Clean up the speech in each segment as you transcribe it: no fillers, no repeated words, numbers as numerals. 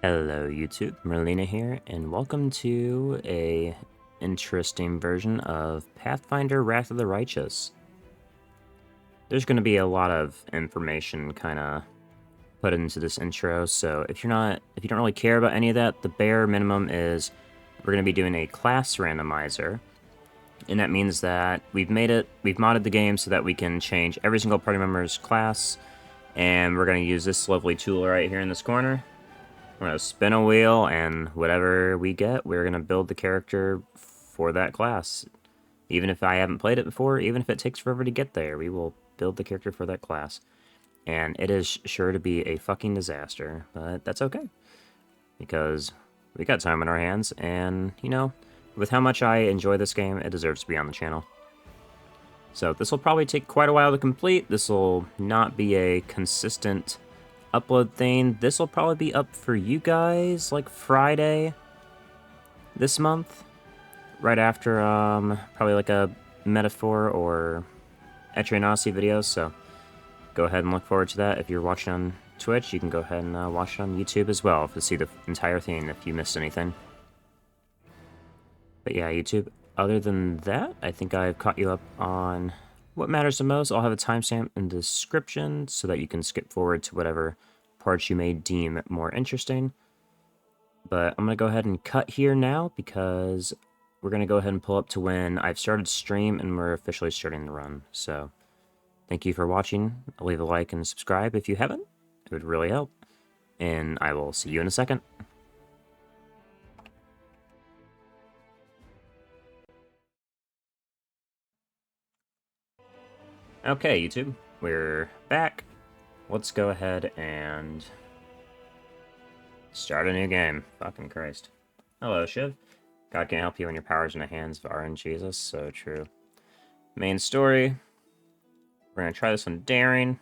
Hello YouTube, Merlina here, and welcome to a interesting version of Pathfinder Wrath of the Righteous. There's going to be a lot of information kind of put into this intro, so if you don't really care about any of that, the bare minimum is we're going to be doing a class randomizer, and that means that we've modded the game so that we can change every single party member's class, and we're going to use this lovely tool right here in this corner. We're going to spin a wheel, and whatever we get, we're going to build the character for that class. Even if I haven't played it before, even if it takes forever to get there, we will build the character for that class. And it is sure to be a fucking disaster, but that's okay. Because we got time on our hands, and, you know, with how much I enjoy this game, it deserves to be on the channel. So this will probably take quite a while to complete. This will not be a consistent upload thing. This will probably be up for you guys like Friday this month, right after probably like a metaphor or Etrianosity videos. So go ahead and look forward to that. If you're watching on Twitch, you can go ahead and watch it on YouTube as well to see the entire thing if you missed anything. But yeah, YouTube, other than that, I think I've caught you up on what matters the most. I'll have a timestamp in the description so that you can skip forward to whatever parts you may deem more interesting. But I'm going to go ahead and cut here now because we're going to go ahead and pull up to when I've started stream and we're officially starting the run. So thank you for watching. Leave a like and subscribe if you haven't. It would really help. And I will see you in a second. Okay, YouTube, we're back. Let's go ahead and start a new game. Fucking Christ. Hello, Shiv. God can help you when your power's in the hands of RN Jesus. So true. Main story. We're going to try this one daring.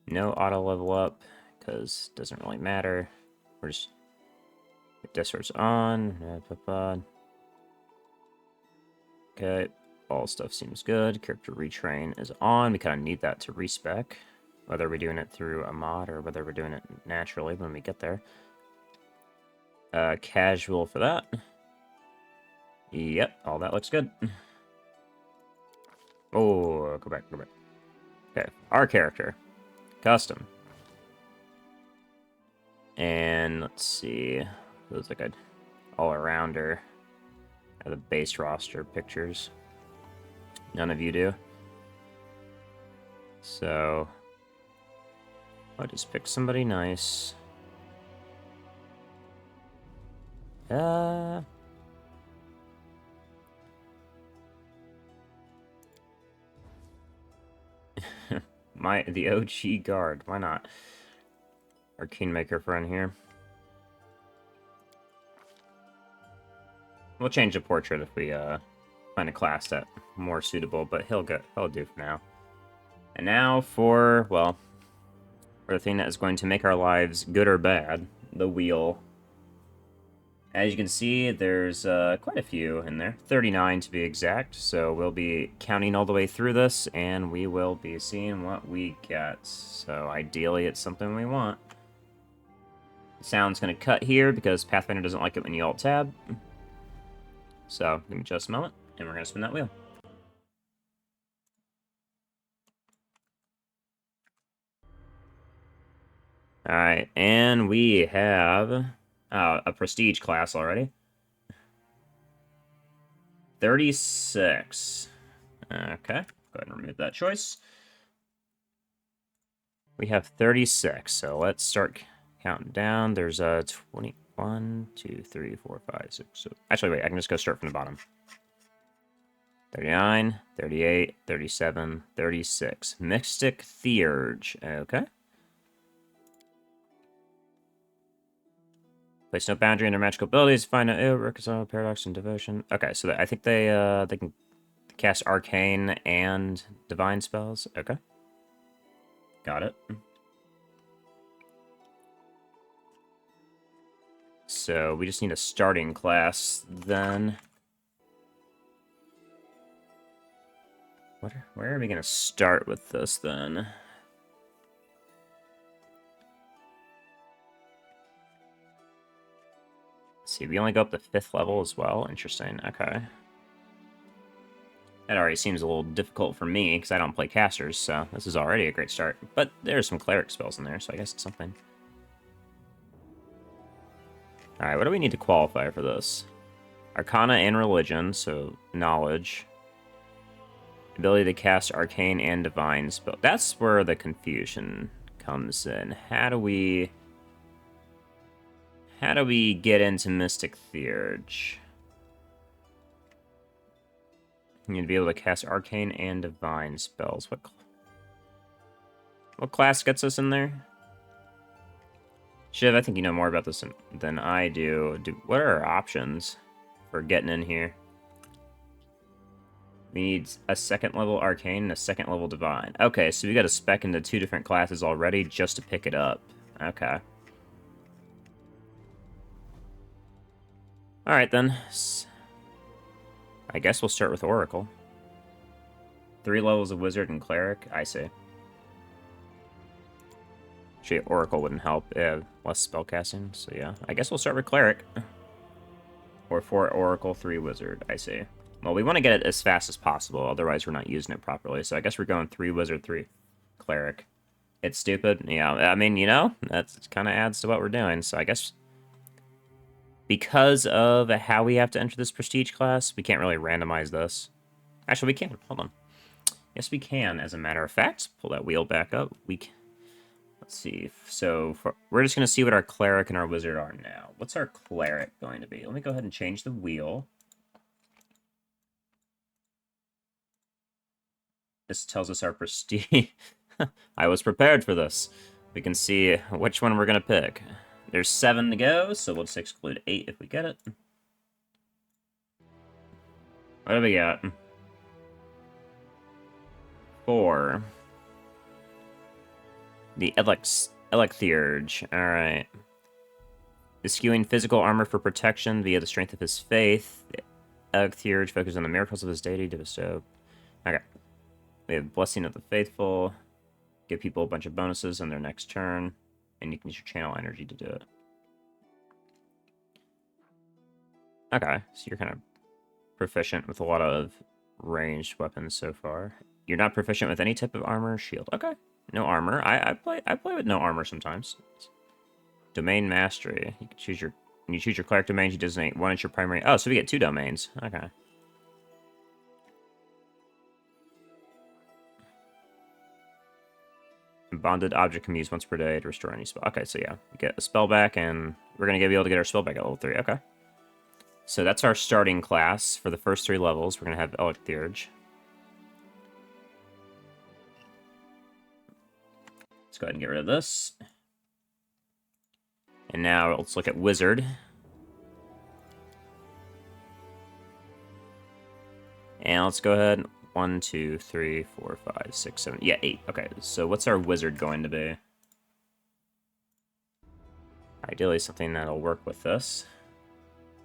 No auto level up, because it doesn't really matter. We're just... Disord's on. Okay. All stuff seems good. Character retrain is on. We kind of need that to respec. Whether we're doing it through a mod or whether we're doing it naturally when we get there. Casual for that. Yep, all that looks good. Oh, go back. Okay, our character. Custom. And let's see. Looks like a all-arounder. The base roster pictures. None of you do. So I'll just pick somebody nice. The OG guard. Why not? Our Kingmaker friend here. We'll change the portrait if we find a class that's more suitable, but he'll do for now. And now for, well, for the thing that is going to make our lives good or bad, the wheel. As you can see, there's quite a few in there, 39 to be exact, so we'll be counting all the way through this, and we will be seeing what we get. So ideally, it's something we want. The sound's going to cut here because Pathfinder doesn't like it when you alt-tab. So, give me just a moment, and we're going to spin that wheel. Alright, and we have a prestige class already. 36. Okay, go ahead and remove that choice. We have 36, so let's start counting down. There's 21, 2, 3, 4, 5, 6, 7. Actually, wait, I can just go start from the bottom. 39, 38, 37, 36. Mystic Theurge. Okay. Place no boundary in their magical abilities. Find out reconcile paradox and devotion. Okay, so I think they can cast arcane and divine spells. Okay. Got it. So we just need a starting class then. Where are we going to start with this then? see, we only go up to 5th level as well. Interesting, okay. That already seems a little difficult for me, because I don't play casters, so this is already a great start. But there's some cleric spells in there, so I guess it's something. Alright, what do we need to qualify for this? Arcana and religion, so knowledge. Ability to cast arcane and divine spell. That's where the confusion comes in. How do we get into Mystic Theurge? You need to be able to cast arcane and divine spells. What class gets us in there? Shiv, I think you know more about this than I do. What are our options for getting in here? We need a 2nd level arcane and a 2nd level divine. Okay, so we got to spec into 2 different classes already just to pick it up. Okay. Alright then. I guess we'll start with Oracle. 3 levels of Wizard and Cleric. I see. Actually, Oracle wouldn't help. Yeah, less spellcasting. So yeah, I guess we'll start with Cleric. Or 4 Oracle, 3 Wizard. I see. Well, we want to get it as fast as possible, otherwise we're not using it properly. So I guess we're going 3 Wizard, 3 Cleric. It's stupid. Yeah, I mean, you know, that kind of adds to what we're doing. So I guess because of how we have to enter this Prestige class, we can't really randomize this. Actually, we can. Hold on. Yes, we can, as a matter of fact. Pull that wheel back up. We can. Let's see. So we're just going to see what our Cleric and our Wizard are now. What's our Cleric going to be? Let me go ahead and change the wheel. This tells us our prestige. I was prepared for this. We can see which one we're going to pick. There's 7 to go, so we'll just exclude 8 if we get it. What do we got? 4. The Electheurge. Alright. Eschewing physical armor for protection via the strength of his faith. The Electheurge focuses on the miracles of his deity to bestow. Okay. We have Blessing of the Faithful. Give people a bunch of bonuses on their next turn. And you can use your channel energy to do it. Okay, so you're kind of proficient with a lot of ranged weapons so far. You're not proficient with any type of armor or shield. Okay, no armor. I play with no armor sometimes. Domain mastery. You can choose your when you choose your cleric domains, you designate one as your primary. Oh, so we get 2 domains. Okay. Bonded object can be used once per day to restore any spell. Okay, so yeah, we get a spell back, and we're going to be able to get our spell back at level 3. Okay. So that's our starting class for the first 3 levels. We're going to have Electheurge. Let's go ahead and get rid of this. And now let's look at Wizard. And let's go ahead. 1, 2, 3, 4, 5, 6, 7. Yeah, 8. Okay, so what's our Wizard going to be? Ideally, something that'll work with this.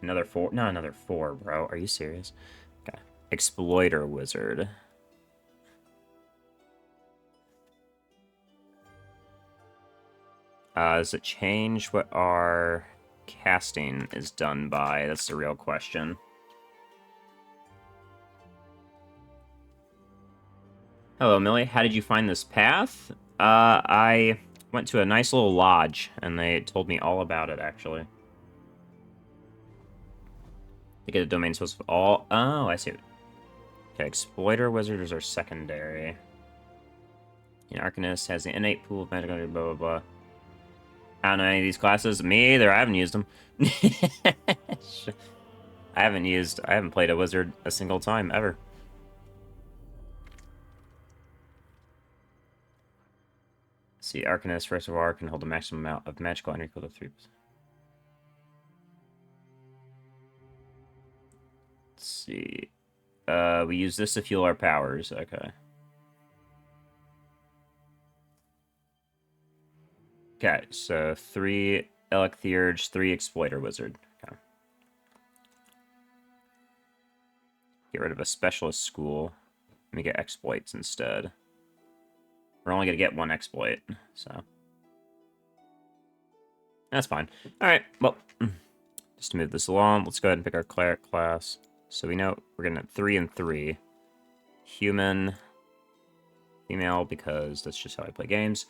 Another 4. No, another 4, bro. Are you serious? Okay. Exploiter Wizard. Does it change what our casting is done by? That's the real question. Hello, Millie. How did you find this path? I went to a nice little lodge, and they told me all about it, actually. To get a domain supposed to all... Oh, I see. Okay, Exploiter Wizard is our secondary. Arcanist has the innate pool of magic, blah, blah, blah. I don't know any of these classes. Me either. I haven't used them. I haven't played a wizard a single time, ever. See, Arcanist Reservoir can hold a maximum amount of magical energy equal to 3%. Let's see. We use this to fuel our powers. Okay. Okay, so 3 Electheurge, 3 Exploiter Wizard. Okay. Get rid of a Specialist School. Let me get Exploits instead. We're only going to get 1 Exploit, so... That's fine. Alright, well... Just to move this along, let's go ahead and pick our cleric class. So we know we're getting at 3 and 3. Human, female, because that's just how I play games.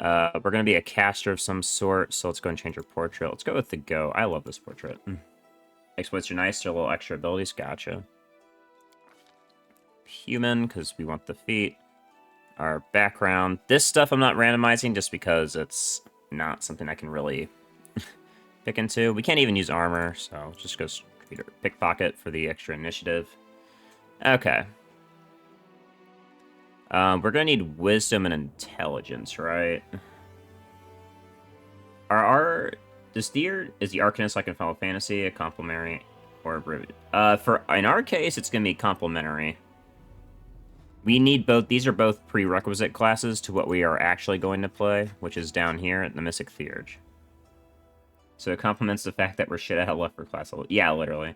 We're going to be a caster of some sort, so let's go and change our portrait. Let's go with the Go. I love this portrait. Exploits are nice, they're a little extra abilities. Gotcha. Human, because we want the feet. Our background. This stuff I'm not randomizing just because it's not something I can really pick into. We can't even use armor, so just go pickpocket for the extra initiative. Okay. We're going to need wisdom and intelligence, right? Is the Arcanist like in Final Fantasy a complementary or in our case, it's going to be complementary. We need both. These are both prerequisite classes to what we are actually going to play, which is down here at the Mystic Theurge. So it complements the fact that we're shit out of left for class. Yeah, literally.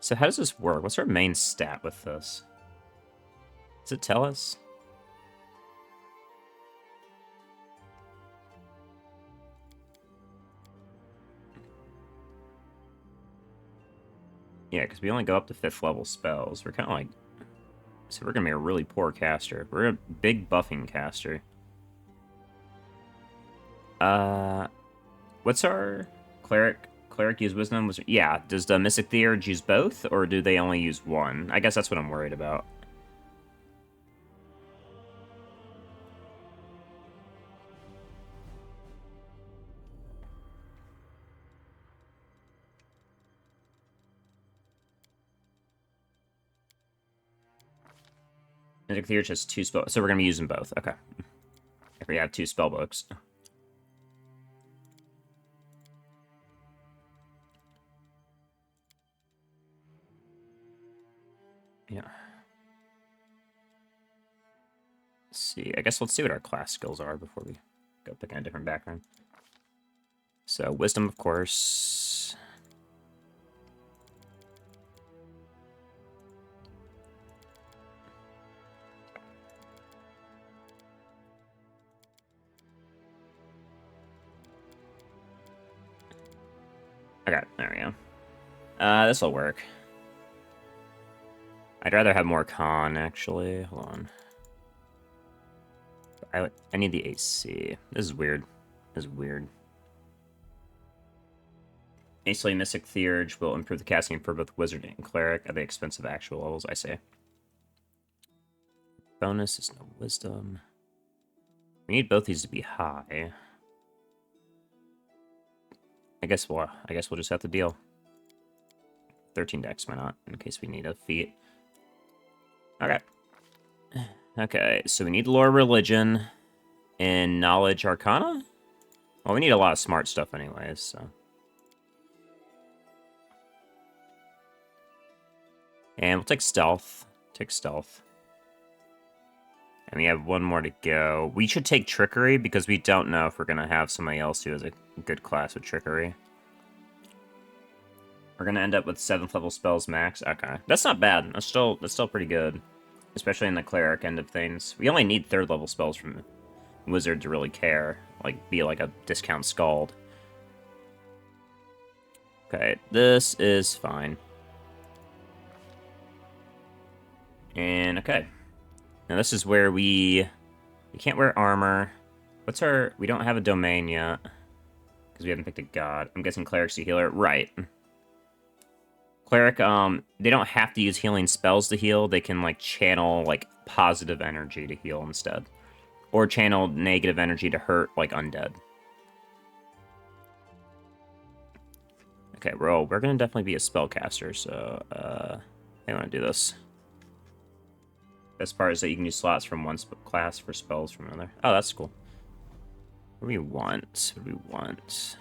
So how does this work? What's our main stat with this? Does it tell us? Yeah, because we only go up to 5th level spells. We're kind of like... So we're going to be a really poor caster. We're a big buffing caster. What's our cleric? Cleric use wisdom? Yeah, does the Mystic Theurge use both, or do they only use one? I guess that's what I'm worried about. Mystic Theurge has 2 spells, so we're going to be using both. Okay. If we have 2 spell books. Yeah. Let's see. I guess let's see what our class skills are before we go picking a different background. So, wisdom, of course. Okay, there we go. This'll work. I'd rather have more con, actually. Hold on. I need the AC. This is weird. This is weird. Instantly Mystic Theurge will improve the casting for both Wizard and Cleric at the expense of actual levels, I say. Bonus is no Wisdom. We need both these to be high. I guess we'll just have to deal. 13 dex, why not? In case we need a feat. Okay. Okay, so we need Lore Religion and Knowledge Arcana? Well, we need a lot of smart stuff anyways, so... And we'll take Stealth. Take Stealth. And we have one more to go. We should take Trickery, because we don't know if we're going to have somebody else who has a good class with Trickery. We're going to end up with 7th level spells max. Okay. That's not bad. That's still pretty good. Especially in the Cleric end of things. We only need 3rd level spells from Wizard to really care. Like, be like a discount Scald. Okay, this is fine. And, okay. Now this is where we can't wear armor. We don't have a domain yet. Because we haven't picked a god. I'm guessing Cleric's a healer. Right. Cleric, they don't have to use healing spells to heal. They can, like, channel, like, positive energy to heal instead. Or channel negative energy to hurt, like, undead. Okay, we're gonna definitely be a spellcaster, so, I want to do this. Best part is that you can use slots from one class for spells from another. Oh, that's cool. What do we want? What do we want?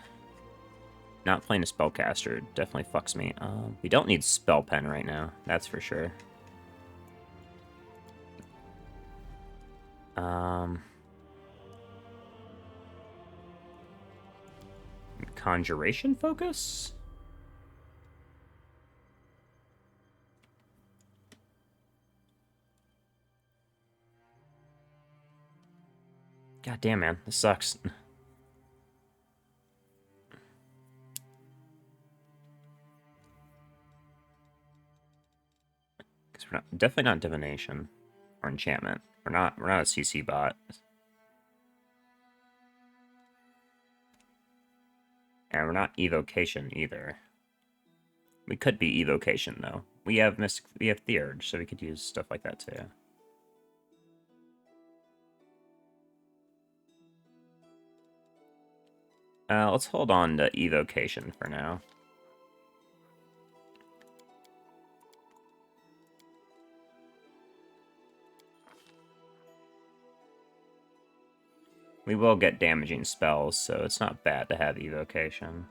Not playing a spellcaster definitely fucks me. We don't need spell pen right now. That's for sure. Conjuration focus? God damn, man. This sucks. Definitely not divination or enchantment. We're not a CC bot. And we're not evocation either. We could be evocation though. We have Theurge, so we could use stuff like that too. Let's hold on to evocation for now. We will get damaging spells, so it's not bad to have evocation.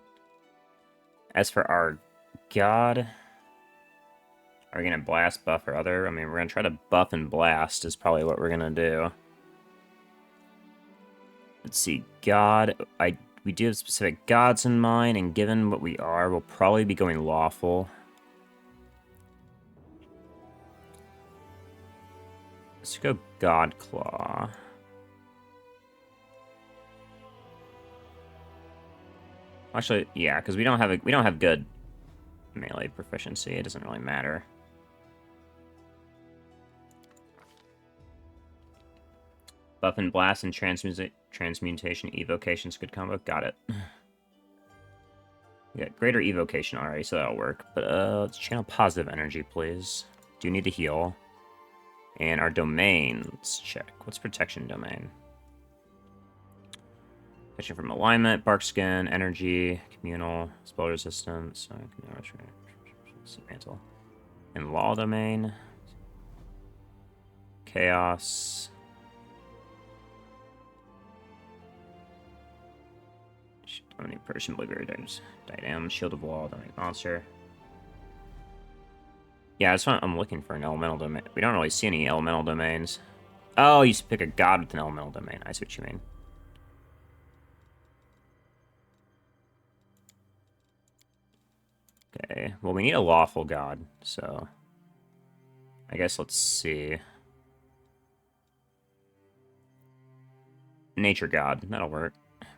As for our god, are we gonna blast, buff, or other? I mean, we're gonna try to buff and blast is probably what we're gonna do. Let's see, god. We do have specific gods in mind, and given what we are, we'll probably be going lawful. Let's go God Claw. Actually, yeah, because we don't have good melee proficiency. It doesn't really matter. Buff and blast and transmutation evocation's good combo. Got it. We got greater evocation already, so that'll work. But let's channel positive energy, please. Do need to heal. And our domain, let's check. What's protection domain? Protection from alignment, bark skin, energy, communal, spell resistance, mantle. And law domain. Chaos. Any person believe diadem, shield of wall, domain monster. Yeah, that's what I'm looking for, an elemental domain. We don't really see any elemental domains. Oh, you pick a god with an elemental domain. I see what you mean. Okay, well, we need a lawful god, so I guess let's see. Nature god, that'll work.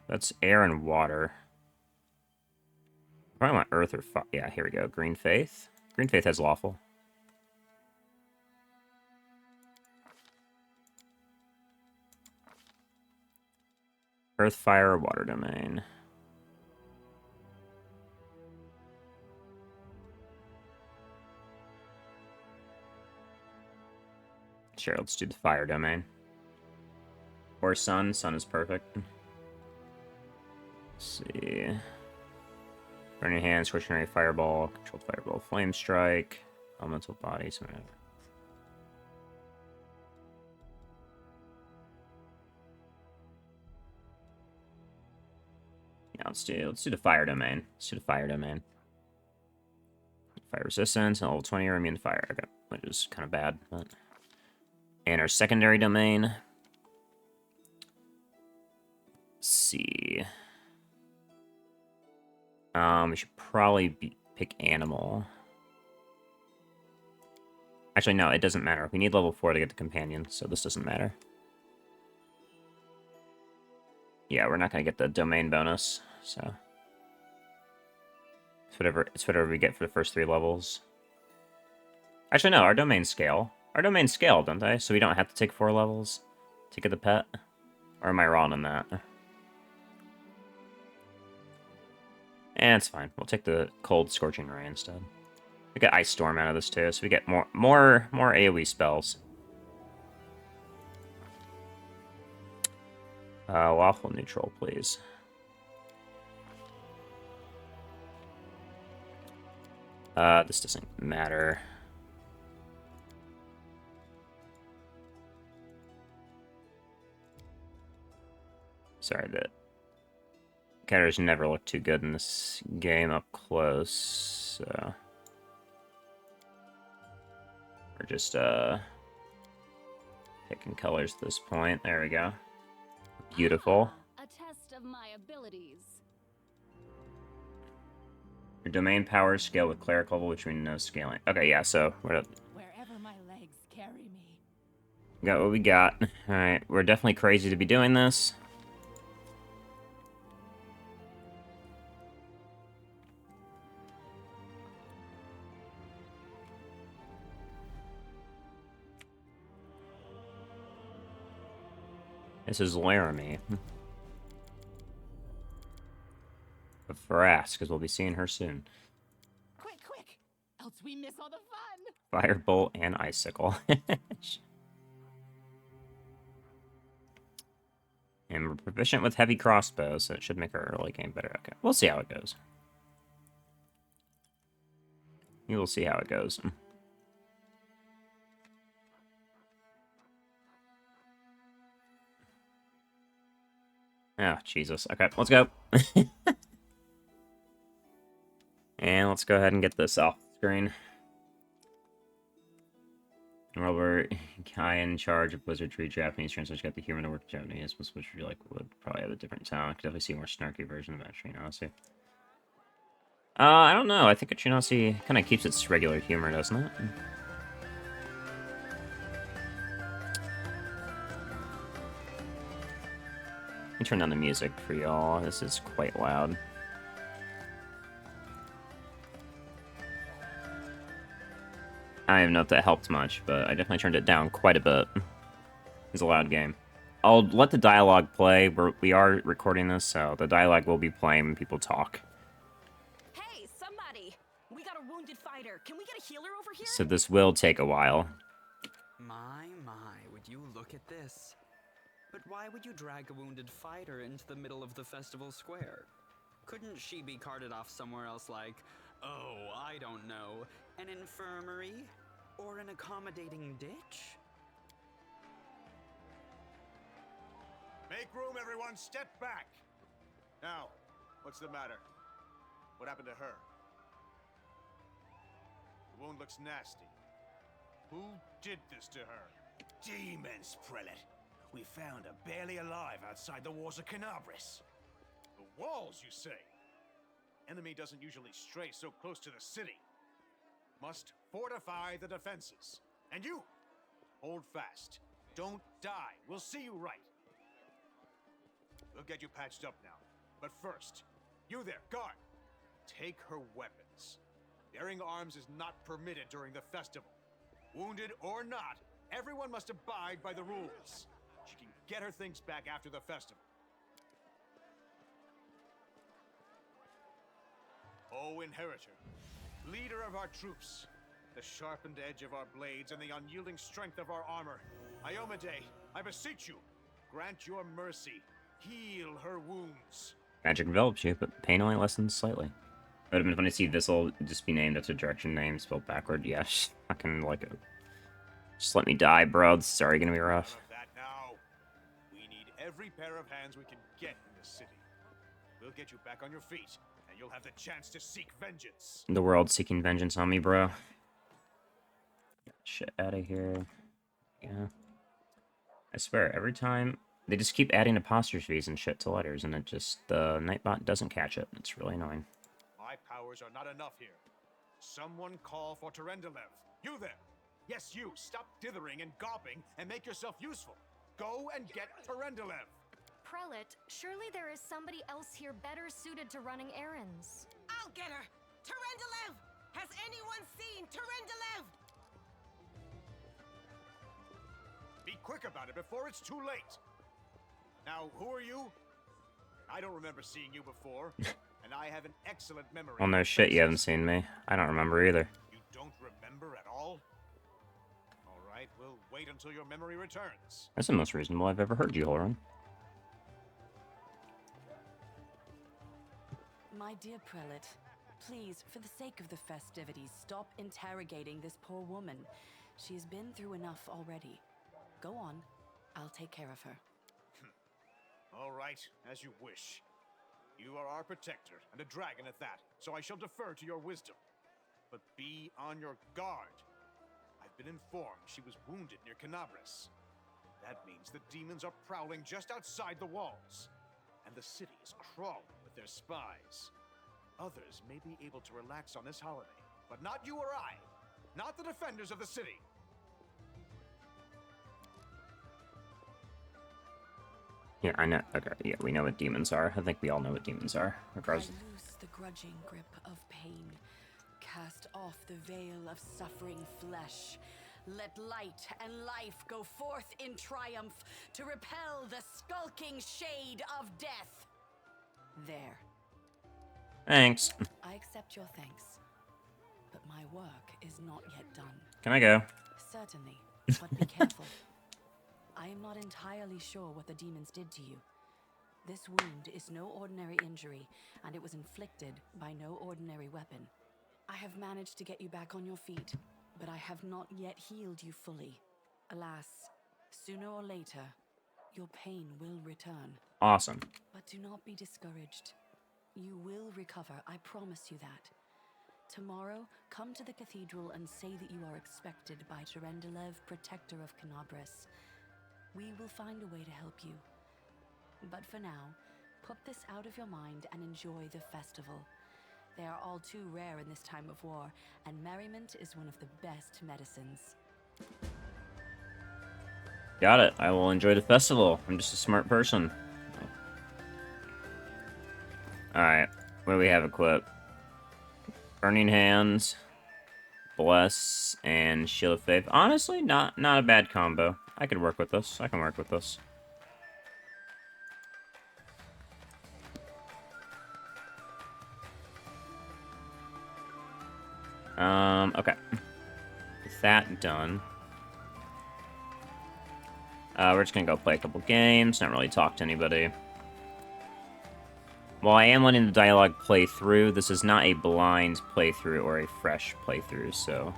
That's air and water. Probably want earth or fire. Yeah, here we go. Green Faith. Green Faith has lawful. Earth, fire, or water domain. Sure, let's do the fire domain. Or sun. Sun is perfect. Let's see. Burning Hand, Scorching Fireball, Controlled Fireball, Flame Strike, Elemental Bodies, whatever. Yeah, let's do the fire domain. Let's do the fire domain. Fire resistance, and level 20 are immune to fire. Okay, which is kind of bad, but. And our secondary domain. Let's see. We should probably pick animal. Actually, no, it doesn't matter. We need level 4 to get the companion, so this doesn't matter. Yeah, we're not gonna get the domain bonus, so it's whatever we get for the first 3 levels. Actually, no, our domains scale. Our domains scale, don't they? So we don't have to take 4 levels to get the pet? Or am I wrong on that? Eh, it's fine. We'll take the cold scorching ray instead. We get Ice Storm out of this too, so we get more AoE spells. Lawful neutral, please. This doesn't matter. Sorry, the characters never look too good in this game up close, so we're just picking colors at this point. There we go. Beautiful. A test of my abilities. Your domain powers scale with cleric level, which means no scaling. Okay, yeah, so wherever my legs carry me. We got what we got. Alright, we're definitely crazy to be doing this. This is Laramie. But fast, because we'll be seeing her soon. Quick, quick! Else we miss all the fun! Firebolt and Icicle. And we're proficient with heavy crossbows, so it should make our early game better. Okay, we'll see how it goes. You will see how it goes. Oh, Jesus. Okay, let's go. And let's go ahead and get this off the screen. Robert guy in charge of wizardry, Japanese translation, got the humor to work Japanese, which would like would probably have a different tone. Could definitely see a more snarky version of Trinasi. I don't know. I think Trinasi kind of keeps its regular humor, doesn't it? Let me turn down the music for y'all. This is quite loud. I don't even know if that helped much, but I definitely turned it down quite a bit. It's a loud game. I'll let the dialogue play. We are recording this, so the dialogue will be playing when people talk. Hey, somebody! We got a wounded fighter. Can we get a healer over here? So this will take a while. My, would you look at this? But why would you drag a wounded fighter into the middle of the festival square? Couldn't she be carted off somewhere else like, oh, I don't know, an infirmary? Or an accommodating ditch? Make room, everyone! Step back! Now, what's the matter? What happened to her? The wound looks nasty. Who did this to her? Demons, Prelate. We found her barely alive outside the walls of Canabris. The walls, you say? Enemy doesn't usually stray so close to the city. Must fortify the defenses. And you, hold fast. Don't die. We'll see you right. We'll get you patched up now. But first, you there, guard. Take her weapons. Bearing arms is not permitted during the festival. Wounded or not, everyone must abide by the rules. She can get her things back after the festival. O Inheritor, leader of our troops, the sharpened edge of our blades and the unyielding strength of our armor, Iomade, I beseech you, grant your mercy, heal her wounds. Magic envelops you, but pain only lessens slightly. It would have been funny to see this will just be named as a direction name spelled backward. Yeah, fucking like it. Just let me die, bro. This is already gonna be rough. That now. We need every pair of hands we can get in the city. We'll get you back on your feet, and you'll have the chance to seek vengeance. The world seeking vengeance on me, bro. Get shit out of here. Yeah. I swear, every time they just keep adding apostrophes and shit to letters, and it just the Nightbot doesn't catch it. It's really annoying. My powers are not enough here. Someone call for Terendelev. You there! Yes, you! Stop dithering and gawping and make yourself useful. Go and get Terendelev! Prelate, surely there is somebody else here better suited to running errands. I'll get her! Terendelev! Has anyone seen Terendelev? Be quick about it before it's too late! Now, who are you? I don't remember seeing you before, and I have an excellent memory. Well, no shit, you haven't seen me. I don't remember either. You don't remember at all? Alright, we'll wait until your memory returns. That's the most reasonable I've ever heard you, Horan. My dear Prelate, please, for the sake of the festivities, stop interrogating this poor woman. She's been through enough already. Go on. I'll take care of her. All right, as you wish. You are our protector, and a dragon at that, so I shall defer to your wisdom. But be on your guard. I've been informed she was wounded near Canabris. That means the demons are prowling just outside the walls, and the city is crawling with their spies. Others may be able to relax on this holiday, but not you or I. Not the defenders of the city. Yeah, I know. Okay, yeah, we know what demons are. I think we all know what demons are. Regardless. I loose the grudging grip of pain. Cast off the veil of suffering flesh. Let light and life go forth in triumph to repel the skulking shade of death. There. Thanks. I accept your thanks. But my work is not yet done. Can I go? Certainly, but be careful. I am not entirely sure what the demons did to you. This wound is no ordinary injury, and it was inflicted by no ordinary weapon. I have managed to get you back on your feet, but I have not yet healed you fully. Alas, sooner or later, your pain will return. Awesome. But do not be discouraged. You will recover, I promise you that. Tomorrow, come to the cathedral and say that you are expected by Terendelev, Protector of Canabras. We will find a way to help you. But for now, put this out of your mind and enjoy the festival. They are all too rare in this time of war, and merriment is one of the best medicines. Got it. I will enjoy the festival. I'm just a smart person. Alright. What do we have equipped? Burning Hands, Bless, and Shield of Faith. Honestly, not a bad combo. I could work with this. I can work with this. Okay. With that done, we're just gonna go play a couple games, not really talk to anybody. While I am letting the dialogue play through, this is not a blind playthrough or a fresh playthrough, so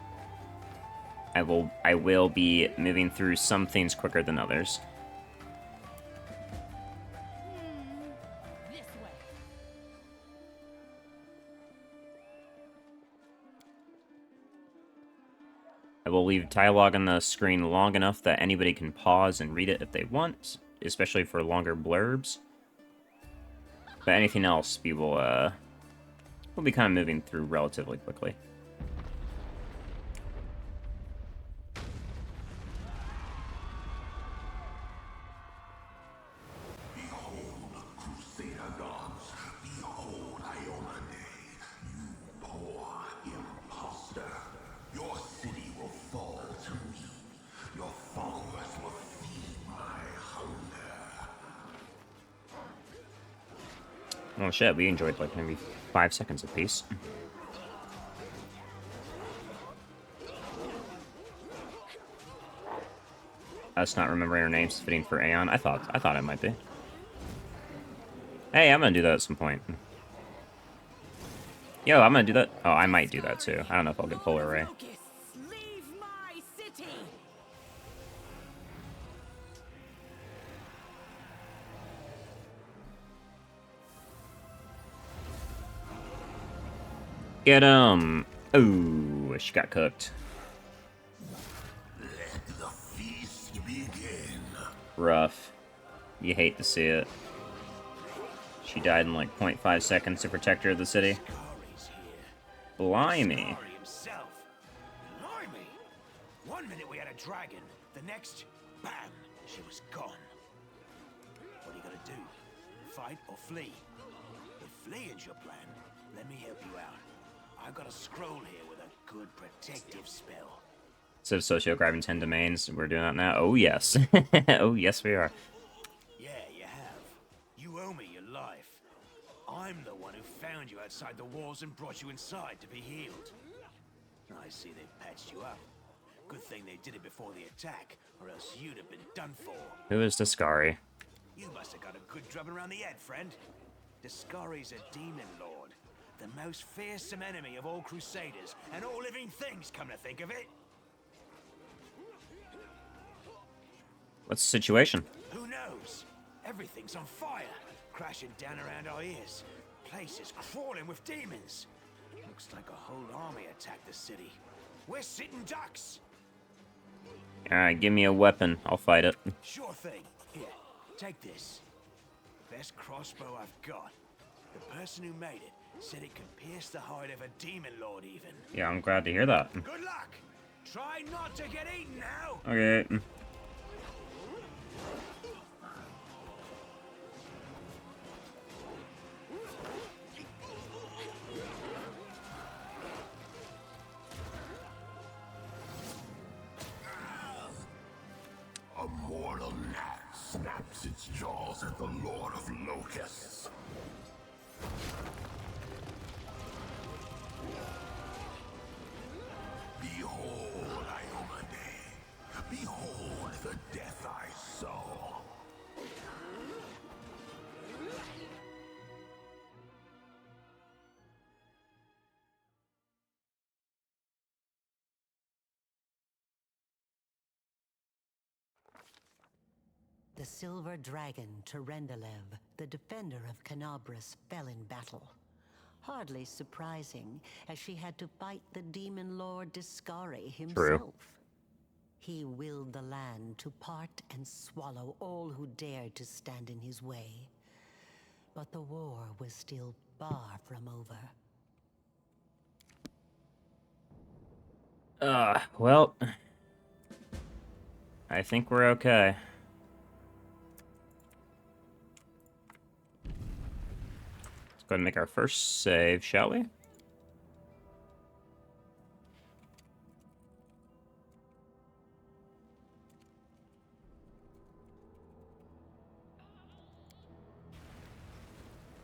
I will be moving through some things quicker than others. This way. I will leave dialogue on the screen long enough that anybody can pause and read it if they want, especially for longer blurbs. But anything else, we'll be kind of moving through relatively quickly. Behold, Crusader gods, behold Ionade, you poor imposter. Your city will fall to me. Your followers will feed my hunger. Oh shit, we enjoyed like maybe 5 seconds apiece. Us not remembering our names fitting for Aeon. I thought it might be. Hey, I'm gonna do that at some point. Yo, I'm gonna do that. Oh, I might do that too. I don't know if I'll get Polar Ray. Leave my city! Get him! Ooh, she got cooked. Let the feast begin. Rough. You hate to see it. She died in like 0.5 seconds to protect her of the city. Scari's here. Blimey. Scary himself. Blimey. One minute we had a dragon, the next, bam, she was gone. What are you gonna do? Fight or flee? If fleeing's your plan, let me help you out. I've got a scroll here with a good protective spell. So Socio grabbing 10 domains. We're doing that now? Oh, yes. Oh, yes, we are. Yeah, you have. You owe me your life. I'm the one who found you outside the walls and brought you inside to be healed. I see they've patched you up. Good thing they did it before the attack, or else you'd have been done for. Who is Discari? You must have got a good drubbing around the head, friend. Discari's a demon lord. The most fearsome enemy of all crusaders, and all living things, come to think of it. What's the situation? Who knows? Everything's on fire, crashing down around our ears. Place is crawling with demons. Looks like a whole army attacked the city. We're sitting ducks. Alright, give me a weapon. I'll fight it. Sure thing. Here, take this. Best crossbow I've got. The person who made it said it could pierce the hide of a demon lord even. Yeah, I'm glad to hear that. Good luck. Try not to get eaten now. Okay. wipes its jaws at the Lord of Locusts. Behold, Iomade. Behold the death I saw. The silver dragon, Terendelev, the defender of Canabras, fell in battle. Hardly surprising, as she had to fight the demon lord Discari himself. True. He willed the land to part and swallow all who dared to stand in his way. But the war was still far from over. Well, I think we're okay. Let's go ahead and make our first save, shall we?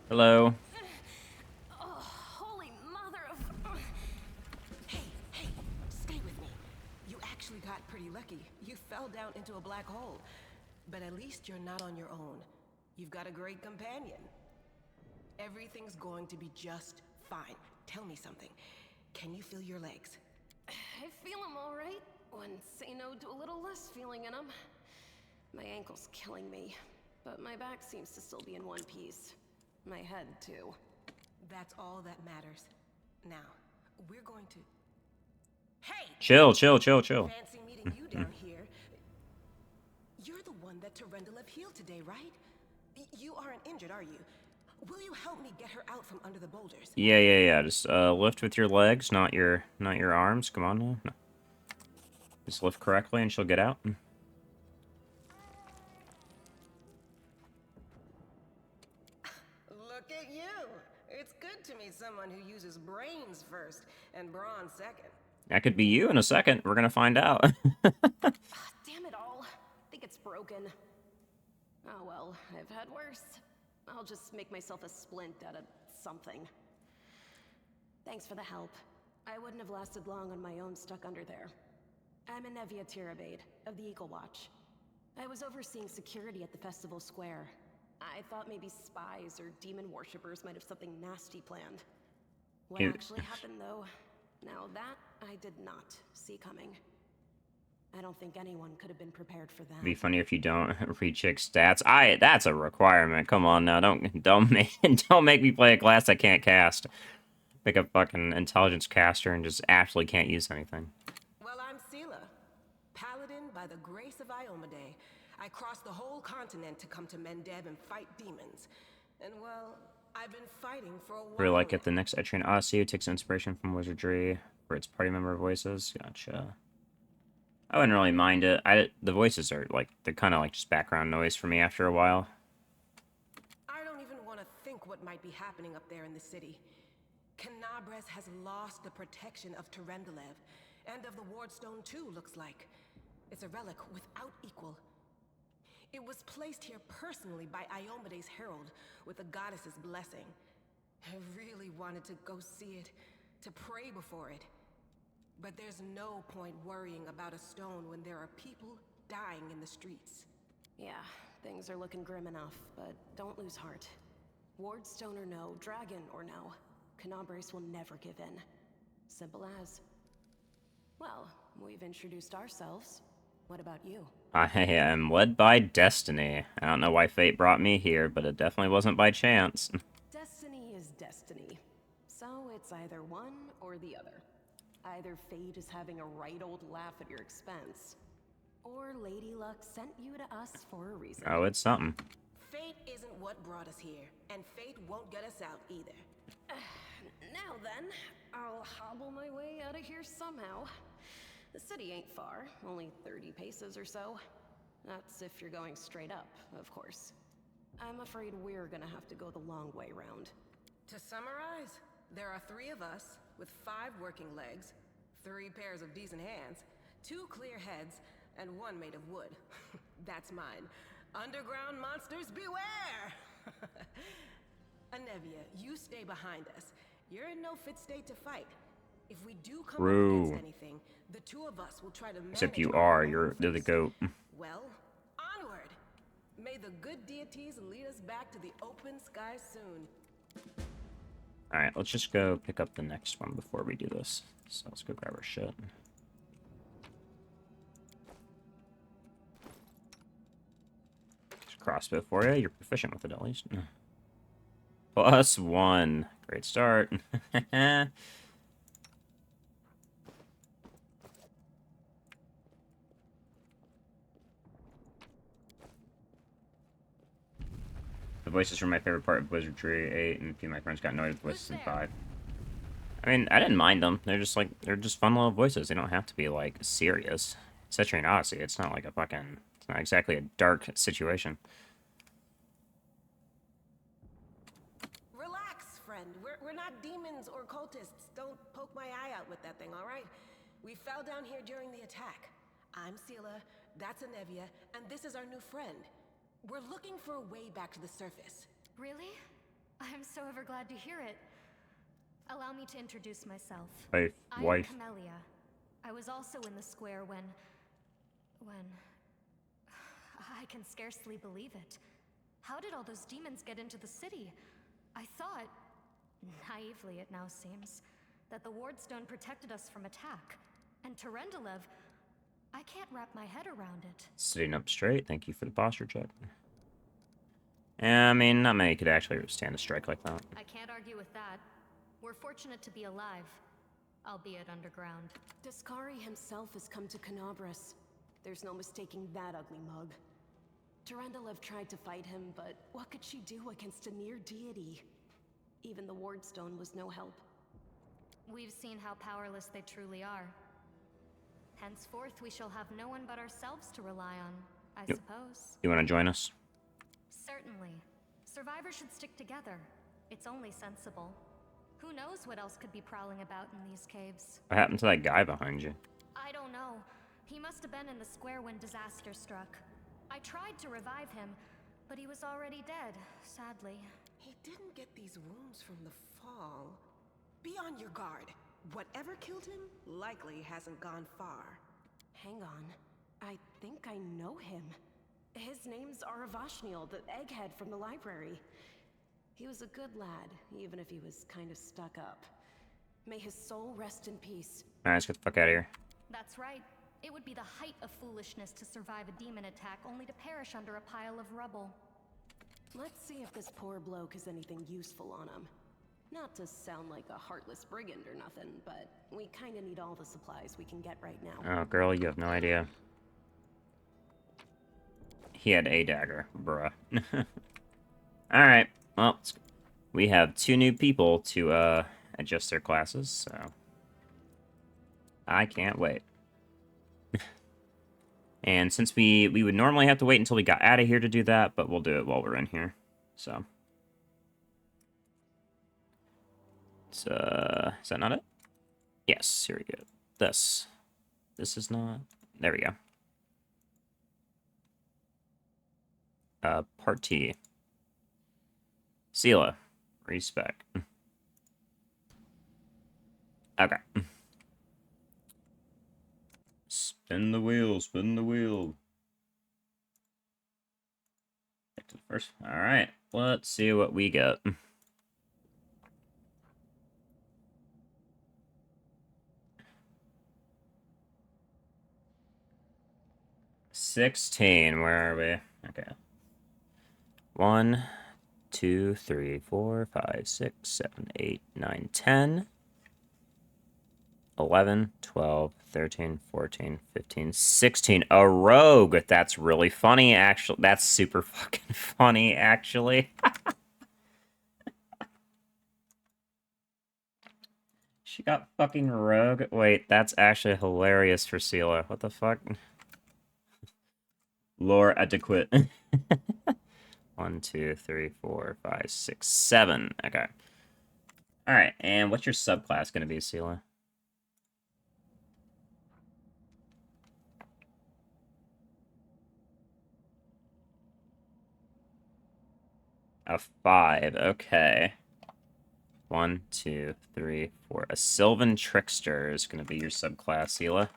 Hello. Oh, holy mother of... Hey, stay with me. You actually got pretty lucky. You fell down into a black hole. But at least you're not on your own. You've got a great companion. Everything's going to be just fine. Tell me something. Can you feel your legs? I feel them all right. When say no to a little less feeling in them. My ankle's killing me, but my back seems to still be in one piece. My head, too. That's all that matters. Now, we're going to... Hey! Chill. Fancy meeting you down here. You're the one that Terendelev healed today, right? You aren't injured, are you? Will you help me get her out from under the boulders? Yeah. Just lift with your legs, not your arms. Come on now. No. Just lift correctly and she'll get out. Look at you. It's good to meet someone who uses brains first and brawn second. That could be you in a second. We're gonna find out. Damn it all. I think it's broken. Oh well, I've had worse. I'll just make myself a splint out of something. Thanks for the help. I wouldn't have lasted long on my own stuck under there. I'm Anevia Tirabade, of the Eagle Watch. I was overseeing security at the festival square. I thought maybe spies or demon worshippers might have something nasty planned. What actually happened, though, now that I did not see coming. I don't think anyone could have been prepared for that. It'd be funny if you don't recheck stats. That's a requirement. Come on now, don't make me play a class I can't cast. Pick a fucking intelligence caster and just actually can't use anything. Well, I'm Seelah, paladin by the grace of Iomade. I crossed the whole continent to come to Mendev and fight demons. And well, I've been fighting for a while. Really like it. The next Etrian Odyssey takes inspiration from wizardry for its party member voices. Gotcha. I wouldn't really mind it. The voices are they're kind of like just background noise for me after a while. I don't even want to think what might be happening up there in the city. Canabras has lost the protection of Terendelev, and of the Wardstone too, looks like. It's a relic without equal. It was placed here personally by Iomade's herald, with the goddess's blessing. I really wanted to go see it, to pray before it. But there's no point worrying about a stone when there are people dying in the streets. Yeah, things are looking grim enough, but don't lose heart. Wardstone or no, dragon or no, Canabras will never give in. Simple as. Well, we've introduced ourselves. What about you? I am led by destiny. I don't know why fate brought me here, but it definitely wasn't by chance. Destiny is destiny. So it's either one or the other. Either fate is having a right old laugh at your expense, or Lady Luck sent you to us for a reason. Oh, it's something. Fate isn't what brought us here, and fate won't get us out either. Now then, I'll hobble my way out of here somehow. The city ain't far, only 30 paces or so. That's if you're going straight up, of course. I'm afraid we're gonna have to go the long way round. To summarize, there are 3 of us, with 5 working legs, 3 pairs of decent hands, 2 clear heads, and 1 made of wood. That's mine. Underground monsters beware! Anevia, you stay behind us. You're in no fit state to fight. If we do come up against anything, the two of us will try to manage. Except you are. You're the goat. Well, onward. May the good deities lead us back to the open sky soon. Alright, let's just go pick up the next one before we do this. So let's go grab our shit. Crossbow for you. You're proficient with it, at least. +1. Great start. The voices were my favorite part of Wizardry 8, and a few of my friends got annoyed with voices in 5. I mean, I didn't mind them. They're just fun little voices. They don't have to be, like, serious. Citrian Odyssey, it's not like a fucking... It's not exactly a dark situation. Relax, friend. We're not demons or cultists. Don't poke my eye out with that thing, all right? We fell down here during the attack. I'm Seelah, that's Anevia, and this is our new friend. We're looking for a way back to the surface. Really? I'm so ever glad to hear it. Allow me to introduce myself. Wife. I'm Camellia. I was also in the square when... I can scarcely believe it. How did all those demons get into the city? I thought, naively it now seems, that the Wardstone protected us from attack. And Terendelev, I can't wrap my head around it. Sitting up straight, thank you for the posture check. Yeah, I mean, not many could actually withstand a strike like that. I can't argue with that. We're fortunate to be alive, albeit underground. Daskari himself has come to Canabras. There's no mistaking that ugly mug. Terendelev tried to fight him, but what could she do against a near deity? Even the Wardstone was no help. We've seen how powerless they truly are. Henceforth, we shall have no one but ourselves to rely on, I suppose. You want to join us? Certainly. Survivors should stick together. It's only sensible. Who knows what else could be prowling about in these caves? What happened to that guy behind you? I don't know. He must have been in the square when disaster struck. I tried to revive him, but he was already dead, sadly. He didn't get these wounds from the fall. Be on your guard. Whatever killed him likely hasn't gone far. Hang on. I think I know him. His name's Aravashniel, the egghead from the library. He was a good lad, even if he was kind of stuck up. May his soul rest in peace. Alright, let's get the fuck out of here. That's right. It would be the height of foolishness to survive a demon attack only to perish under a pile of rubble. Let's see if this poor bloke has anything useful on him. Not to sound like a heartless brigand or nothing, but we kinda need all the supplies we can get right now. Oh, girl, you have no idea. He had a dagger, bruh. Alright, well, we have 2 new people to adjust their classes, so... I can't wait. And since we would normally have to wait until we got out of here to do that, but we'll do it while we're in here, so... Is that not it? Yes, here we go. This is not... There we go. Party. Seelah. Respec. Okay. Spin the wheel, spin the wheel. Back to the first. Alright, let's see what we get. 16, where are we? Okay. 1, 2, 3, 4, 5, 6, 7, 8, 9, 10, 11, 12, 13, 14, 15, 16. A rogue! That's really funny, actually. That's super fucking funny, actually. She got fucking rogue. Wait, that's actually hilarious for Seelah. What the fuck? Lore adequate. 1, 2, 3, 4, 5, 6, 7. Okay. Alright, and what's your subclass gonna be, Seelah? A 5, okay. 1, 2, 3, 4. A Sylvan Trickster is going to be your subclass, Seelah.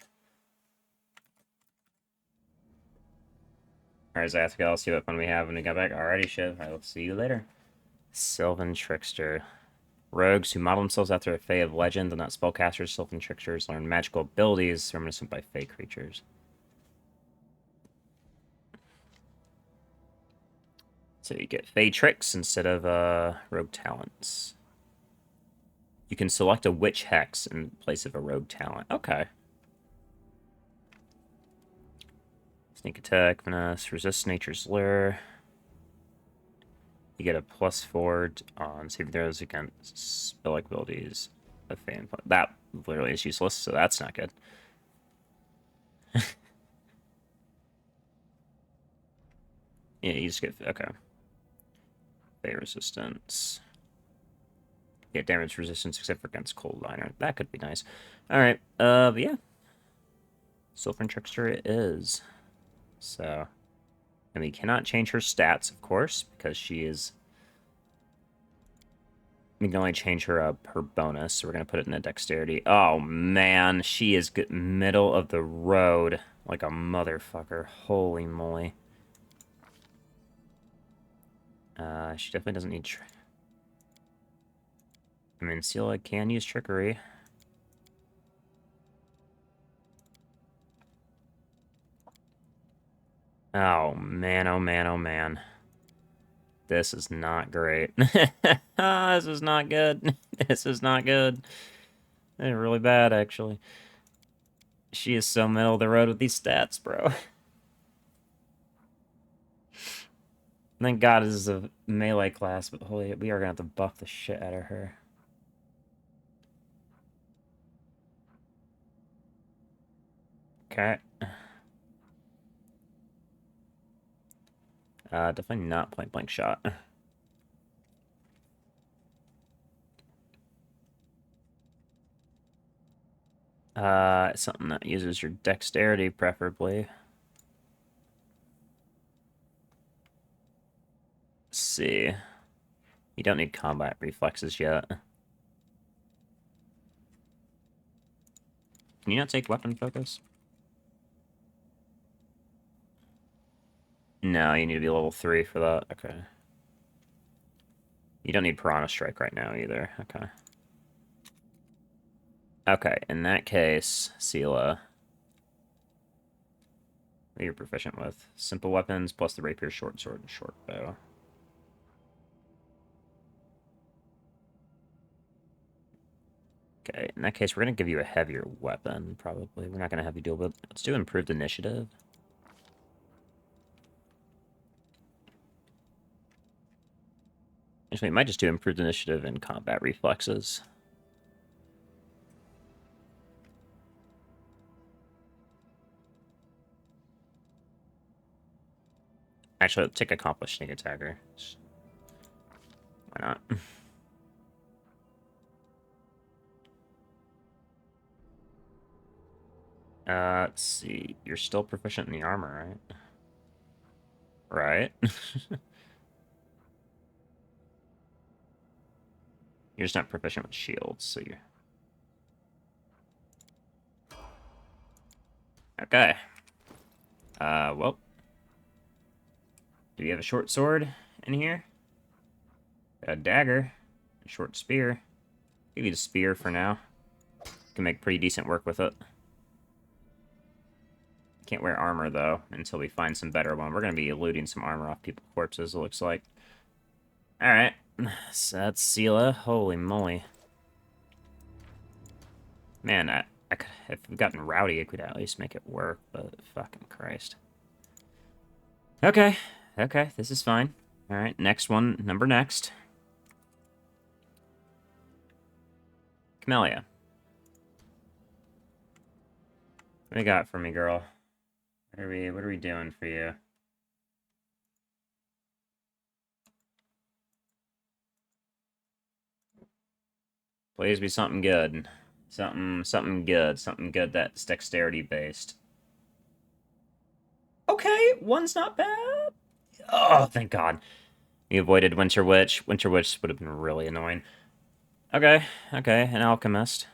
Alright, Zathka, I'll see what fun we have when we get back. Alrighty, Shiv. I will see you later. Sylvan Trickster. Rogues who model themselves after a Fae of legend and not spellcasters, Sylvan Tricksters learn magical abilities reminiscent by Fae creatures. So you get Fae tricks instead of rogue talents. You can select a witch hex in place of a rogue talent. Okay. Sneak attack, finesse, resist nature's lure. You get a +4 on saving throws against spell-like abilities of Fan. That literally is useless, so that's not good. Yeah, you just get... Okay. Fey resistance. Get damage resistance except for against cold liner. That could be nice. Alright, but yeah. Sylvan Trickster it is. So... And we cannot change her stats, of course, because she is... We can only change her bonus, so we're going to put it in a dexterity. Oh, man. She is good middle of the road like a motherfucker. Holy moly. She definitely doesn't need... I mean, Seelah can use trickery. Oh, man, oh, man, oh, man. This is not great. This is not good. This is not good. It's really bad, actually. She is so middle of the road with these stats, bro. Thank God this is a melee class, but holy, we are gonna have to buff the shit out of her. Okay. Definitely not point blank shot. Something that uses your dexterity, preferably. Let's see. You don't need combat reflexes yet. Can you not take weapon focus? No, you need to be level 3 for that. Okay. You don't need Piranha Strike right now either. Okay. Okay, in that case, Seelah. What you're proficient with. Simple weapons plus the rapier, short sword, and short bow. Okay, in that case, we're going to give you a heavier weapon, probably. We're not going to have you deal with... Let's do improved initiative. Actually, we might just do improved initiative and combat reflexes. Actually, let's take accomplished sneak attacker. Why not? Let's see. You're still proficient in the armor, right? Right? You're just not proficient with shields, so you're... Okay. Well. Do you have a short sword in here? A dagger. A short spear. Give you the spear for now. Can make pretty decent work with it. Can't wear armor, though, until we find some better one. We're going to be looting some armor off people's corpses, it looks like. Alright. So that's Seelah. Holy moly. Man, I could, if we'd gotten rowdy, I could at least make it work, but fucking Christ. Okay. Okay, this is fine. Alright, next one. Number next. Camellia. What do you got for me, girl? What are we doing for you? Please be something good. Something good. Something good that's dexterity based. Okay, one's not bad. Oh, thank God. We avoided Winter Witch. Winter Witch would have been really annoying. Okay, an alchemist.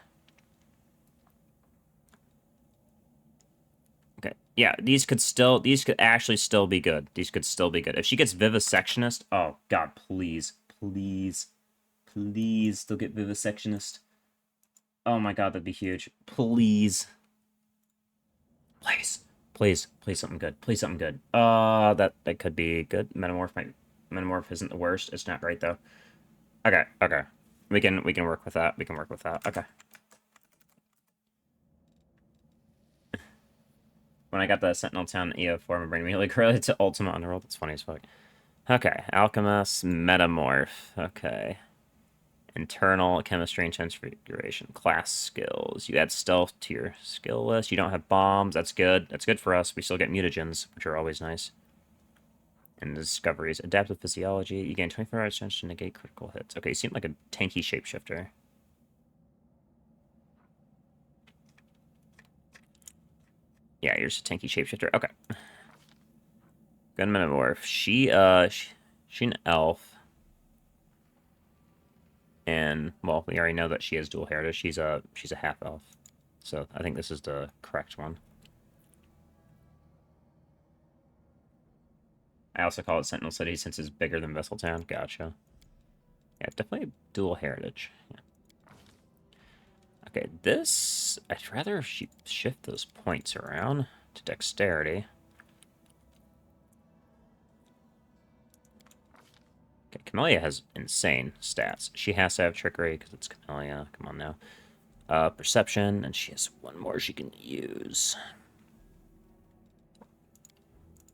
Okay, yeah, these could actually still be good. These could still be good. If she gets Vivisectionist, oh god, please, still get Vivisectionist. Oh my god, that'd be huge. Please, something good. Please something good. That could be good. Metamorph isn't the worst. It's not great though. Okay. We can work with that. Okay. When I got the Sentinel Town EO4, my brain immediately correlated to Ultima Underworld. That's funny as fuck. Okay, Alchemist, Metamorph. Okay. Internal Chemistry and Transfiguration. Class skills. You add Stealth to your skill list. You don't have bombs. That's good. That's good for us. We still get mutagens, which are always nice. And discoveries. Adaptive Physiology. You gain 24 hours chance to negate critical hits. Okay, you seem like a tanky shapeshifter. Yeah, you're just a tanky shapeshifter. Okay. Gun Metamorph. She an elf. And, well, we already know that she has dual heritage. She's a half-elf. So, I think this is the correct one. I also call it Sentinel City since it's bigger than Vesseltown. Gotcha. Yeah, definitely dual heritage. Yeah. Okay, this... I'd rather shift those points around to dexterity. Okay, Camellia has insane stats. She has to have trickery because it's Camellia. Come on now. Perception, and she has one more she can use.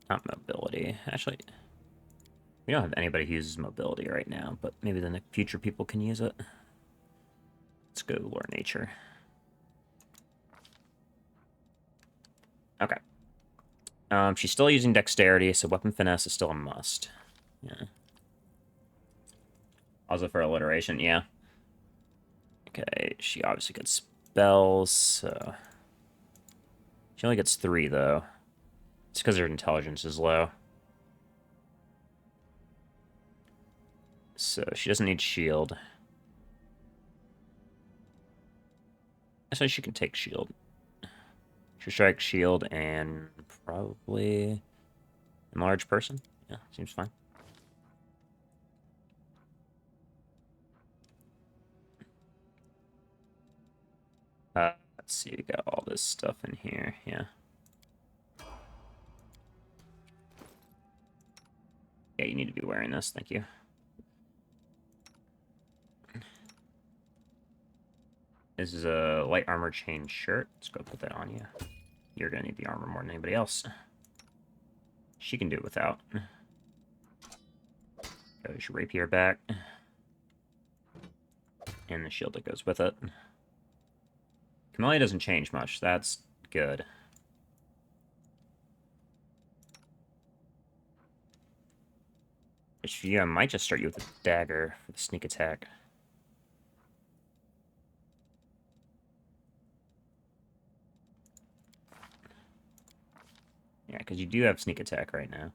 Not mobility. Actually, we don't have anybody who uses mobility right now, but maybe the future people can use it. Let's go Lore Nature. Okay. She's still using dexterity, so weapon finesse is still a must. Yeah. Also for alliteration, yeah. Okay, she obviously gets spells, so... She only gets 3, though. It's because her intelligence is low. So, she doesn't need shield. Actually, she can take shield. She strike shield and probably... enlarge person? Yeah, seems fine. Let's see, we got all this stuff in here, yeah. Yeah, you need to be wearing this, thank you. This is a light armor chain shirt. Let's go put that on you. You're gonna need the armor more than anybody else. She can do it without. Goes your rapier back. And the shield that goes with it. Camellia doesn't change much. That's good. I might just start you with a dagger for the sneak attack. Yeah, because you do have sneak attack right now.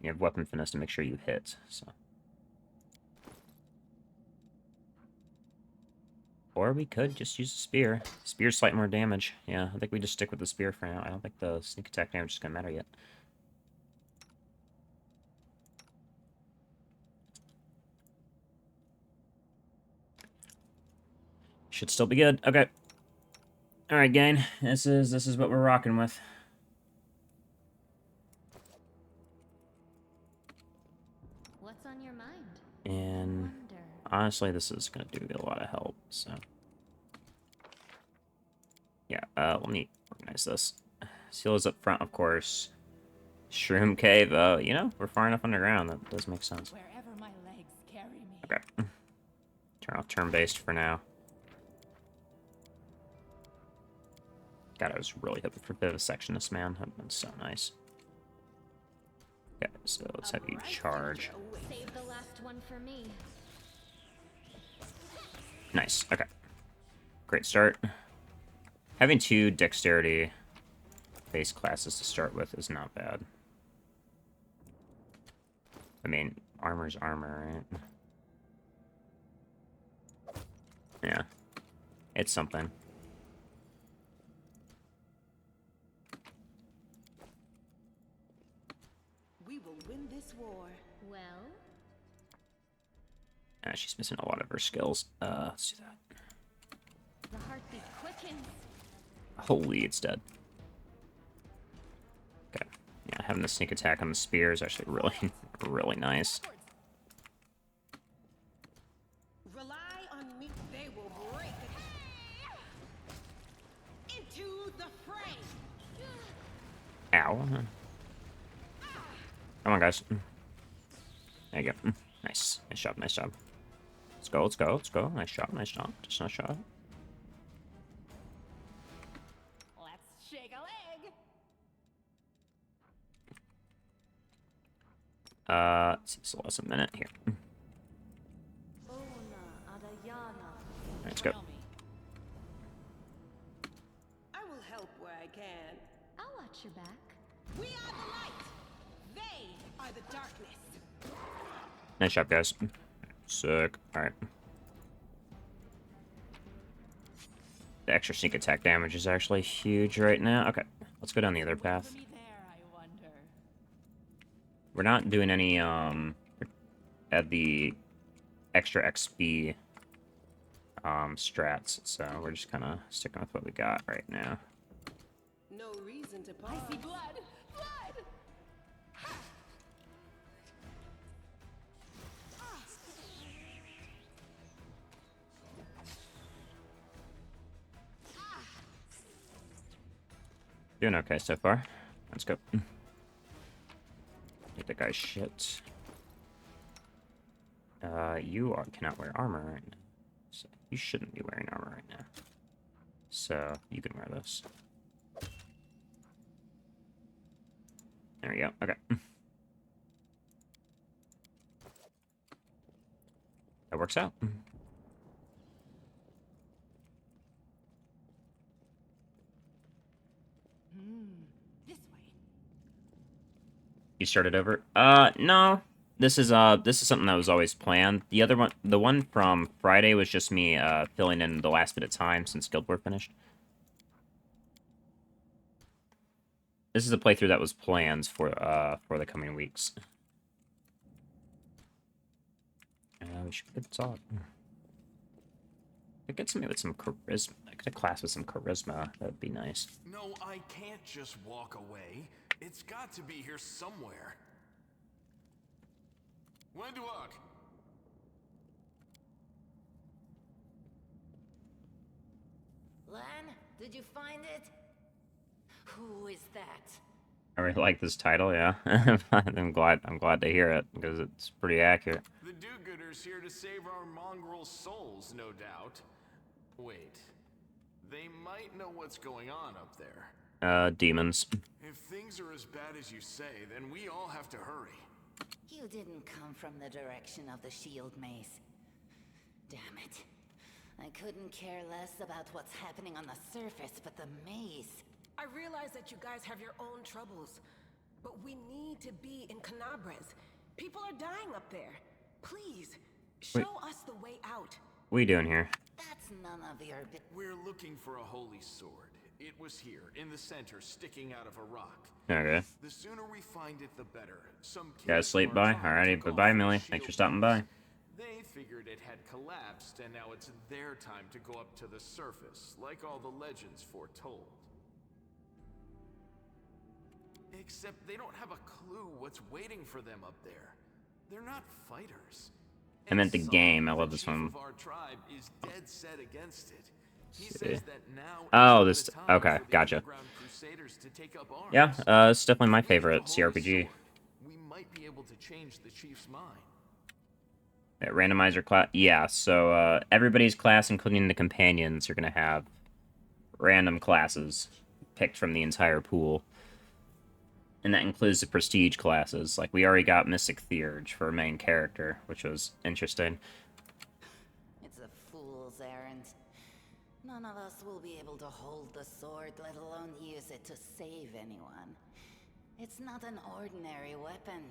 You have weapon finesse to make sure you hit, so... Or we could just use a spear. Spear's slight more damage. Yeah, I think we just stick with the spear for now. I don't think the sneak attack damage is going to matter yet. Should still be good. Okay. Alright, gang. This is what we're rocking with. What's on your mind? And honestly, this is going to do a lot of help, so... Yeah, let me organize this. Seelah's up front, of course. Shroom Cave, you know, we're far enough underground. That does make sense. Wherever my legs carry me. Okay. Turn off turn-based for now. God, I was really hoping for Vivisectionist, man. That'd been so nice. Okay, so let's have you charge. Save the last one for me. Nice, okay. Great start. Having 2 dexterity base classes to start with is not bad. I mean, armor's armor, right? Yeah. It's something. We will win this war. Well, She's missing a lot of her skills. Let's do that. the heartbeat quickens. Holy, it's dead. Okay. Yeah, having the sneak attack on the spear is actually really, really nice. Rely on me. They will break into the fray. Ow. Come on, guys. There you go. Nice. Nice job, nice job. Let's go, let's go, let's go. Nice job, nice job. Just nice job. Let's shake a leg. It's less a minute here. Let's go. I will help where I can. I'll watch your back. We are the light. They are the darkness. Nice job, guys. Sick. Alright. The extra sneak attack damage is actually huge right now. Okay, let's go down the other path. We're not doing any, at the extra XP, strats, so we're just kind of sticking with what we got right now. No reason to pause. I see blood. Blood. Doing okay so far. Let's go. Get the guy's shit. You cannot wear armor right now. So you shouldn't be wearing armor right now. So you can wear this. There we go. Okay. That works out. This way. You started over? No. This is something that was always planned. The other one, the one from Friday, was just me filling in the last bit of time since Guild War finished. This is a playthrough that was planned for the coming weeks. We should get talk. Could get somebody with some charisma. I could have class with some charisma. That would be nice. No, I can't just walk away. It's got to be here somewhere. Wenduag! Lann, did you find it? Who is that? I really like this title. Yeah, I'm glad to hear it because it's pretty accurate. The do-gooders here to save our mongrel souls, no doubt. Wait, they might know what's going on up there. Demons. If things are as bad as you say, then we all have to hurry. You didn't come from the direction of the shield maze. Damn it. I couldn't care less about what's happening on the surface, but the maze. I realize that you guys have your own troubles, but we need to be in Canabres. People are dying up there. Please, show us the way out. What are you doing here? That's none of your business. We're looking for a holy sword. It was here, in the center, sticking out of a rock. Okay. The sooner we find it, the better. Some Gotta sleep, bye. Alrighty, bye-bye, Millie. Thanks for stopping by. They figured it had collapsed, and now it's their time to go up to the surface, like all the legends foretold. Except they don't have a clue what's waiting for them up there. They're not fighters. I meant the game. I love this one. Of our tribe is dead set against it. He says that now oh, this. Okay, gotcha. Yeah, it's definitely my favorite CRPG. We might be able to change the chief's mind. Yeah, randomizer class. Yeah, so everybody's class, including the companions, are gonna have random classes picked from the entire pool. And that includes the prestige classes. Like, we already got Mystic Theurge for a main character, which was interesting. It's a fool's errand. None of us will be able to hold the sword, let alone use it to save anyone. It's not an ordinary weapon.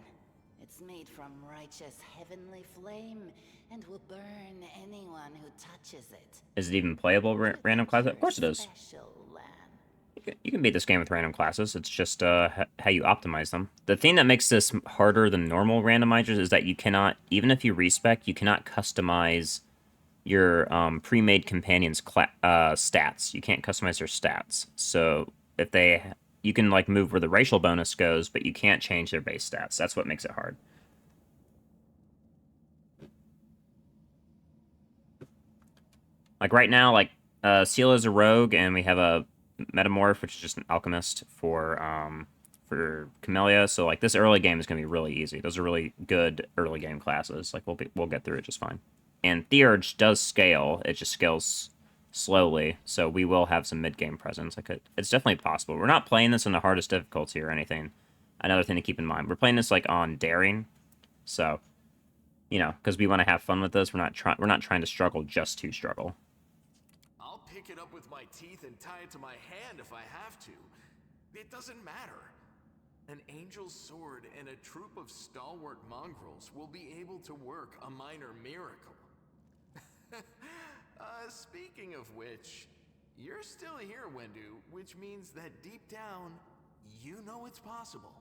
It's made from righteous heavenly flame, and will burn anyone who touches it. Is it even playable random classes? Of course it is. Special, Lann. You can beat this game with random classes. It's just how you optimize them. The thing that makes this harder than normal randomizers is that you cannot, even if you respec, you cannot customize your pre-made companions' stats. You can't customize their stats. So if you can like move where the racial bonus goes, but you can't change their base stats. That's what makes it hard. Like right now, like Seelah is a rogue, and we have a metamorph, which is just an alchemist for Camellia. So like this early game is gonna be really easy. Those are really good early game classes. Like we'll get through it just fine. And Theurge does scale. It just scales slowly, so we will have some mid-game presence. Like it's definitely possible. We're not playing this on the hardest difficulty or anything. Another thing to keep in mind, we're playing this like on daring, so you know, because we want to have fun with this. We're not trying to struggle just to struggle. I'll pick it up with my teeth and tie it to my hand if I have to. It doesn't matter. An angel's sword and a troop of stalwart mongrels will be able to work a minor miracle. Speaking of which, you're still here, Wendu, which means that deep down, you know it's possible.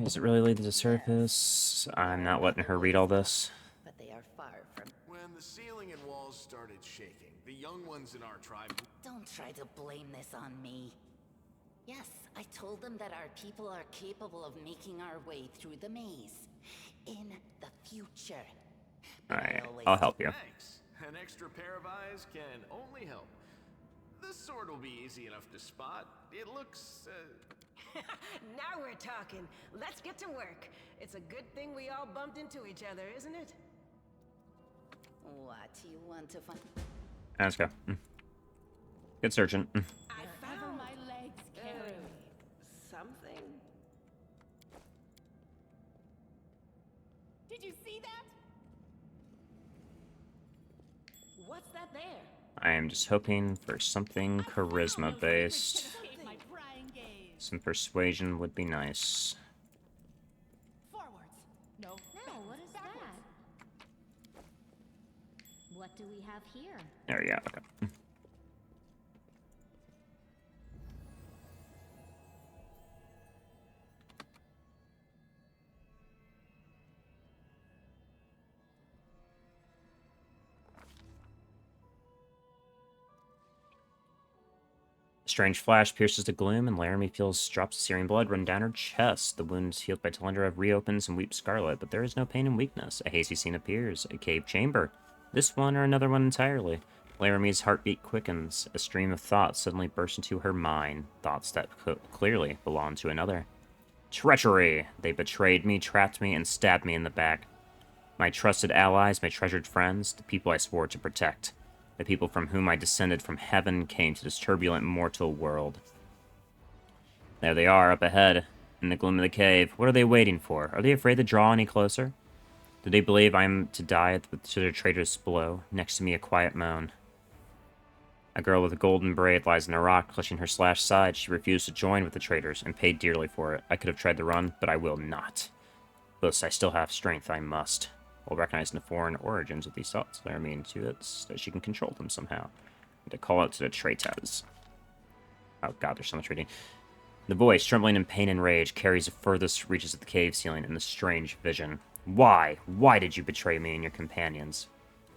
Does it really lead to the surface? I'm not letting her read all this. But they are far from... When the ceiling and walls started shaking, the young ones in our tribe... Don't try to blame this on me. Yes, I told them that our people are capable of making our way through the maze. In the future. Alright, I'll help you. Thanks. An extra pair of eyes can only help. The sword will be easy enough to spot. It looks, Now we're talking. Let's get to work. It's a good thing we all bumped into each other, isn't it? What, you want to find... Let's go. Good searching. I found my legs carry something. Did you see that? What's that there? I am just hoping for something charisma-based. Some persuasion would be nice. Forwards. No, what is that? What do we have here? There we go. Okay. A strange flash pierces the gloom, and Laramie feels drops of searing blood run down her chest. The wound healed by Telendra reopens and weeps scarlet, but there is no pain and weakness. A hazy scene appears. A cave chamber. This one or another one entirely. Laramie's heartbeat quickens. A stream of thoughts suddenly bursts into her mind. Thoughts that clearly belong to another. Treachery! They betrayed me, trapped me, and stabbed me in the back. My trusted allies, my treasured friends, the people I swore to protect. The people from whom I descended from heaven came to this turbulent mortal world. There they are, up ahead, in the gloom of the cave. What are they waiting for? Are they afraid to draw any closer? Do they believe I am to die to their traitorous blow? Next to me, a quiet moan. A girl with a golden braid lies in a rock, clutching her slashed side. She refused to join with the traitors, and paid dearly for it. I could have tried to run, but I will not. Thus, I still have strength, I must. While recognizing the foreign origins of these thoughts, Laramie intuits that she can control them somehow. And to call out to the traitors. Oh god, there's so much reading. The voice, trembling in pain and rage, carries the furthest reaches of the cave ceiling in the strange vision. Why? Why did you betray me and your companions?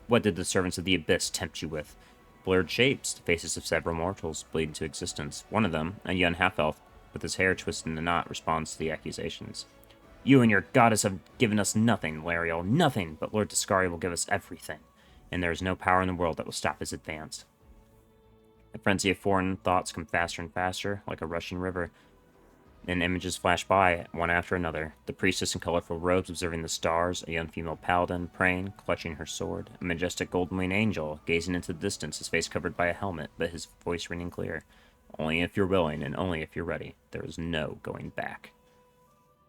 What did the servants of the Abyss tempt you with? Blurred shapes, the faces of several mortals, bleed into existence. One of them, a young half-elf, with his hair twisted in a knot, responds to the accusations. You and your goddess have given us nothing, Lariel, nothing, but Lord Tiscari will give us everything, and there is no power in the world that will stop his advance. The frenzy of foreign thoughts come faster and faster, like a rushing river, and images flash by, one after another. The priestess in colorful robes observing the stars, a young female paladin praying, clutching her sword, a majestic golden-winged angel gazing into the distance, his face covered by a helmet, but his voice ringing clear. Only if you're willing, and only if you're ready. There is no going back.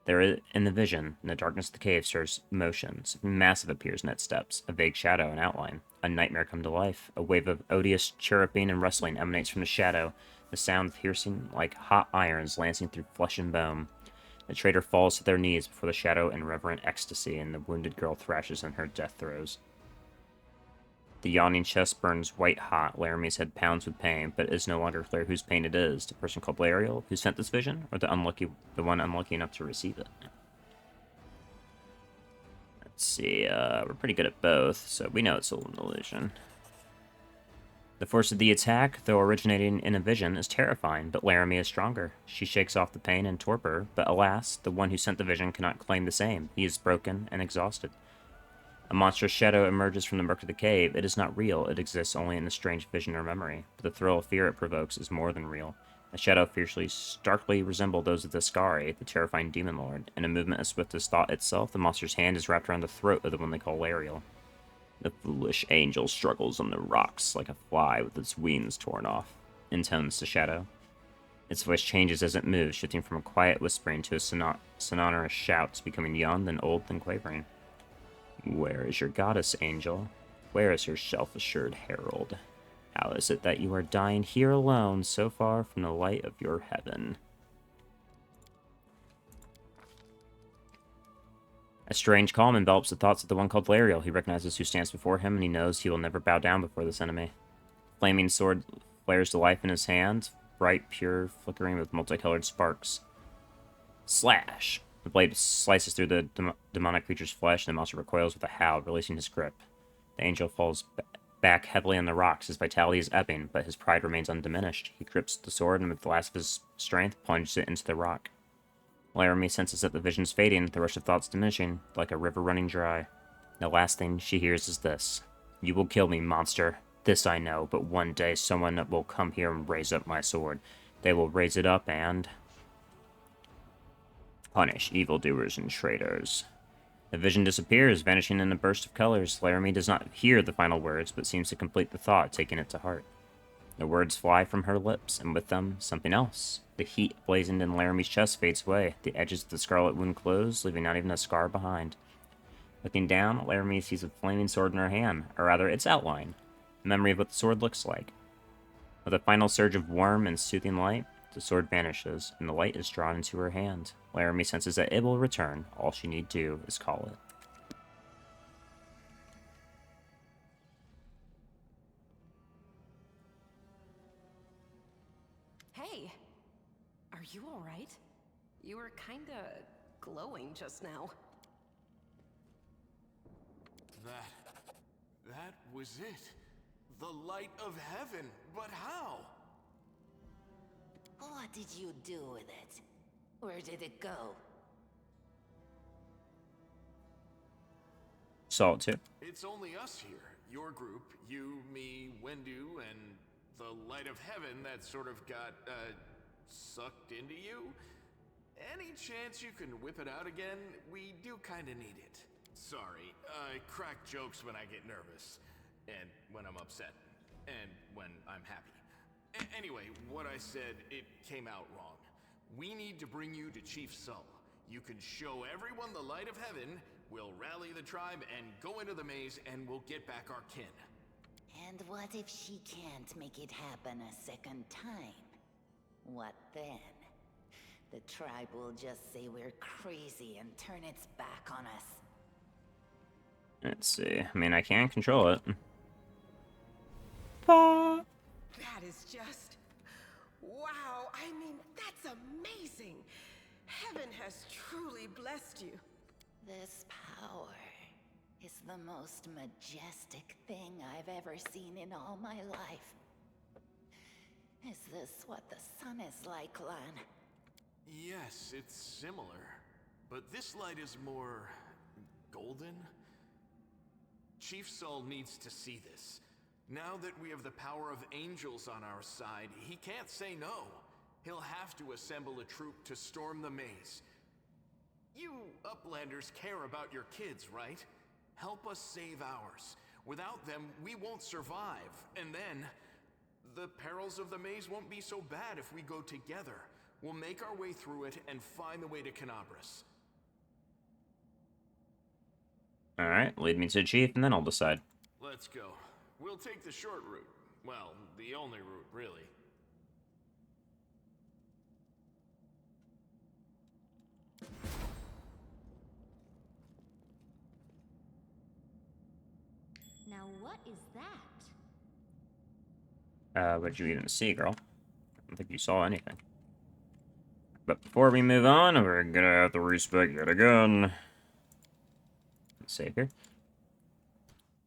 In the vision, in the darkness of the cave, stirs motion. Something massive appears in its steps, a vague shadow and outline. A nightmare come to life. A wave of odious chirruping and rustling emanates from the shadow, the sound piercing like hot irons lancing through flesh and bone. The traitor falls to their knees before the shadow in reverent ecstasy, and the wounded girl thrashes in her death throes. The yawning chest burns white hot. Laramie's head pounds with pain, but it is no longer clear whose pain it is. The person called Lariel, who sent this vision, or the one unlucky enough to receive it. Let's see, we're pretty good at both, so we know it's an illusion. The force of the attack, though originating in a vision, is terrifying, but Laramie is stronger. She shakes off the pain and torpor, but alas, the one who sent the vision cannot claim the same. He is broken and exhausted. A monstrous shadow emerges from the murk of the cave. It is not real. It exists only in a strange vision or memory. But the thrill of fear it provokes is more than real. The shadow fiercely, starkly resemble those of the Skari, the terrifying demon lord. In a movement as swift as thought itself, the monster's hand is wrapped around the throat of the one they call Lariel. The foolish angel struggles on the rocks like a fly with its wings torn off, intones the shadow. Its voice changes as it moves, shifting from a quiet whispering to a sonorous shout, becoming young, then old, then quavering. Where is your goddess, angel? Where is her self-assured herald? How is it that you are dying here alone, so far from the light of your heaven? A strange calm envelops the thoughts of the one called Lariel. He recognizes who stands before him, and he knows he will never bow down before this enemy. Flaming sword flares to life in his hand, bright, pure, flickering with multicolored sparks. Slash! The blade slices through the demonic creature's flesh, and the monster recoils with a howl, releasing his grip. The angel falls back heavily on the rocks. His vitality is ebbing, but his pride remains undiminished. He grips the sword, and with the last of his strength, plunges it into the rock. Laramie senses that the vision's fading, the rush of thoughts diminishing, like a river running dry. The last thing she hears is this. You will kill me, monster. This I know, but one day someone will come here and raise up my sword. They will raise it up and punish evildoers and traitors. The vision disappears, vanishing in a burst of colors. Laramie does not hear the final words, but seems to complete the thought, taking it to heart. The words fly from her lips, and with them, something else. The heat blazoned in Laramie's chest fades away. The edges of the scarlet wound close, leaving not even a scar behind. Looking down, Laramie sees a flaming sword in her hand, or rather, its outline. A memory of what the sword looks like. With a final surge of warm and soothing light, the sword vanishes, and the light is drawn into her hand. Laramie senses that it will return. All she need do is call it. Hey! Are you alright? You were kinda glowing just now. That was it. The light of heaven. But how? What did you do with it? Where did it go? Saw it too. It's only us here. Your group, you, me, Wendu, and the light of heaven that sort of got, sucked into you. Any chance you can whip it out again? We do kinda need it. Sorry, I crack jokes when I get nervous, and when I'm upset, and when I'm happy. Anyway, what I said, it came out wrong. We need to bring you to Chief Sull. You can show everyone the light of heaven, we'll rally the tribe and go into the maze, and we'll get back our kin. And what if she can't make it happen a second time? What then? The tribe will just say we're crazy and turn its back on us. Let's see. I mean, I can control it. That is just... wow, I mean, that's amazing! Heaven has truly blessed you. This power is the most majestic thing I've ever seen in all my life. Is this what the sun is like, Lann? Yes, it's similar. But this light is more... golden? Chief Sull needs to see this. Now that we have the power of angels on our side, he can't say no. He'll have to assemble a troop to storm the maze. You Uplanders care about your kids, right? Help us save ours. Without them, we won't survive. And then, the perils of the maze won't be so bad if we go together. We'll make our way through it and find the way to Canabras. Alright, lead me to the chief, and then I'll decide. Let's go. We'll take the short route. Well, the only route, really. Now what is that? What'd you even see, girl? I don't think you saw anything. But before we move on, we're gonna have to respec yet again. Let's save here.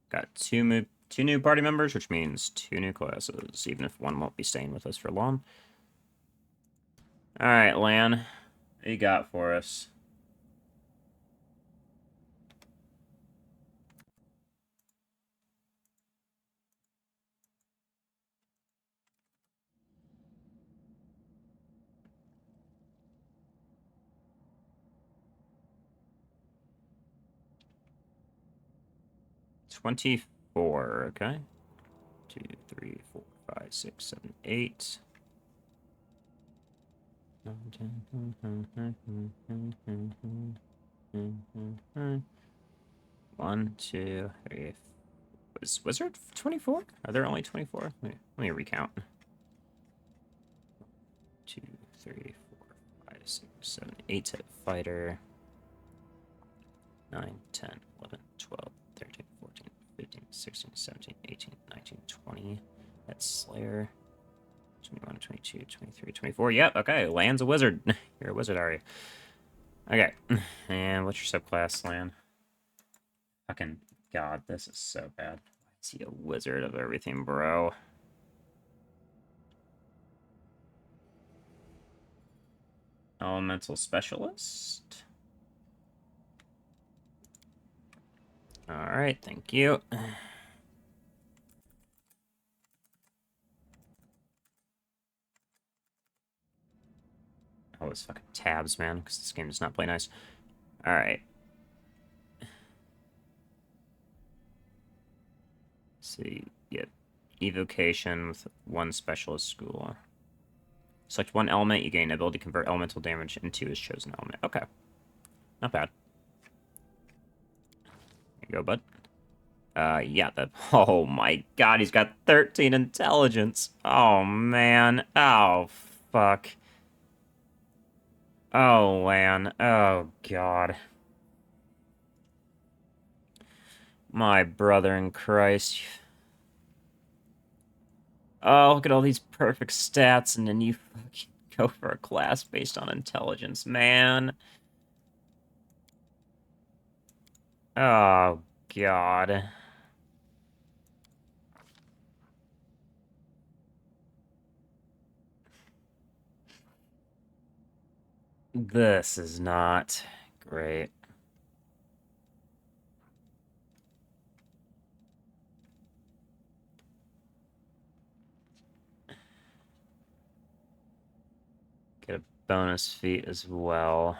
Got two new party members, which means 2 new classes, even if one won't be staying with us for long. Alright, Lann. What you got for us? $24, okay. 2, 3, 4, 5, 6, 7, 8. 1, 2, 3. Was there 24? Are there only 24? Let me recount. 2, 3, 4, 5, 6, 7, 8 fighter. 9, 10, 11, 12, 13, 14, 15, 16, 17, 18, 19, 20. That's Slayer. 21, 22, 23, 24. Yep, okay. Lann's a wizard. You're a wizard, are you? Okay. And what's your subclass, Lann? Fucking god, this is so bad. Why is he a wizard of everything, bro? Elemental specialist. Alright, thank you. Oh, it's fucking tabs, man, because this game does not play nice. Alright. See, yeah. Evocation with 1 specialist school. Select 1 element, you gain the ability to convert elemental damage into his chosen element. Okay. Not bad. There you go, bud. Yeah, oh my god, he's got 13 intelligence. Oh, man. Oh, fuck. Oh, Lann. Oh, god. My brother in Christ. Oh, look at all these perfect stats, and then you fucking go for a class based on intelligence, man. Oh, god. This is not great. Get a bonus feat as well.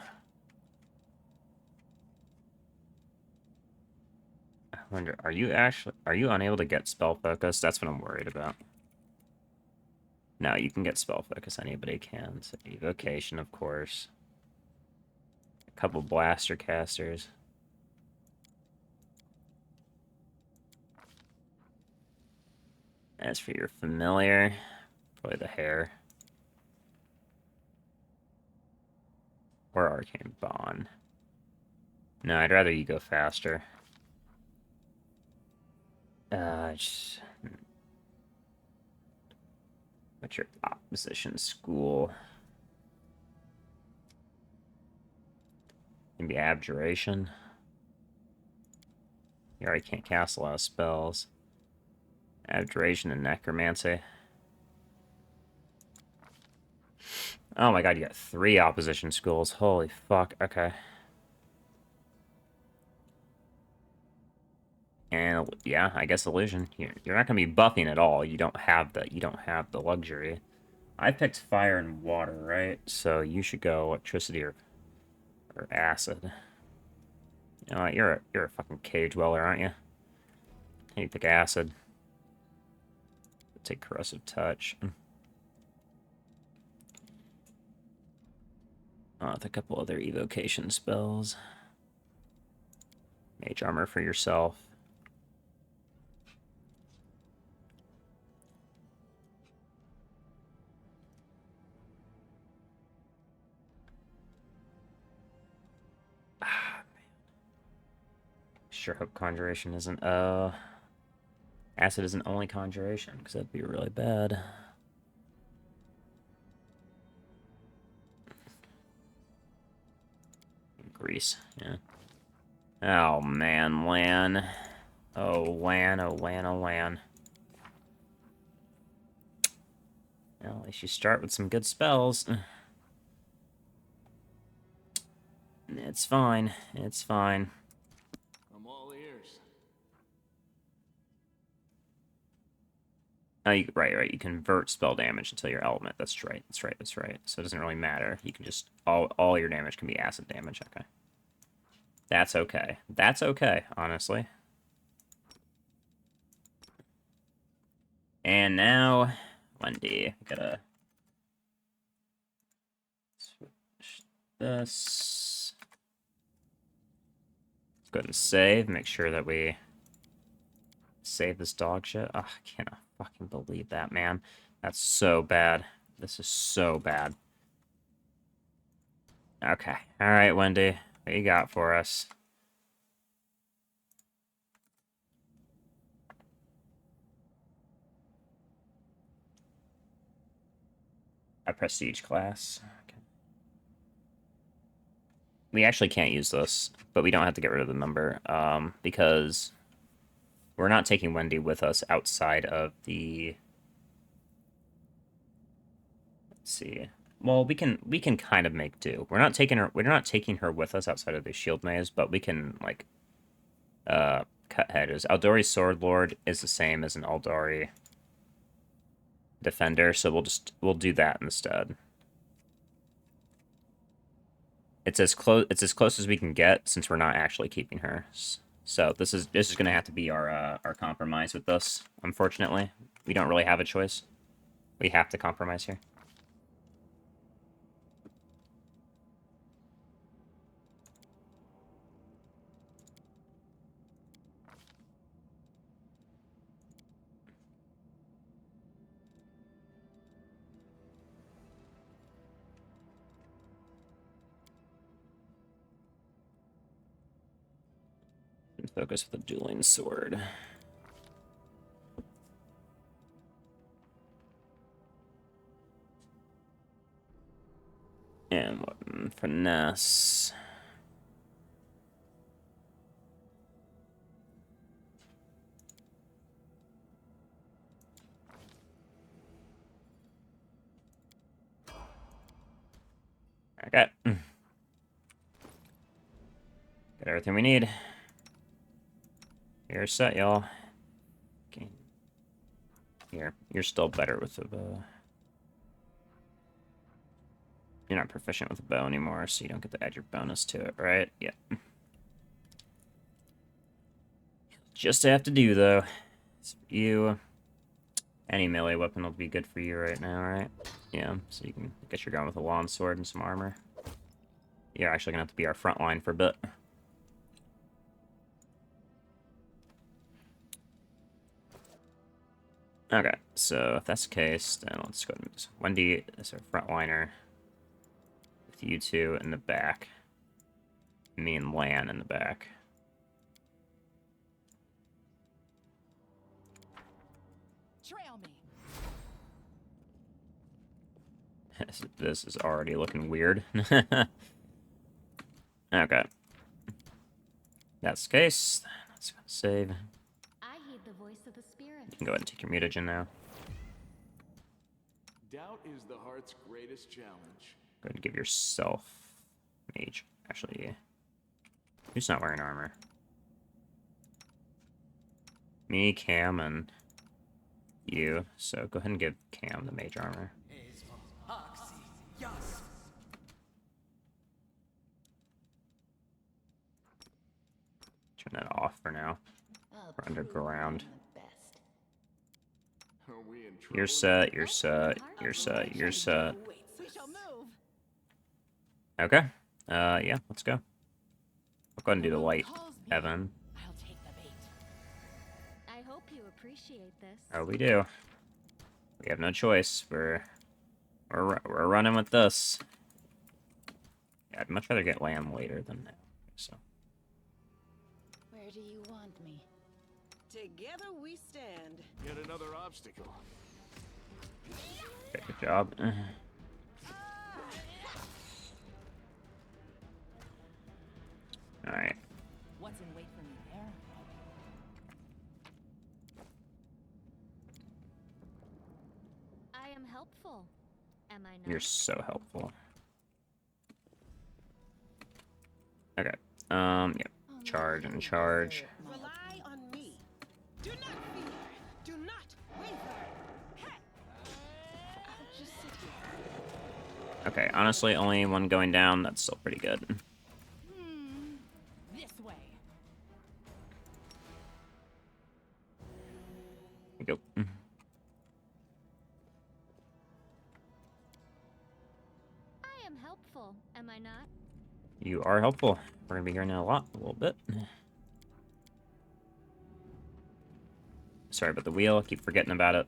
I wonder, are you unable to get spell focus? That's what I'm worried about. No, you can get spell focus. Anybody can. So evocation, of course. A couple blaster casters. As for your familiar, probably the hair. Or arcane bond. No, I'd rather you go faster. What's your opposition school? Maybe abjuration. You already can't cast a lot of spells. Abjuration and necromancy. Oh my god, you got 3 opposition schools. Holy fuck. Okay. And yeah, I guess illusion. You're not gonna be buffing at all. You don't have the luxury. I picked fire and water, right? So you should go electricity or acid. You know what, you're a fucking cave dweller, aren't you? You pick acid. Take corrosive touch. With a couple other evocation spells. Mage armor for yourself. Sure hope conjuration isn't acid isn't only conjuration, because that'd be really bad. Grease, yeah. Oh man, Lann. Oh Lann, oh Lann, oh Lann. Well, at least you start with some good spells. It's fine, it's fine. I'm all ears. Oh, right. You convert spell damage until your element. That's right. So it doesn't really matter. You can just all your damage can be acid damage. Okay. That's okay. That's okay, honestly. And now, Wendy, gotta switch this. Let's go ahead and save. Make sure that we save this dog shit. Oh, I cannot fucking believe that, man. That's so bad. This is so bad. Okay. All right, Wendy. What you got for us? A prestige class. Okay. We actually can't use this, but we don't have to get rid of the number, because we're not taking Wendy with us outside of the... Let's see. Well, we can kind of make do. We're not taking her with us outside of the shield maze, but we can like cut hedges. Aldori's Sword Lord is the same as an Aldori Defender, so we'll do that instead. It's as close as we can get since we're not actually keeping her. So this is going to have to be our compromise with this. Unfortunately, we don't really have a choice. We have to compromise here. Focus with the dueling sword. And what? Finesse. Okay. Got everything we need. You're set, y'all. Okay. Here, you're still better with the bow. You're not proficient with the bow anymore, so you don't get to add your bonus to it, right? Yeah. Just have to do, though. It's for you. Any melee weapon will be good for you right now, right? Yeah, so you can... I guess you're going with a long sword and some armor. You're actually gonna have to be our front line for a bit. Okay, so if that's the case, then let's go ahead and... Wendy is our frontliner. With you two in the back. Me and Lann in the back. Trail me. This is already looking weird. Okay. That's the case. Let's go save. I heed the voice of the spirit. You can go ahead and take your mutagen now. Doubt is the heart's greatest challenge. Go ahead and give yourself mage. Actually, who's not wearing armor? Me, Cam, and you. So go ahead and give Cam the mage armor. Turn that off for now. We're underground. You're set, you're set, you're set, you're set. Okay. Yeah, let's go. I'll go ahead and do the light. Evan. I'll take the bait. I hope you appreciate this. Oh, we do. We have no choice. We're running with this. Yeah, I'd much rather get Lann later than now. So. Where do you want me? Together we stand. Yet another obstacle. Okay, good job. All right. What's in wait for me there? I am helpful. Am I not? You're so helpful. Okay. Yeah. Charge and charge. Rely on me. Do not fear. Do not waver. Hey. I'll just sit here. Okay, honestly, only one going down. That's still pretty good. This way. There you go. I am helpful. Am I not? You are helpful. We're gonna be hearing that a little bit. Sorry about the wheel. I keep forgetting about it.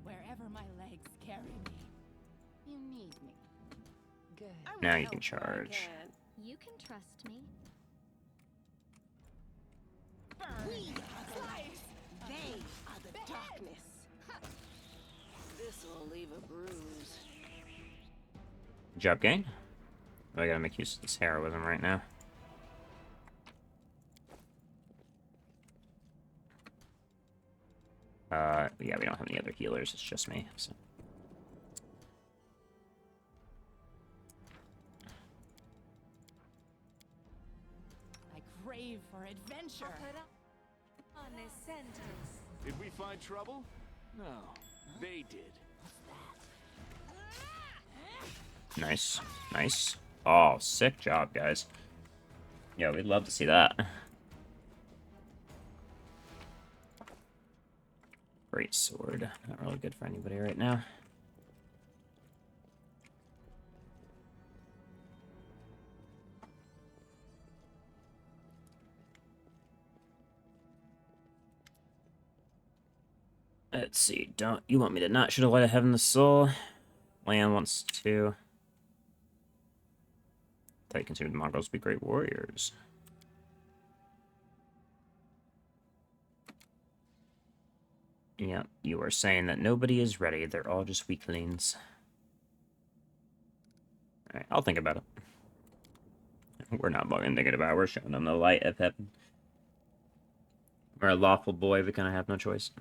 Wherever my legs carry me. You need me. Good. I will Now you help can where I charge. can. You can trust me. We are the light. They are the darkness. This will leave a bruise. Good job, gang. Oh, I gotta make use of this heroism right now. Yeah, we don't have any other healers. It's just me. So. I crave for adventure. Did we find trouble? No, they did. Nice. Nice. Oh, sick job, guys. Yeah, we'd love to see that. Great sword. Not really good for anybody right now. Let's see. Don't you want me to not shoot a light of heaven the soul? Lann wants to. They consider the Mongols to be great warriors. Yeah, you are saying that nobody is ready. They're all just weaklings. Alright, I'll think about it. We're not fucking thinking about it. We're showing them the light of heaven. We're a lawful boy. We kind of have no choice.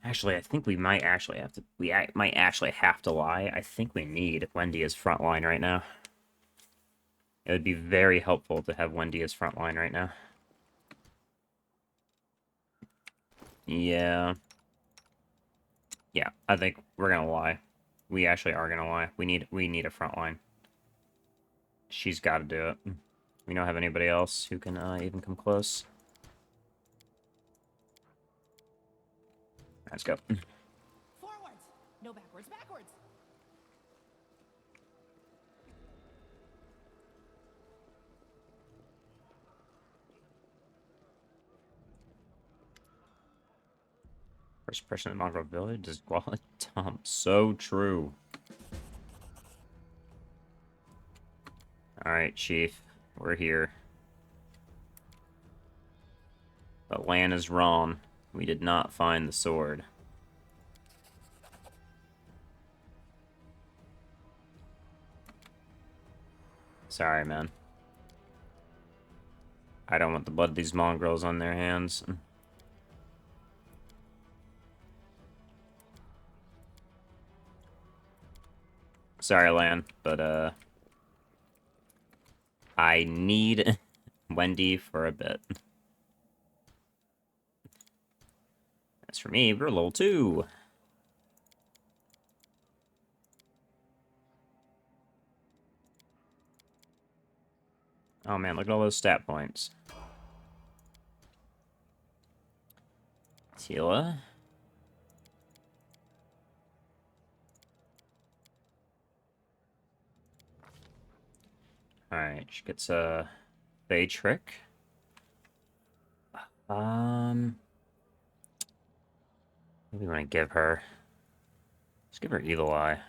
Actually, I think we might actually have to. Might actually have to lie. I think we need Wendy as frontline right now. It would be very helpful to have Wendy as frontline right now. Yeah. Yeah, I think we're gonna lie. We actually are gonna lie. We need a frontline. She's got to do it. We don't have anybody else who can even come close. Let's go. Forwards. No backwards. Backwards. First person in Mongrel Village is Guala Tom. So true. Alright, Chief. We're here. But Lann is wrong. We did not find the sword. Sorry, man. I don't want the blood of these mongrels on their hands. Sorry, Lann, but, I need Wendy for a bit. As for me, we're level 2. Oh man, look at all those stat points. Seelah. Alright, she gets a Fey trick. What do we want to give her? Let's give her Evil Eye.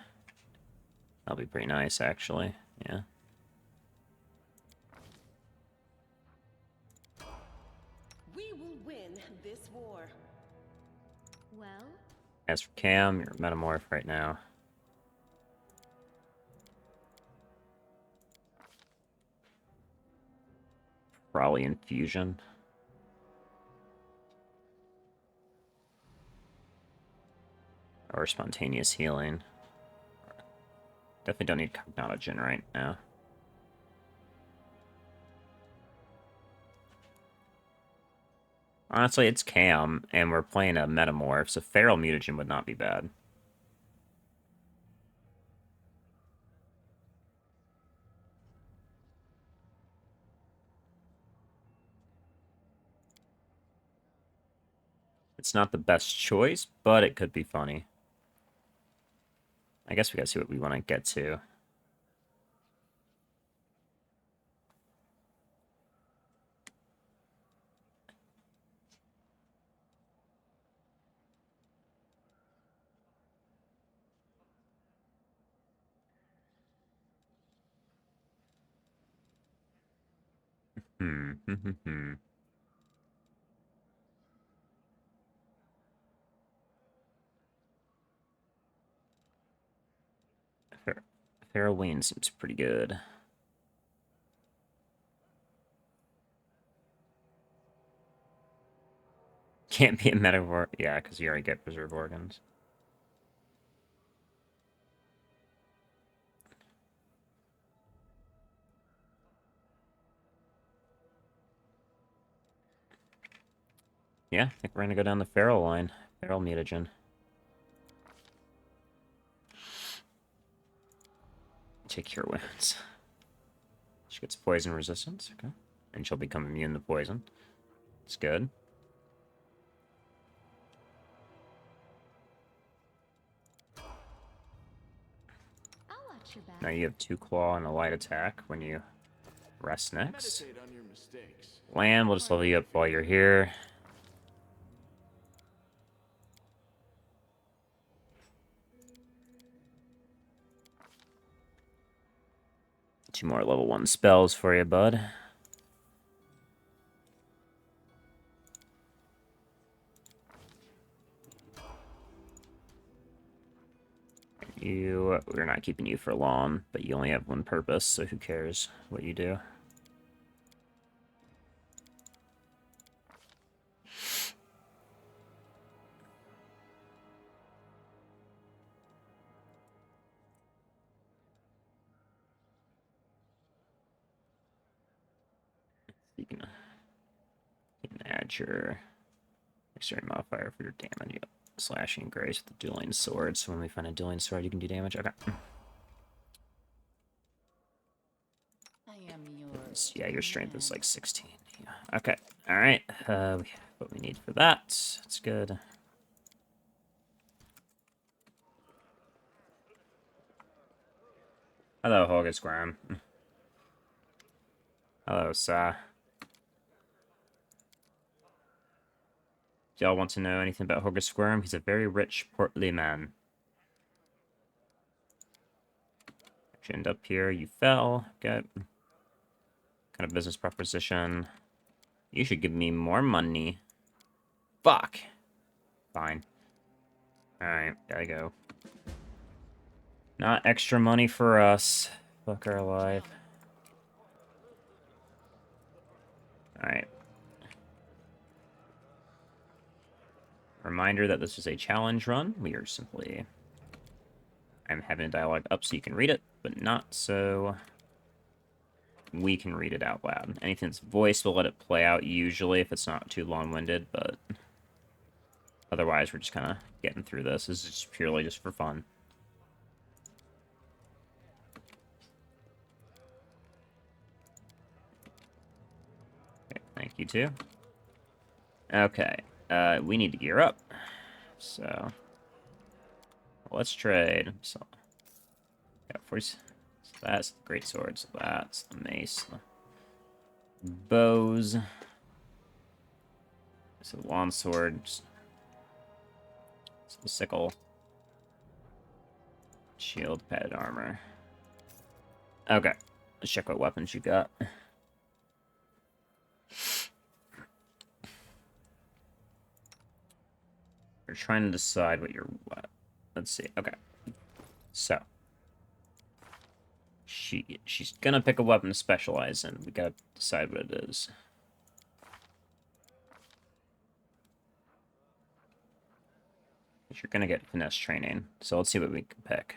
That'll be pretty nice, actually. Yeah. We will win this war. Well? As for Cam, you're Metamorph right now. Probably Infusion. Or Spontaneous Healing. Definitely don't need Cognotogen right now. Honestly, it's Cam, and we're playing a Metamorph, so Feral Mutagen would not be bad. It's not the best choice, but it could be funny. I guess we gotta see what we want to get to. Feral Wayne seems pretty good. Can't be a Metamorph. Yeah, because you already get Preserve Organs. Yeah, I think we're gonna go down the Feral line. Feral Mutagen. Take Cure Wounds. She gets poison resistance, okay. And she'll become immune to poison. It's good. I'll watch your back. Now you have 2 Claw and a light attack when you rest next. Meditate on your mistakes. Lann, we'll just level you up while you're here. Two more level 1 spells for you, bud. We're not keeping you for long, but you only have one purpose, so who cares what you do. You can add your extreme modifier for your damage. Yep. Slashing Grace with the dueling sword, so when we find a dueling sword, you can do damage. Okay. I am yours. Yeah, your strength is like 16. Yeah. Okay. Alright. We have what we need for that. That's good. Hello, Hogasgram. Hello, Sa. Do y'all want to know anything about Hogasquirm? He's a very rich, portly man. You end up here, you fell. Okay. Kind of business proposition. You should give me more money. Fuck. Fine. Alright, gotta go. Not extra money for us. Fuck our life. Alright. Reminder that this is a challenge run. We are simply... I'm having a dialogue up so you can read it, but not so we can read it out loud. Anything that's voiced, we'll let it play out usually if it's not too long-winded, but otherwise we're just kind of getting through this. This is just purely just for fun. Okay, thank you too. Okay, we need to gear up. So let's trade. So, got 40. That's the great swords. That's the mace. The bows. So the long swords. So the sickle. Shield, padded armor. Okay. Let's check what weapons you got. We're trying to decide what your... Let's see. Okay. So. She's gonna pick a weapon to specialize in. We gotta decide what it is. You're gonna get finesse training. So let's see what we can pick.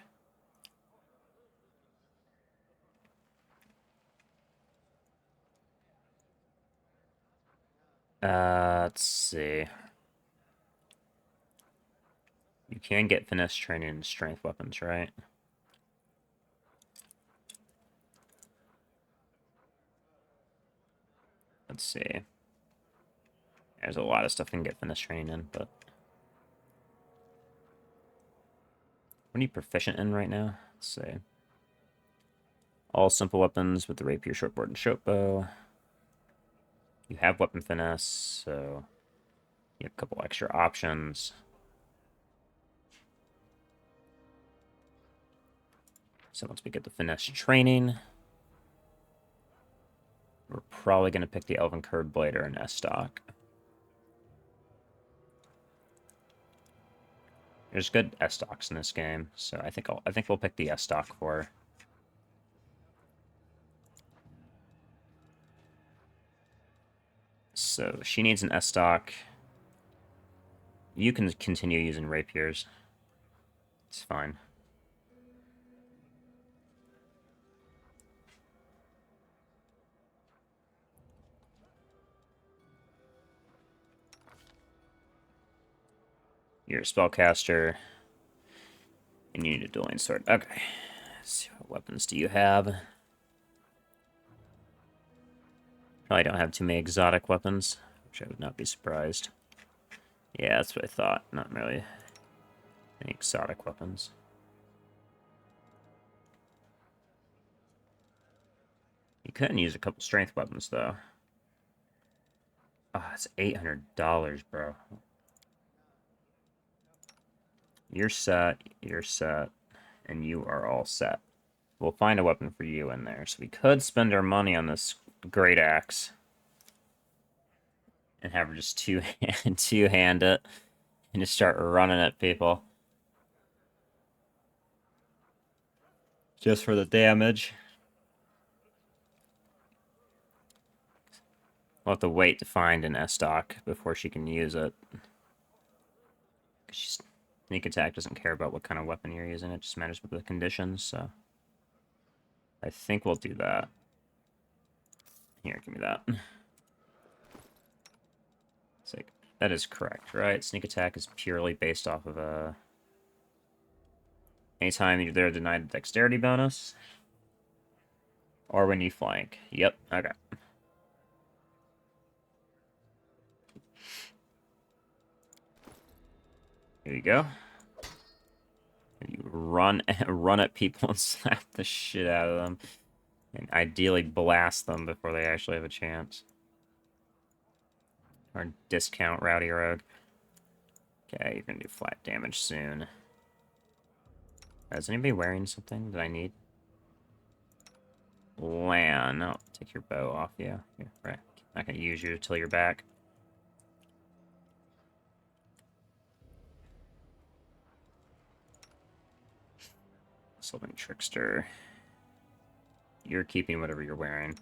Let's see. You can get finesse training in strength weapons, right? Let's see. There's a lot of stuff you can get finesse training in, but... What are you proficient in right now? Let's see. All simple weapons with the rapier, shortboard, and shortbow. You have weapon finesse, so... You have a couple extra options. So once we get the finesse training... We're probably going to pick the Elven Curved Blade or an S-Stock. There's good S-Stocks in this game, so I think we'll pick the S-Stock for her. So she needs an S-Stock. You can continue using rapiers. It's fine. You're a spellcaster. And you need a dueling sword. Okay. Let's see, what weapons do you have? Probably don't have too many exotic weapons, which I would not be surprised. Yeah, that's what I thought. Not really any exotic weapons. You couldn't use a couple strength weapons, though. Oh, it's $800, bro. You're set, and you are all set. We'll find a weapon for you in there. So we could spend our money on this great axe. And have her just two-hand it. And just start running at people. Just for the damage. We'll have to wait to find an S-Stock before she can use it. Sneak attack doesn't care about what kind of weapon you're using. It just matters with the conditions, so... I think we'll do that. Here, give me that. It's like, that is correct, right? Sneak attack is purely based off of a... Anytime you're there, denied a dexterity bonus. Or when you flank. Yep, okay. Here you go. And you run at people and slap the shit out of them. And ideally blast them before they actually have a chance. Or discount Rowdy Rogue. Okay, you're gonna do flat damage soon. Is anybody wearing something that I need? Lann, I'll take your bow off you. Here, right. Not gonna use you until you're back. Sylvan Trickster. You're keeping whatever you're wearing.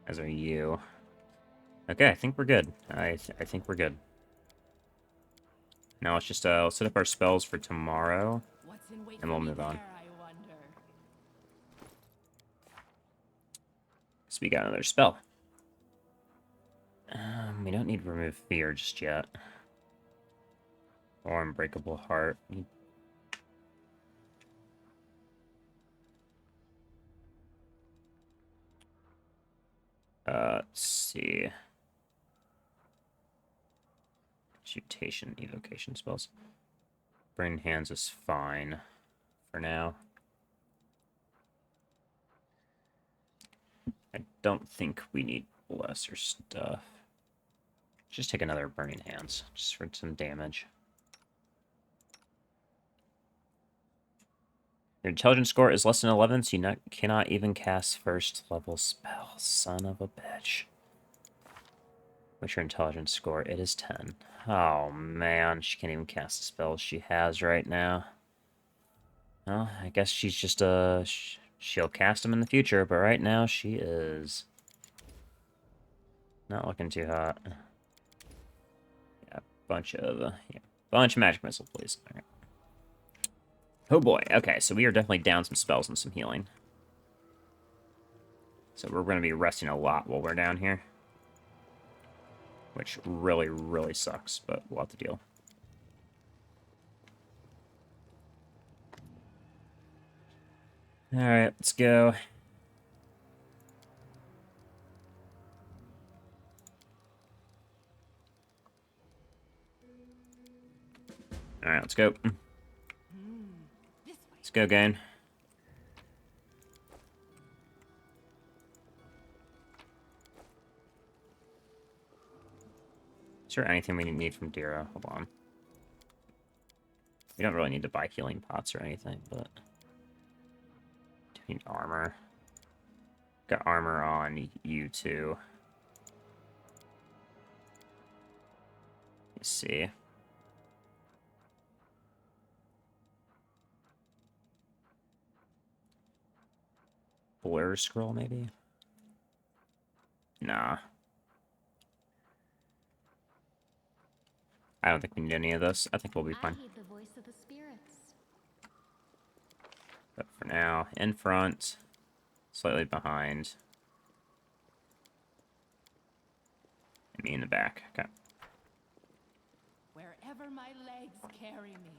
As are you. Okay, I think we're good. I think we're good. Now let's just let's set up our spells for tomorrow, and we'll move on. So we got another spell. We don't need Remove Fear just yet. Or Unbreakable Heart. Let's see. Mutation, evocation spells. Brain Hands is fine for now. I don't think we need lesser stuff. Just take another Burning Hands, just for some damage. Your intelligence score is less than 11, so you cannot even cast first level spells. Son of a bitch. What's your intelligence score? It is 10. Oh man, she can't even cast the spells she has right now. Well, I guess she's just she'll cast them in the future, but right now she is not looking too hot. Yeah, bunch of magic missile, please. All right. Oh boy. Okay, so we are definitely down some spells and some healing. So we're going to be resting a lot while we're down here. Which really, really sucks, but we'll have to deal. Alright, let's go. Alright, let's go. Let's go, gang. Is there anything we need from Dira? Hold on. We don't really need to buy healing pots or anything, but... do we need armor? Got armor on you, too. Let's see. Blur scroll, maybe? Nah. I don't think we need any of this. I think we'll be fine. The voice of the spirits. But for now, in front, slightly behind. And me in the back. Okay. Wherever my legs carry me.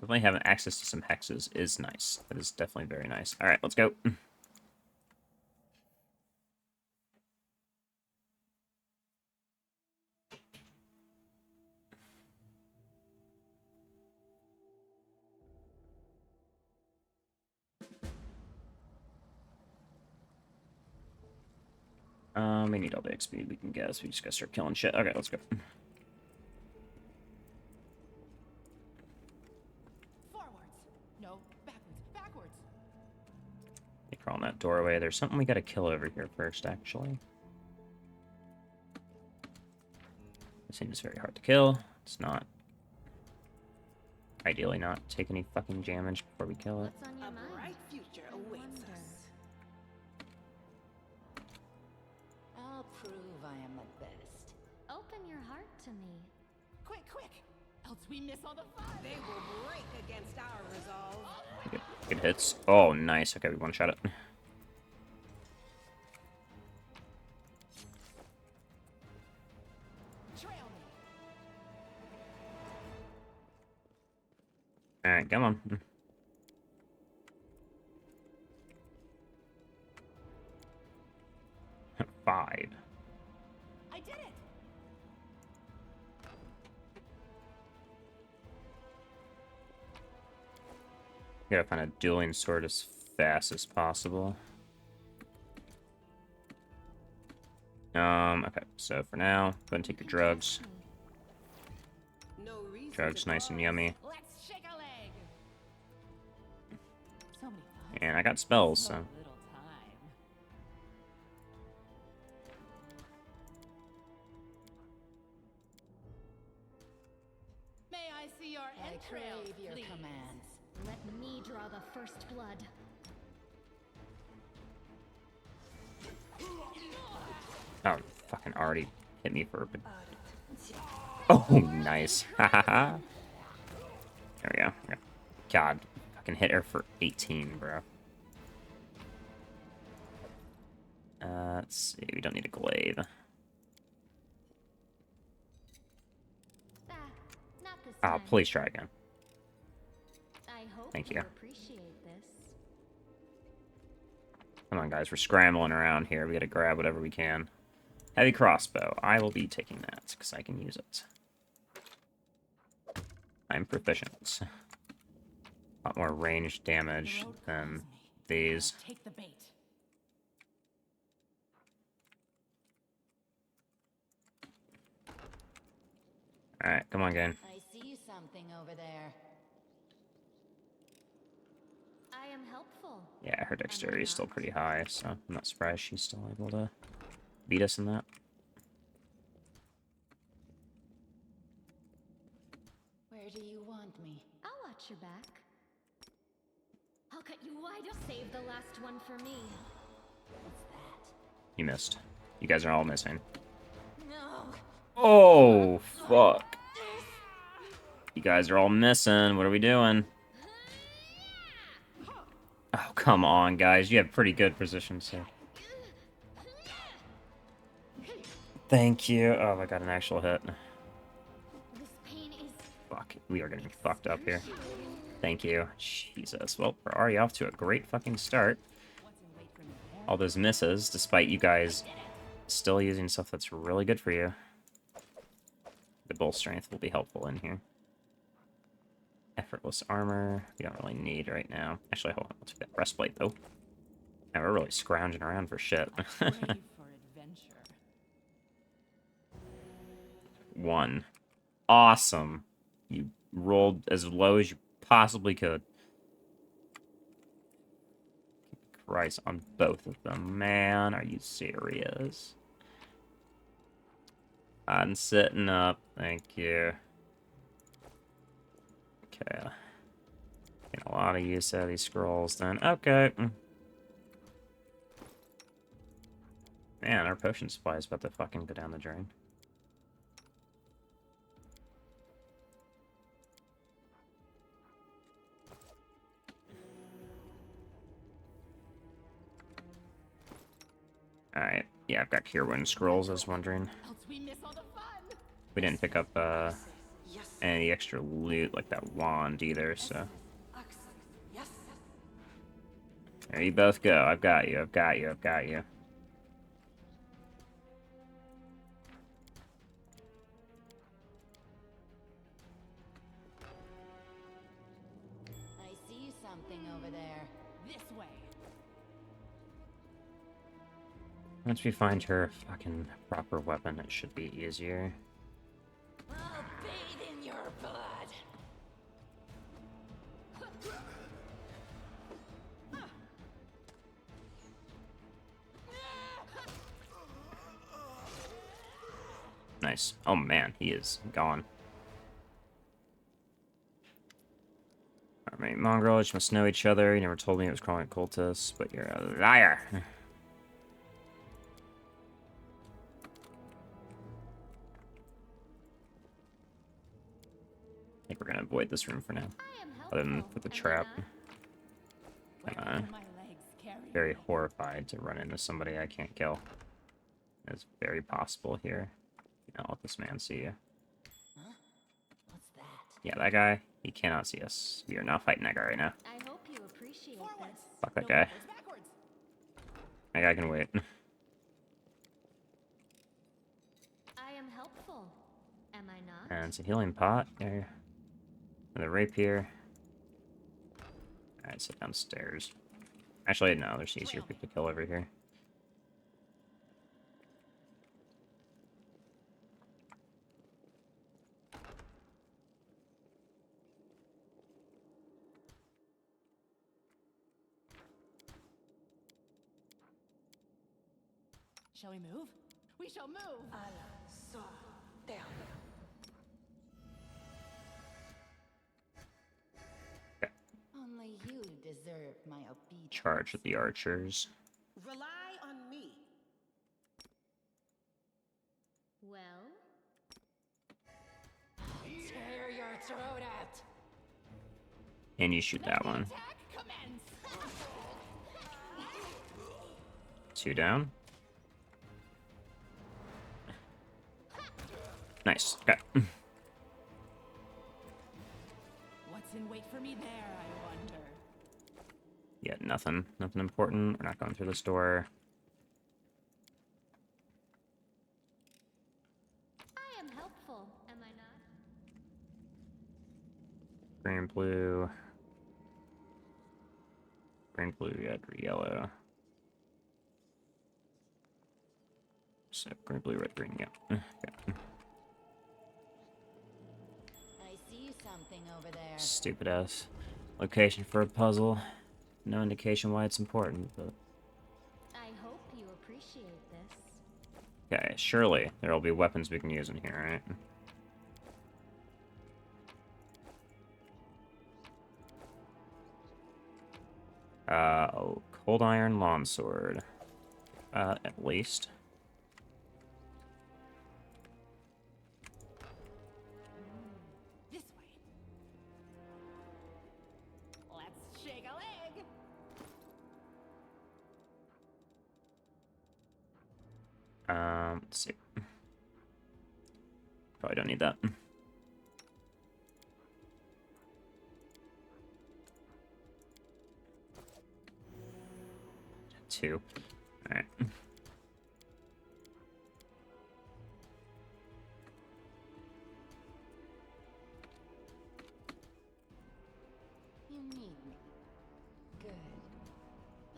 Definitely having access to some hexes is nice. That is definitely very nice. Alright, let's go. We need all the XP we can get, so we just gotta start killing shit. Okay, let's go. Forwards. No, backwards. They crawl in that doorway. There's something we gotta kill over here first, actually. This thing is very hard to kill. It's not... ideally not take any fucking damage before we kill it. What's on your mind? A bright future awaits us. I'll prove I am the best. Open your heart to me. Quick, else we miss all the fun. They will break against our resolve. Good hits. Oh, nice. Okay, we one-shot it. Trail me. Alright, come on. 5. I did it. Gotta find a dueling sword as fast as possible. Okay, so for now, go ahead and take your drugs. No reason Drugs to nice and pause. yummy. Let's shake a leg. So many fun. And I got spells, So so... little time. May I see your I entrails, crave your please? commands. Let me draw the first blood. Oh, fucking already hit me for a bit. Oh, nice. Hahaha. There we go. Okay. God, fucking hit her for 18, bro. Let's see. We don't need a glaive. Not this Oh, time. please try again. I hope Thank you you. appreciate this. Come on, guys. We're scrambling around here. We gotta grab whatever we can. Heavy crossbow. I will be taking that, because I can use it. I'm proficient. A lot more ranged damage than these. Take the bait. Alright, come on, game. I see something over there. I am helpful. Yeah, her dexterity is still pretty high, so I'm not surprised she's still able to beat us in that. Where do you want me? I'll watch your back. I'll cut you wide up. Save the last one for me. What's that? You missed. You guys are all missing. No. Oh, fuck. You guys are all missing. What are we doing? Oh, come on, guys. You have pretty good positions here. Thank you. Oh, I got an actual hit. This pain is... Fuck. We are getting fucked up here. Thank you. Jesus. Well, we're already off to a great fucking start. All those misses, despite you guys still using stuff that's really good for you. The bull strength will be helpful in here. Effortless armor, we don't really need right now. Actually, hold on, let's do that breastplate, though. Yeah, we're really scrounging around for shit. 1. Awesome. You rolled as low as you possibly could. Christ, on both of them. Man, are you serious? I'm sitting up, thank you. Okay. Getting a lot of use out of these scrolls then. Okay. Man, our potion supply is about to fucking go down the drain. Alright. Yeah, I've got Cure Wound scrolls, I was wondering. We didn't pick up any extra loot like that wand either, so. There you both go. I've got you, I've got you, I've got you. I see something over there. This way. Once we find her fucking proper weapon, it should be easier. I'll bathe in your blood. Nice. Oh man, he is gone. Alright, mongrel, you must know each other. You never told me it was crawling cultists, but you're a liar. I think we're gonna avoid this room for now. Other than for the trap. Very horrified to run into somebody I can't kill. It's very possible here. Don't let this man see you. Huh? What's that? Yeah, that guy, he cannot see us. We are not fighting that guy right now. I hope you appreciate this. Fuck that guy. That guy can wait. I am helpful. Am I not? And it's a healing pot there. And a rapier. Alright, sit downstairs. Actually, no, there's easier people to kill over here. Shall we move? We shall move! Only you deserve my obedience. Charge with the archers. Rely on me. Well? Tear your throat out. And you shoot that one. 2 down. Nice. Okay. What's in wait for me there, I wonder? Yeah, nothing. Nothing important. We're not going through this door. I am helpful. Am I not? Green, blue. Green, blue, red, yellow. So green, blue, red, green, yeah. Okay. something over there. Stupid ass location for a puzzle. No indication why it's important, but... I hope you appreciate this. Okay, surely there will be weapons we can use in here, right? Oh, cold iron longsword. At least. This way. Let's shake a leg. Let's see. Probably don't need that. Two. Alright. You need me. Good.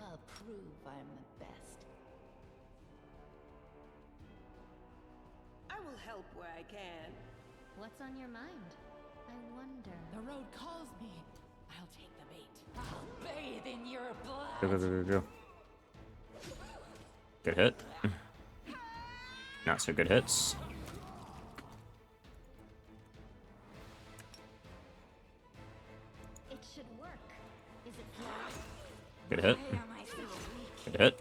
I'll prove I'm the best. I will help where I can. What's on your mind? I wonder. The road calls me. I'll take the bait. I'll bathe in your blood. Go, go, go, go, go. Good hit. Not so good hits. It should work. Is it flawed? Good hit. Why am I so weak? Good hit.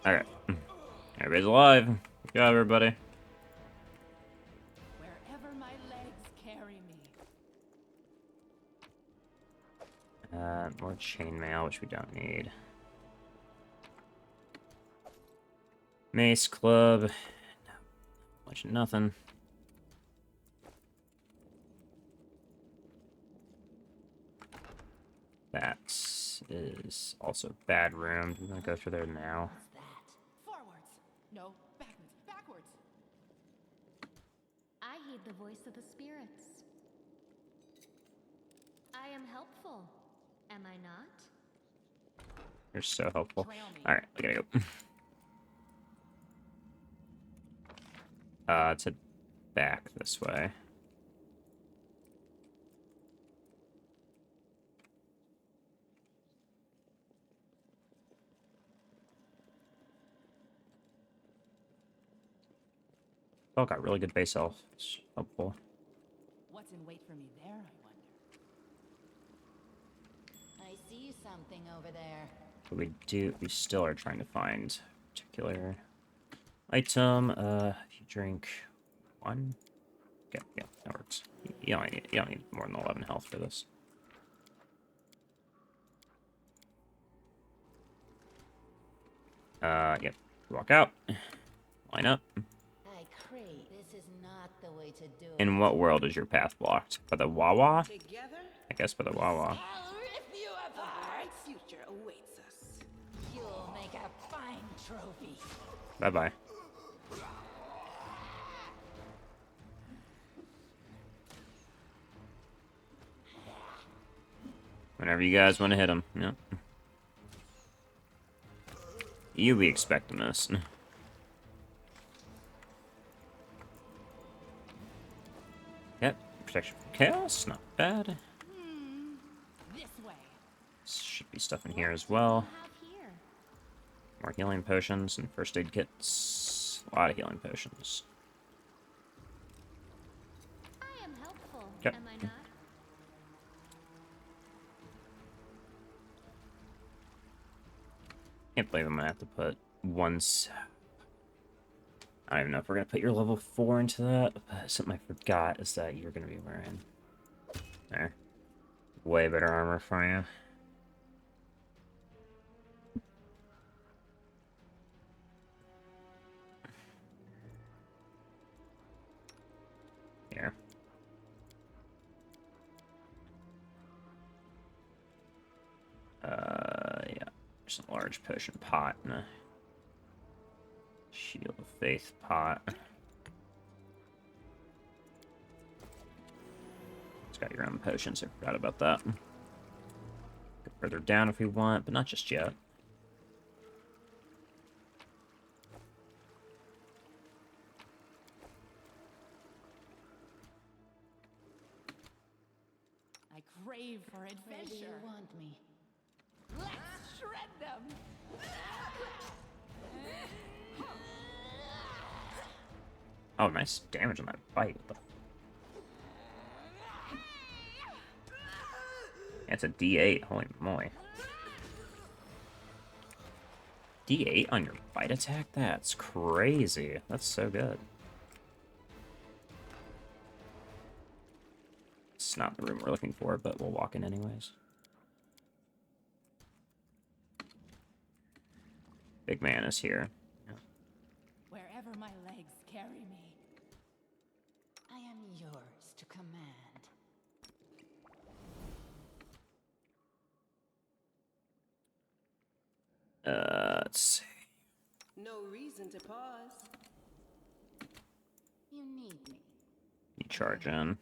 Alright. Everybody's alive. Good job, everybody. Wherever my legs carry me. More chainmail, which we don't need. Mace, club. Much nothing. That is also a bad room. Do we want to go through there now? Forwards. No, backwards. I heed the voice of the spirits. I am helpful. Am I not? You're so helpful. Alright, we gotta go. Let's head back this way. Oh, got really good base health. It's helpful. What's in wait for me there, I wonder? I see something over there. But we still are trying to find a particular item. If you drink one. Yeah, that works. You don't need more than 11 health for this. Yep. Walk out. Line up. I crave. This is not the way to do it. In what world is your path blocked? By the Wawa? Together, I guess by the Wawa. I'll rip you apart. A bright future awaits us. You'll make a fine trophy. Bye-bye. Whenever you guys want to hit him. Yep. You be expecting this. Yep. Protection from chaos. Not bad. This way. Should be stuff in here as well. More healing potions and first aid kits. A lot of healing potions. I am helpful. Yep. Am I not? Can't believe I'm gonna have to put I don't even know if we're gonna put your level 4 into that. But something I forgot is that you're gonna be wearing there. Way better armor for you. Here. Yeah. There's a large potion pot and a Shield of Faith pot. It's got your own potions, I forgot about that. Go further down if we want, but not just yet. crave for Where do you adventure. want me? Let's shred them! Oh, nice damage on that bite. It's a D8. Holy moly. D8 on your bite attack? That's crazy. That's so good. It's not the room we're looking for, but we'll walk in anyways. Big man is here. Wherever my legs carry me. I am yours to command. Let's see. No reason to pause. You need me. You charge in.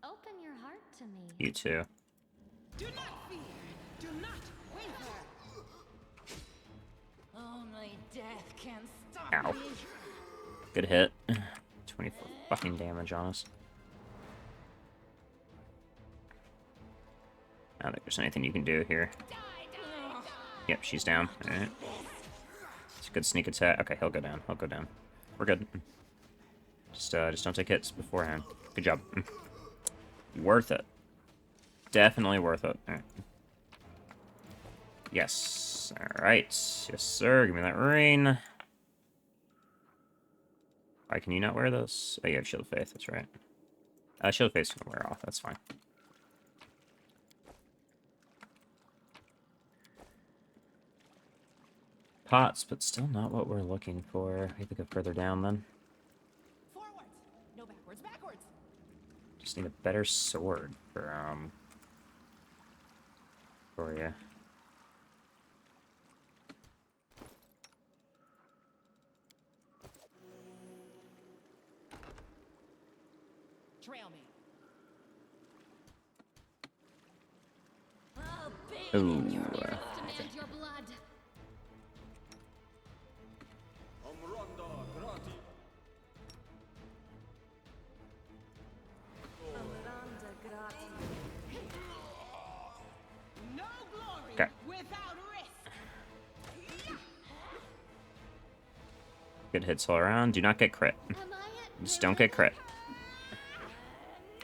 Open your heart to me. You too. Do not fear. Do not waver. Only death can stop Ow. me. Good hit. 24 fucking damage on us. I don't think there's anything you can do here. Yep, she's down. Alright. It's a good sneak attack. Okay, he'll go down. He'll go down. We're good. Just don't take hits beforehand. Good job. Worth it. Definitely worth it. Alright. Yes. Alright. Yes, sir. Give me that ring. Why can you not wear those? Oh, you have Shield of Faith. That's right. Shield of Faith's gonna wear off. That's fine. Pots, but still not what we're looking for. We have to go further down then. Forwards! No backwards, backwards! Just need a better sword for you. Trail me. I'll bathe Ooh. in your demand your blood. No glory Okay. without risk. Good hits all around. Do not get crit. Just don't get crit.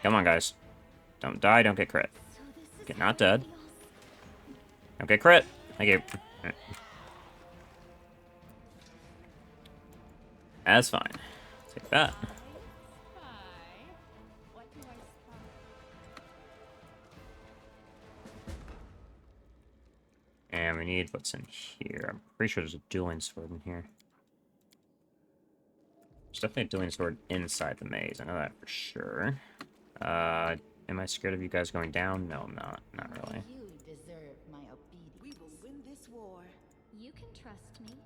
Come on, guys. Don't die, don't get crit. Get not dead. Don't get crit. Thank you. Right. That's fine. Take that. What do I spy? And we need what's in here. I'm pretty sure there's a dueling sword in here. There's definitely a dueling sword inside the maze. I know that for sure. Am I scared of you guys going down? No, I'm not. Not really. You deserve my obedience. We will win this war. You can trust me.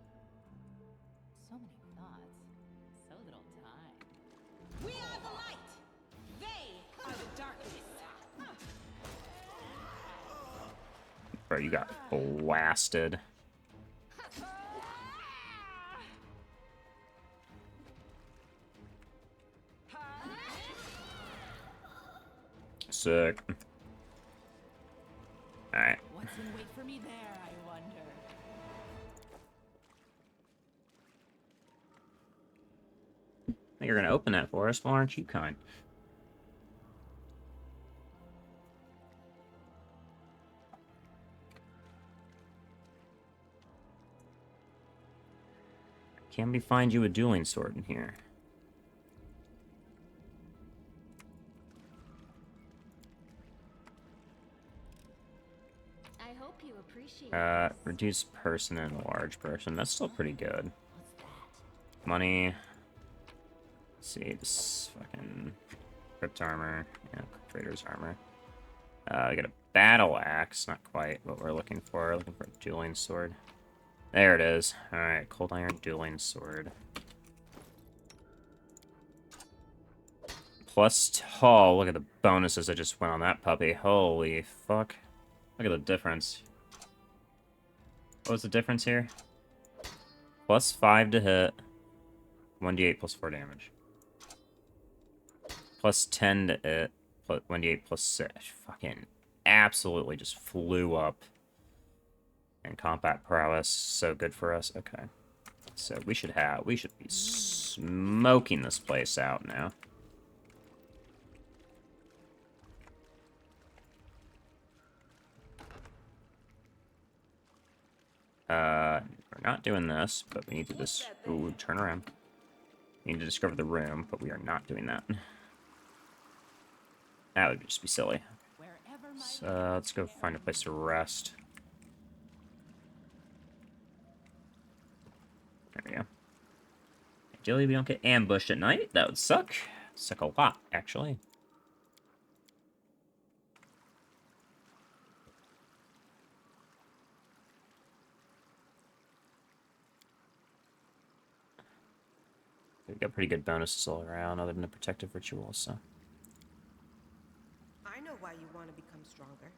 So many thoughts. So little time. We are the light. They are the darkness. Bro, you got blasted. Sick. Alright. What's in wait for me there, I wonder? You're gonna open that for us, well, aren't you kind? Can we find you a dueling sword in here? I hope you appreciate Reduce person and large person. That's still pretty good. Money. Let's see, this fucking crypt armor. Yeah, trader's armor. We got a battle axe. Not quite what we're looking for. Looking for a dueling sword. There it is. Alright, cold iron dueling sword. Plus, oh, look at the bonuses that just went on that puppy. Holy fuck. Look at the difference. What was the difference here? Plus 5 to hit. 1d8 plus 4 damage. Plus 10 to hit. Plus 1d8 plus 6. Fucking absolutely just flew up. And combat prowess, so good for us. Okay. So we should be smoking this place out now. We're not doing this, but we need to just... Ooh, turn around. We need to discover the room, but we are not doing that. That would just be silly. So, let's go find a place to rest. There we go. Ideally, we don't get ambushed at night. That would suck. Suck a lot, actually. We've got pretty good bonuses all around, other than the protective rituals, so... I know why you want to become stronger.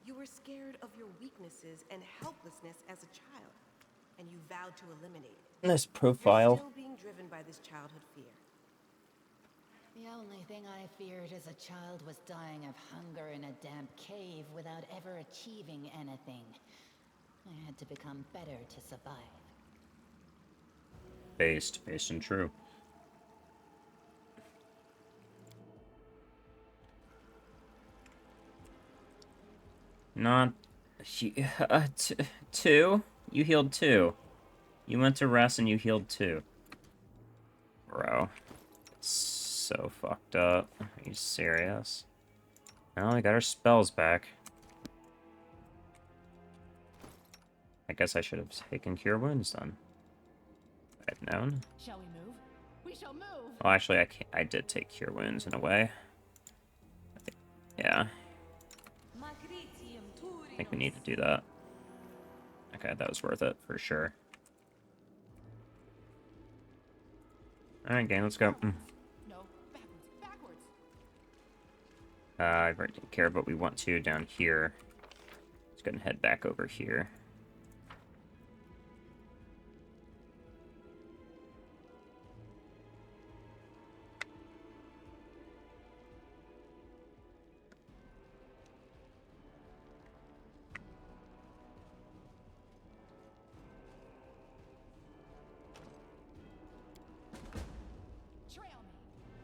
You were scared of your weaknesses and helplessness as a child, and you vowed to eliminate it. Nice profile. You're still being driven by this childhood fear. The only thing I feared as a child was dying of hunger in a damp cave without ever achieving anything. I had to become better to survive. Based and true. Not... two? You healed 2. You went to rest and you healed 2. Bro. It's so fucked up. Are you serious? Well, we got our spells back. I guess I should have taken Cure Wounds then. If I'd known. Shall we move? We shall move. Well, actually, I did take Cure Wounds in a way. Yeah. I think we need to do that. Okay, that was worth it, for sure. Alright, game, let's go. No, backwards. I've already taken care of what we want to down here. Let's go and head back over here.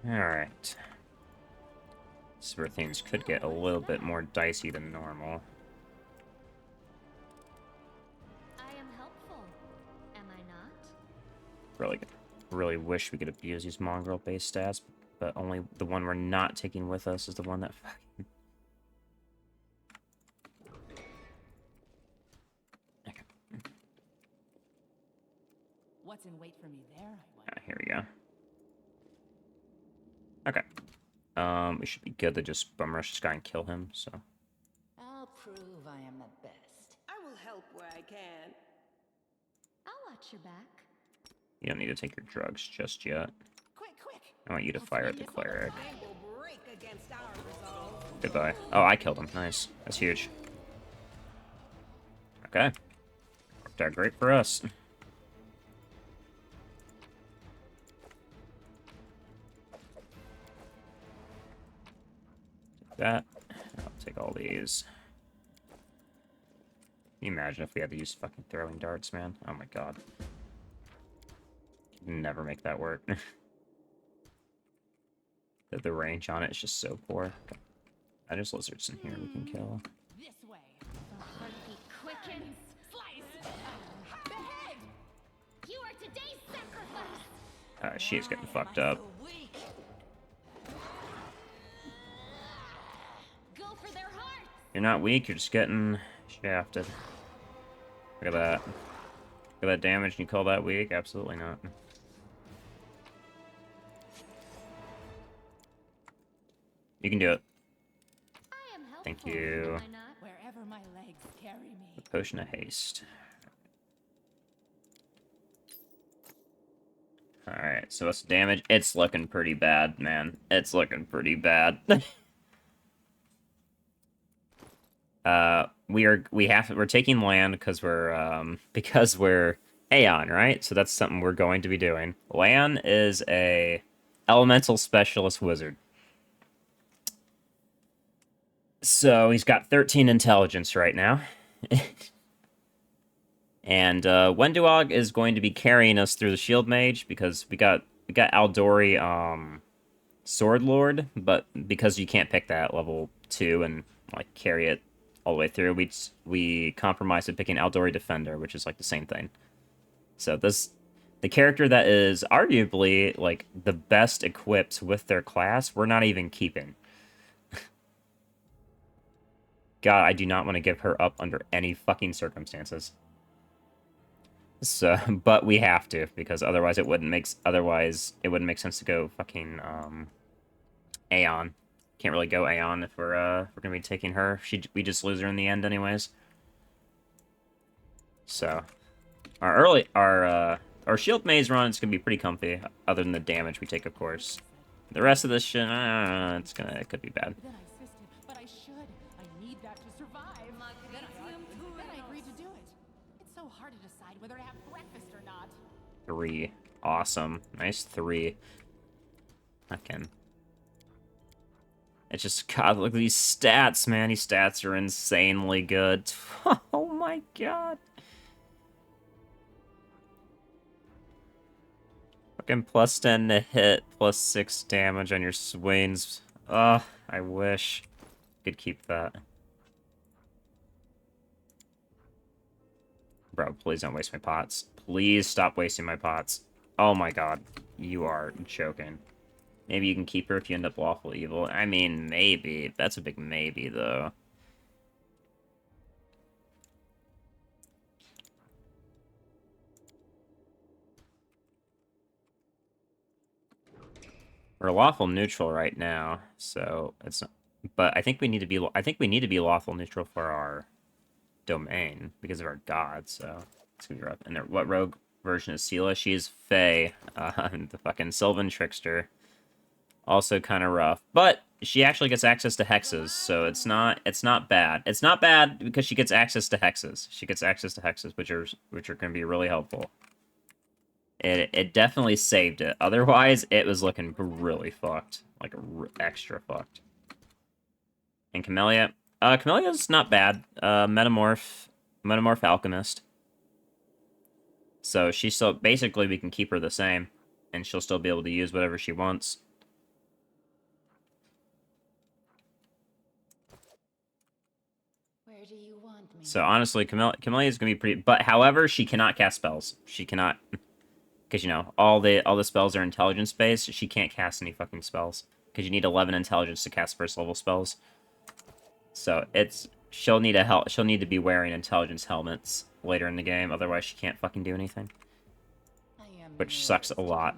Alright. This is where things could get a little bit more dicey than normal. I am helpful, am I not? Really wish we could abuse these mongrel-based stats, but only the one we're not taking with us is the one that fucking... Okay. What's in wait for me there, I wonder? Here we go. Okay. We should be good to just bum rush this guy and kill him, so... I'll prove I am the best. I will help where I can. I'll watch your back. You don't need to take your drugs just yet. Quick! I want you to fire at the cleric. They will break against our resolve. Goodbye. Oh, I killed him. Nice. That's huge. Okay. Worked out great for us. That. I'll take all these. Can you imagine if we had to use fucking throwing darts, man? Oh my god. Could never make that work. The range on it is just so poor. Okay. There's lizards in here we can kill. This way. The heartbeat quickens. Slice! Behead! You are today's sacrifice. She is getting fucked up. Go for their hearts. You're not weak, you're just getting shafted. Look at that. Look at that damage, and you call that weak? Absolutely not. You can do it. I am helpful, Thank you. am I not? Wherever my legs carry me. The potion of haste. Alright, so what's the damage? It's looking pretty bad, man. It's looking pretty bad. We're taking land because we're Aeon, right? So that's something we're going to be doing. Lann is a elemental specialist wizard. So he's got 13 intelligence right now. And Wenduag is going to be carrying us through the Shield Mage because we got Aldori Sword Lord, but because you can't pick that level 2 and like carry it all the way through, we compromised with picking Aldori Defender, which is like the same thing. So the character that is arguably like the best equipped with their class, we're not even keeping. God, I do not want to give her up under any fucking circumstances. So, but we have to, because otherwise it wouldn't make sense to go fucking Aeon. Can't really go Aeon if we're gonna be taking her. We just lose her in the end anyways. So our shield maze run is gonna be pretty comfy, other than the damage we take, of course. The rest of this shit, it could be bad. Then I insisted, but I should. I need that to survive. Then I agreed to do it. It's so hard to decide whether to have breakfast or not. 3. Awesome. Nice 3. Fucking. It's just, God, look at these stats, man. These stats are insanely good. Oh my god. Fucking plus 10 to hit, plus 6 damage on your swings. Ugh, I wish I could keep that. Bro, please don't waste my pots. Please stop wasting my pots. Oh my god, you are joking. Maybe you can keep her if you end up lawful evil. I mean, maybe. That's a big maybe, though. We're lawful neutral right now, so it's not. But I think we need to be. I think we need to be lawful neutral for our domain because of our god. So it's gonna be rough. And what rogue version is Seelah? She is Fae, the fucking Sylvan trickster. Also kind of rough, but she actually gets access to hexes, so it's not bad. It's not bad because she gets access to hexes. She gets access to hexes, which are going to be really helpful. It definitely saved it. Otherwise, it was looking really fucked, like extra fucked. And Camellia, Camellia's not bad. Metamorph Alchemist. So she's still basically we can keep her the same, and she'll still be able to use whatever she wants. Where do you want me? So honestly, Camellia is gonna be pretty. But however, she cannot cast spells. She cannot, because you know all the spells are intelligence based. She can't cast any fucking spells because you need 11 intelligence to cast first level spells. So she'll need She'll need to be wearing intelligence helmets later in the game. Otherwise, she can't fucking do anything. Which sucks a lot.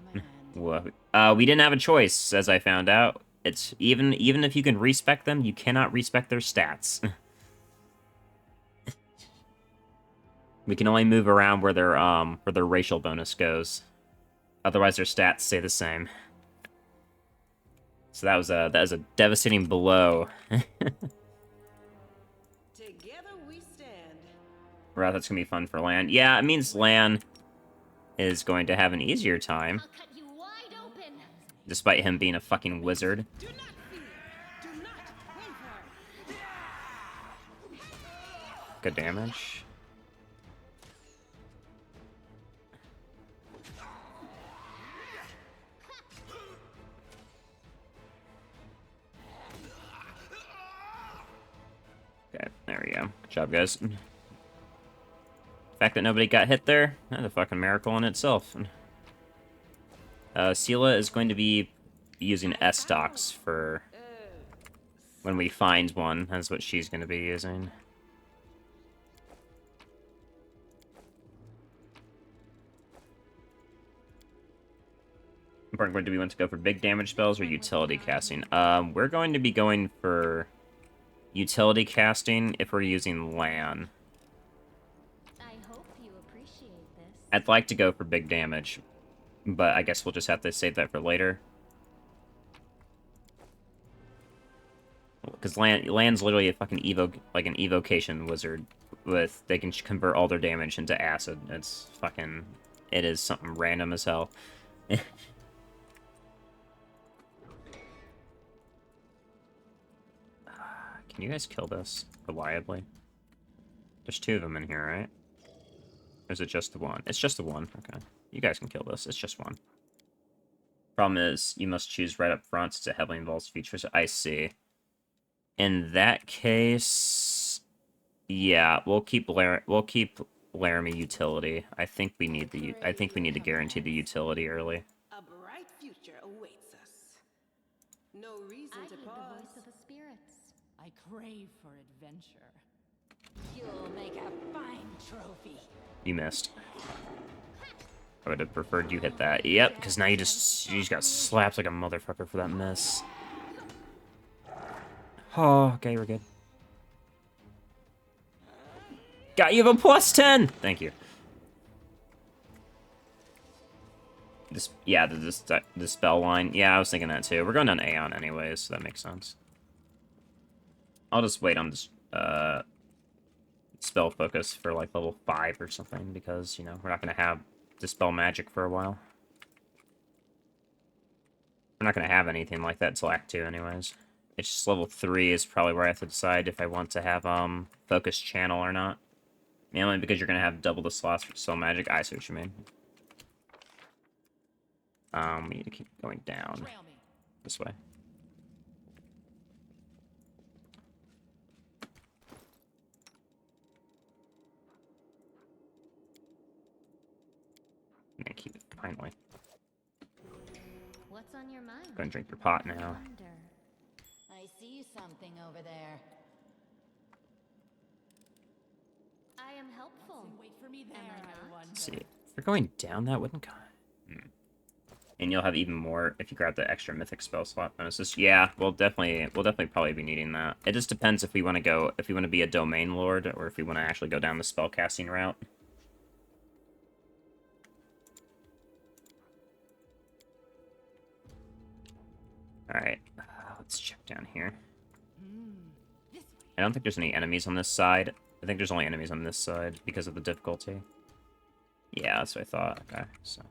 We didn't have a choice, as I found out. It's even if you can respec them, you cannot respec their stats. We can only move around where their racial bonus goes. Otherwise, their stats stay the same. So that was a devastating blow. Together we stand. Right, that's gonna be fun for Lann. Yeah, it means Lann is going to have an easier time, I'll cut you wide open. despite him being a fucking wizard. Do not fear. Do not waver. Good damage. Okay, there we go. Good job, guys. The fact that nobody got hit there, that's a fucking miracle in itself. Seelah is going to be using S-stocks for when we find one. That's what she's going to be using. Important, do we want to go for big damage spells or utility casting? We're going to be going for utility casting if we're using Lann. I hope you appreciate this. I'd like to go for big damage, but I guess we'll just have to save that for later. Because Lann's literally a fucking an evocation wizard with they can convert all their damage into acid. It's fucking it is something random as hell. Can you guys kill this reliably? There's 2 of them in here, right? Or is it just the one? It's just the one. Okay. You guys can kill this. It's just one. Problem is, you must choose right up front since it heavily involves features. I see. In that case, yeah, we'll keep Laramie utility. I think we need to guarantee the utility early. A bright future awaits us. No reason to pause. The voice of the spirits. I crave for adventure. You'll make a fine trophy. You missed. I would have preferred you hit that. Yep, because now you just got slapped like a motherfucker for that miss. Oh, okay, we're good. Got you a +10! Thank you. The spell line. Yeah, I was thinking that too. We're going down Aeon anyways, so that makes sense. I'll just wait on this spell focus for like level 5 or something, because, you know, we're not going to have dispel magic for a while. We're not going to have anything like that until Act 2 anyways. It's just level 3 is probably where I have to decide if I want to have focus channel or not. Mainly because you're going to have double the slots for dispel magic. I see what you mean. We need to keep going down this way. And keep it finally. What's on your mind? Go and drink your pot now. I see something over there. I am helpful. Wait for me there, I wonder. See, if you're going down that wouldn't kind. And you'll have even more if you grab the extra mythic spell slot bonuses. Yeah, we'll definitely probably be needing that. It just depends if we want to be a domain lord or if we want to actually go down the spellcasting route. Alright, let's check down here. I don't think there's any enemies on this side. I think there's only enemies on this side because of the difficulty. Yeah, that's what I thought. Okay, so.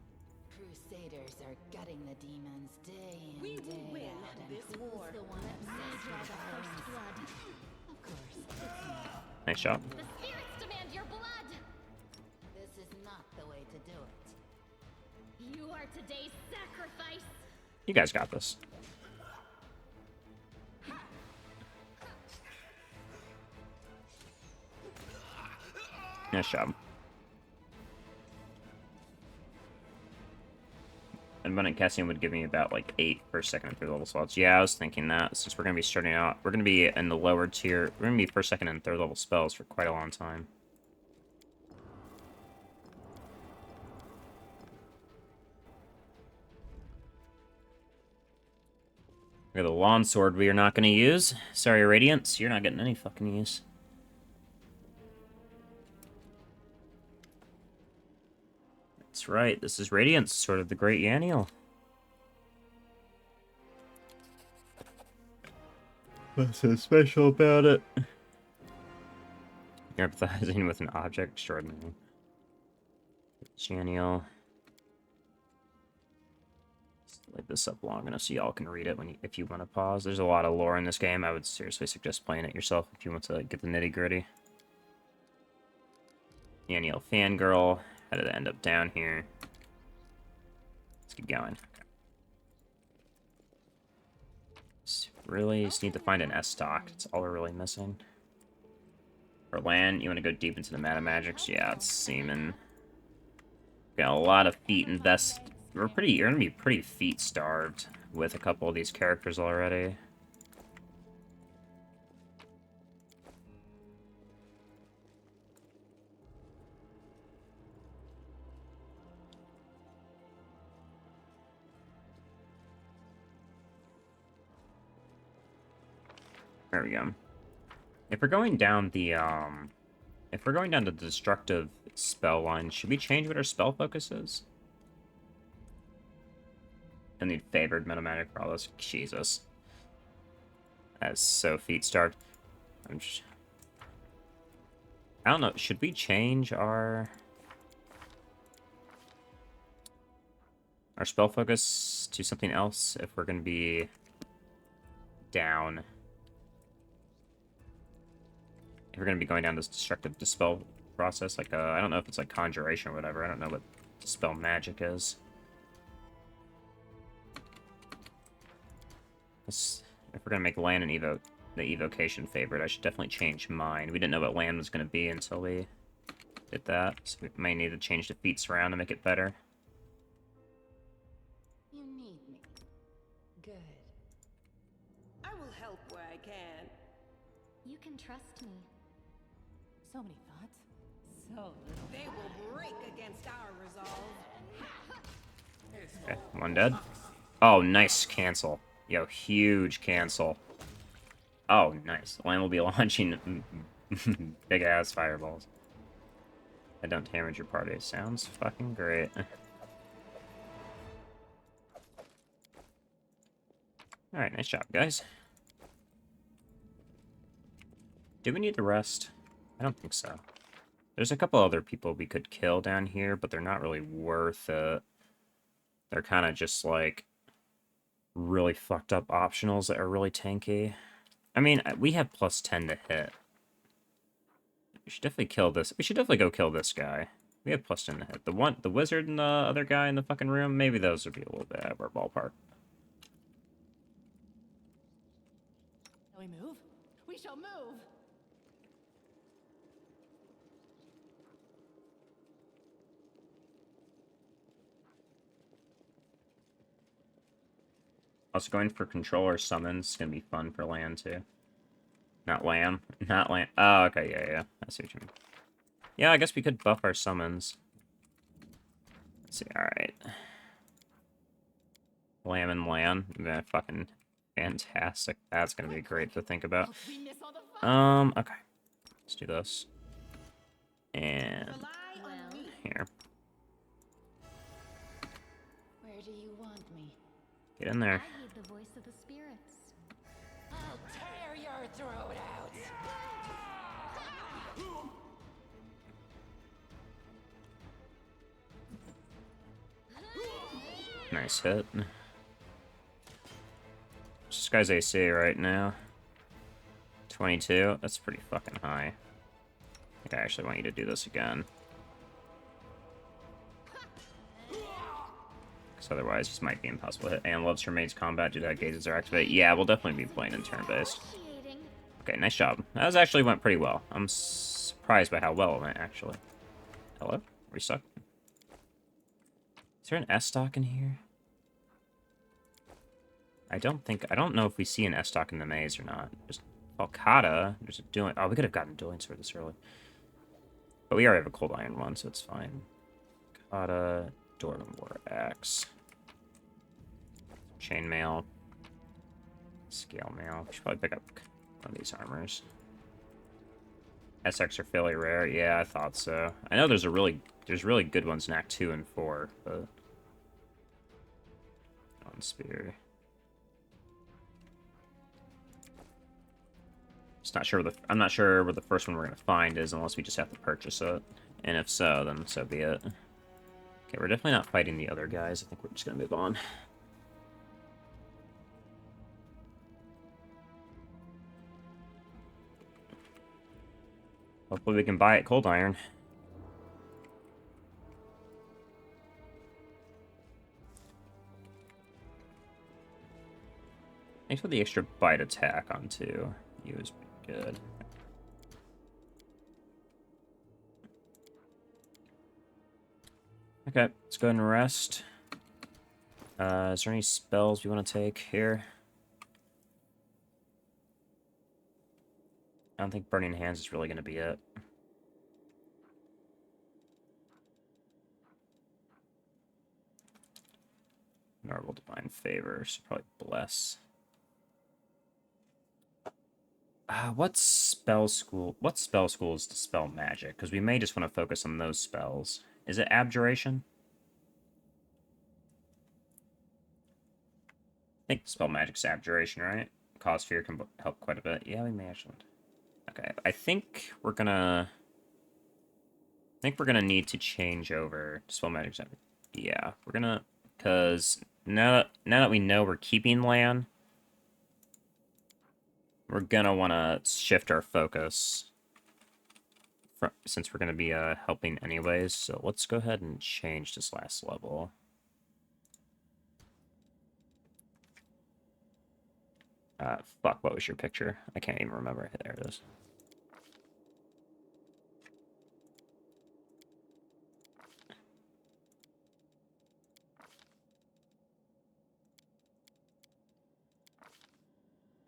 Crusaders are gutting the demons day in, We will day win out, and this who's war. the one that says Draw you're the the first blood. Of course, it's me. Nice shot. The spirits demand your blood. This is not the way to do it. You are today's sacrifice. You guys got this. Nice job. And running casting would give me about like 8 first, second, and third level slots. Yeah, I was thinking that since we're gonna be starting out, we're gonna be in the lower tier. We're gonna be first, second, and third level spells for quite a long time. Look at the lawn sword we are not gonna use. Sorry, Radiance, you're not getting any fucking use. That's right, this is Radiance, Sword of the Great Yaniel. What's so special about it? You're empathizing with an object extraordinary. Yaniel. Leave this up long enough so y'all can read it if you want to pause. There's a lot of lore in this game. I would seriously suggest playing it yourself if you want to get the nitty-gritty. Yaniel fangirl. How did it end up down here? Let's keep going. Really just need to find an S-stock. That's all we're really missing. For Lann, you want to go deep into the meta magics? Yeah, it's seeming. Got a lot of feet invest. You're gonna be pretty feet starved with a couple of these characters already. There we go. If we're going down the destructive spell line, should we change what our spell focus is? And the favored metamagic for all this. Jesus. That's so feet starved. I don't know. Should we change our spell focus to something else if we're going to be down? if we're gonna be going down this destructive dispel process, like I don't know if it's like conjuration or whatever. I don't know what dispel magic is. If we're gonna make Lann the evocation favorite, I should definitely change mine. We didn't know what Lann was gonna be until we did that, so we may need to change the feats around to make it better. You need me. Good. I will help where I can. You can trust me. So many thoughts, so little. They will break against our resolve. Okay, one dead. Oh, nice cancel. Yo, huge cancel. Oh, nice. Lann will be launching big-ass fireballs. I don't damage your party. Sounds fucking great. Alright, nice job, guys. Do we need the rest? I don't think so. There's a couple other people we could kill down here, but they're not really worth it. They're kind of just, like, really fucked up optionals that are really tanky. I mean, we have plus 10 to hit. We should definitely kill this. We should definitely go kill this guy. We have plus 10 to hit. The wizard and the other guy in the fucking room, maybe those would be a little bit out of our ballpark. Shall we move? We shall move! Also, going for controller summons is gonna be fun for Lann, too. Not Lamb. Not Lamb. Oh, okay, yeah. I see what you mean. Yeah, I guess we could buff our summons. Let's see, alright. Lamb and Lann. Yeah, fucking fantastic. That's gonna be great to think about. Okay. Let's do this. And here. Where do you want me? Get in there. I heed the voice of the spirits. I'll tear your throat out. Nice hit. This guy's AC right now. 22. That's pretty fucking high. I think I actually want you to do this again. Because otherwise, this might be impossible to hit. And loves her mate's combat due to that gazes are activated. Yeah, we'll definitely be playing in turn-based. Okay, nice job. That actually went pretty well. I'm surprised by how well it went, actually. Hello? Are we stuck? Is there an S-stock in here? I don't know if we see an S-stock in the maze or not. There's Falcata. There's a dueling. Oh, we could have gotten a dueling sword this early. But we already have a cold iron one, so it's fine. Falcata, Dwarven War Axe. Chainmail. Scale mail. We should probably pick up one of these armors. SX are fairly rare. Yeah, I thought so. I know there's really good ones in Act 2 and 4, but on spear. I'm not sure where the first one we're gonna find is unless we just have to purchase it. And if so, then so be it. Okay, we're definitely not fighting the other guys. I think we're just gonna move on. Hopefully we can buy it cold iron. Thanks for the extra bite attack on 2. He was pretty good. Okay, let's go ahead and rest. Is there any spells we want to take here? I don't think Burning Hands is really going to be it. Normal Divine Favor, so probably Bless. What spell school is Dispel Magic? Because we may just want to focus on those spells. Is it Abjuration? I think Dispel Magic's Abjuration, right? Cause Fear can help quite a bit. Yeah, we may actually. Okay, I think we're gonna need to change over Dispel Magic's Abjuration. Yeah, we're gonna, because now that we know we're keeping Lann, we're gonna want to shift our focus since we're going to be helping anyways. So let's go ahead and change this last level. Fuck, what was your picture? I can't even remember. There it is.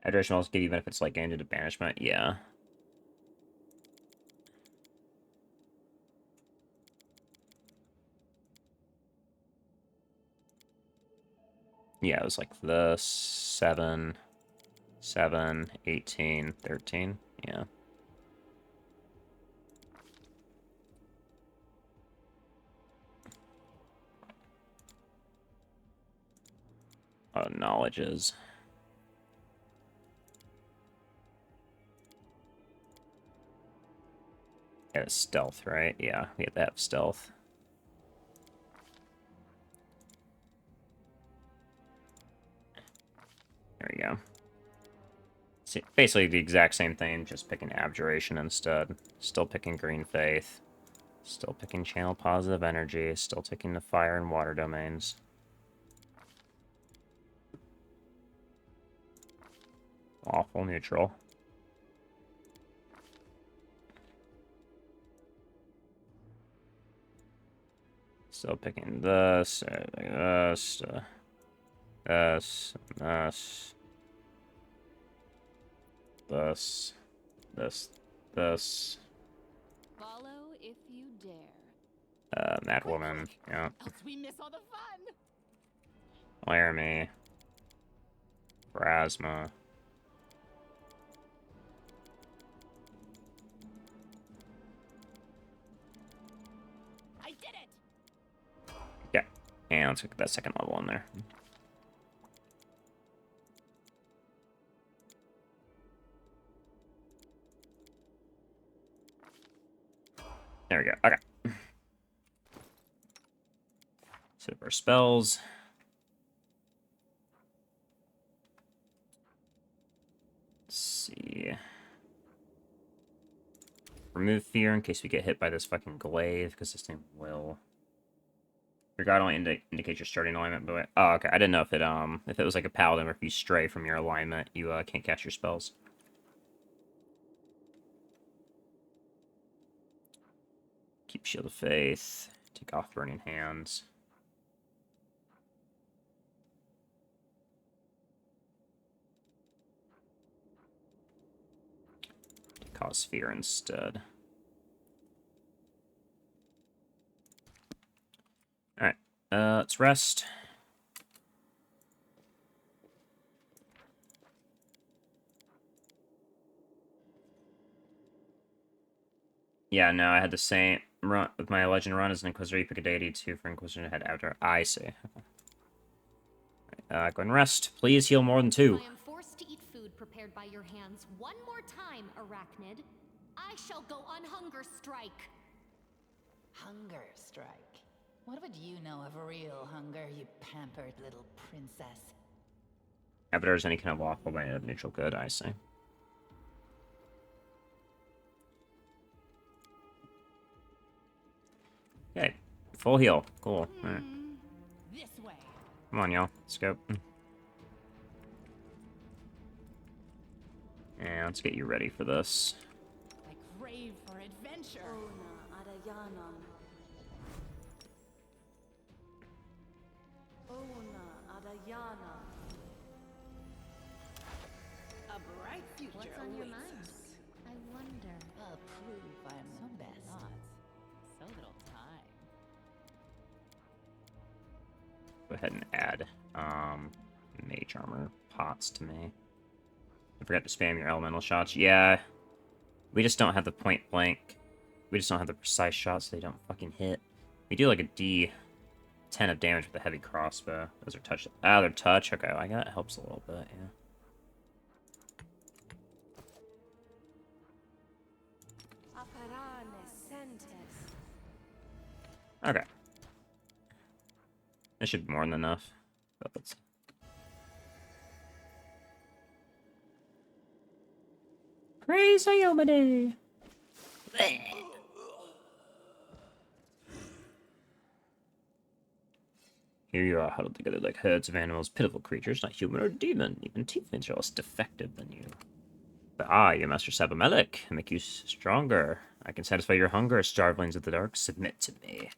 Hydration also give you benefits like gain into banishment. Yeah. Yeah, it was like the 7, 7, 18, 13. Yeah. Knowledges. Yeah, stealth, right? Yeah, we have to have stealth. There we go. See, basically the exact same thing, just picking abjuration instead. Still picking green faith. Still picking channel positive energy. Still taking the fire and water domains. Awful neutral. Still picking this, this, this, this. Follow if you dare. Mad Woman, yeah. Else we miss all the fun. Laramie. Phrasma. I did it. Yeah. And let's get that second level in there. There we go. Okay. Set up our spells. Let's see. Remove fear in case we get hit by this fucking glaive, because this thing will. Your god only indicates your starting alignment, but oh, okay. I didn't know if it was like a paladin, or if you stray from your alignment, you can't cast your spells. Keep Shield of Faith. Take off Burning Hands. Cause fear instead. Alright, let's rest. Yeah, no, I had the same run with my legend run as an Inquisitor. You pick a deity 2 for Inquisitor head after. I see. Go ahead and rest. Please heal more than 2. I am forced to eat food prepared by your hands one more time, Arachnid. I shall go on hunger strike. Hunger strike? What would you know of real hunger, you pampered little princess? Avatar is any kind of lawful by of neutral good, I see. Okay, full heal. Cool. Alright. This way. Come on, y'all. Let's go. And let's get you ready for this. I crave for adventure. A bright future What's on your awaits mind? us. I wonder. I'll prove I'm the best. So little time. Go ahead and add mage armor pots to me. I forgot to spam your elemental shots. Yeah, we just don't have the point blank. We just don't have the precise shots, so they don't fucking hit. We do like a D10 of damage with a heavy crossbow. Those are touch. Ah, they're touch. Okay, well, that helps a little bit. Yeah. Okay. That should be more than enough. But let's... Praise Iomade! Here you are, huddled together like herds of animals, pitiful creatures, not human or demon. Even tieflings are less defective than you. But I, your master Sabamelech, make you stronger. I can satisfy your hunger, starvelings of the dark. Submit to me.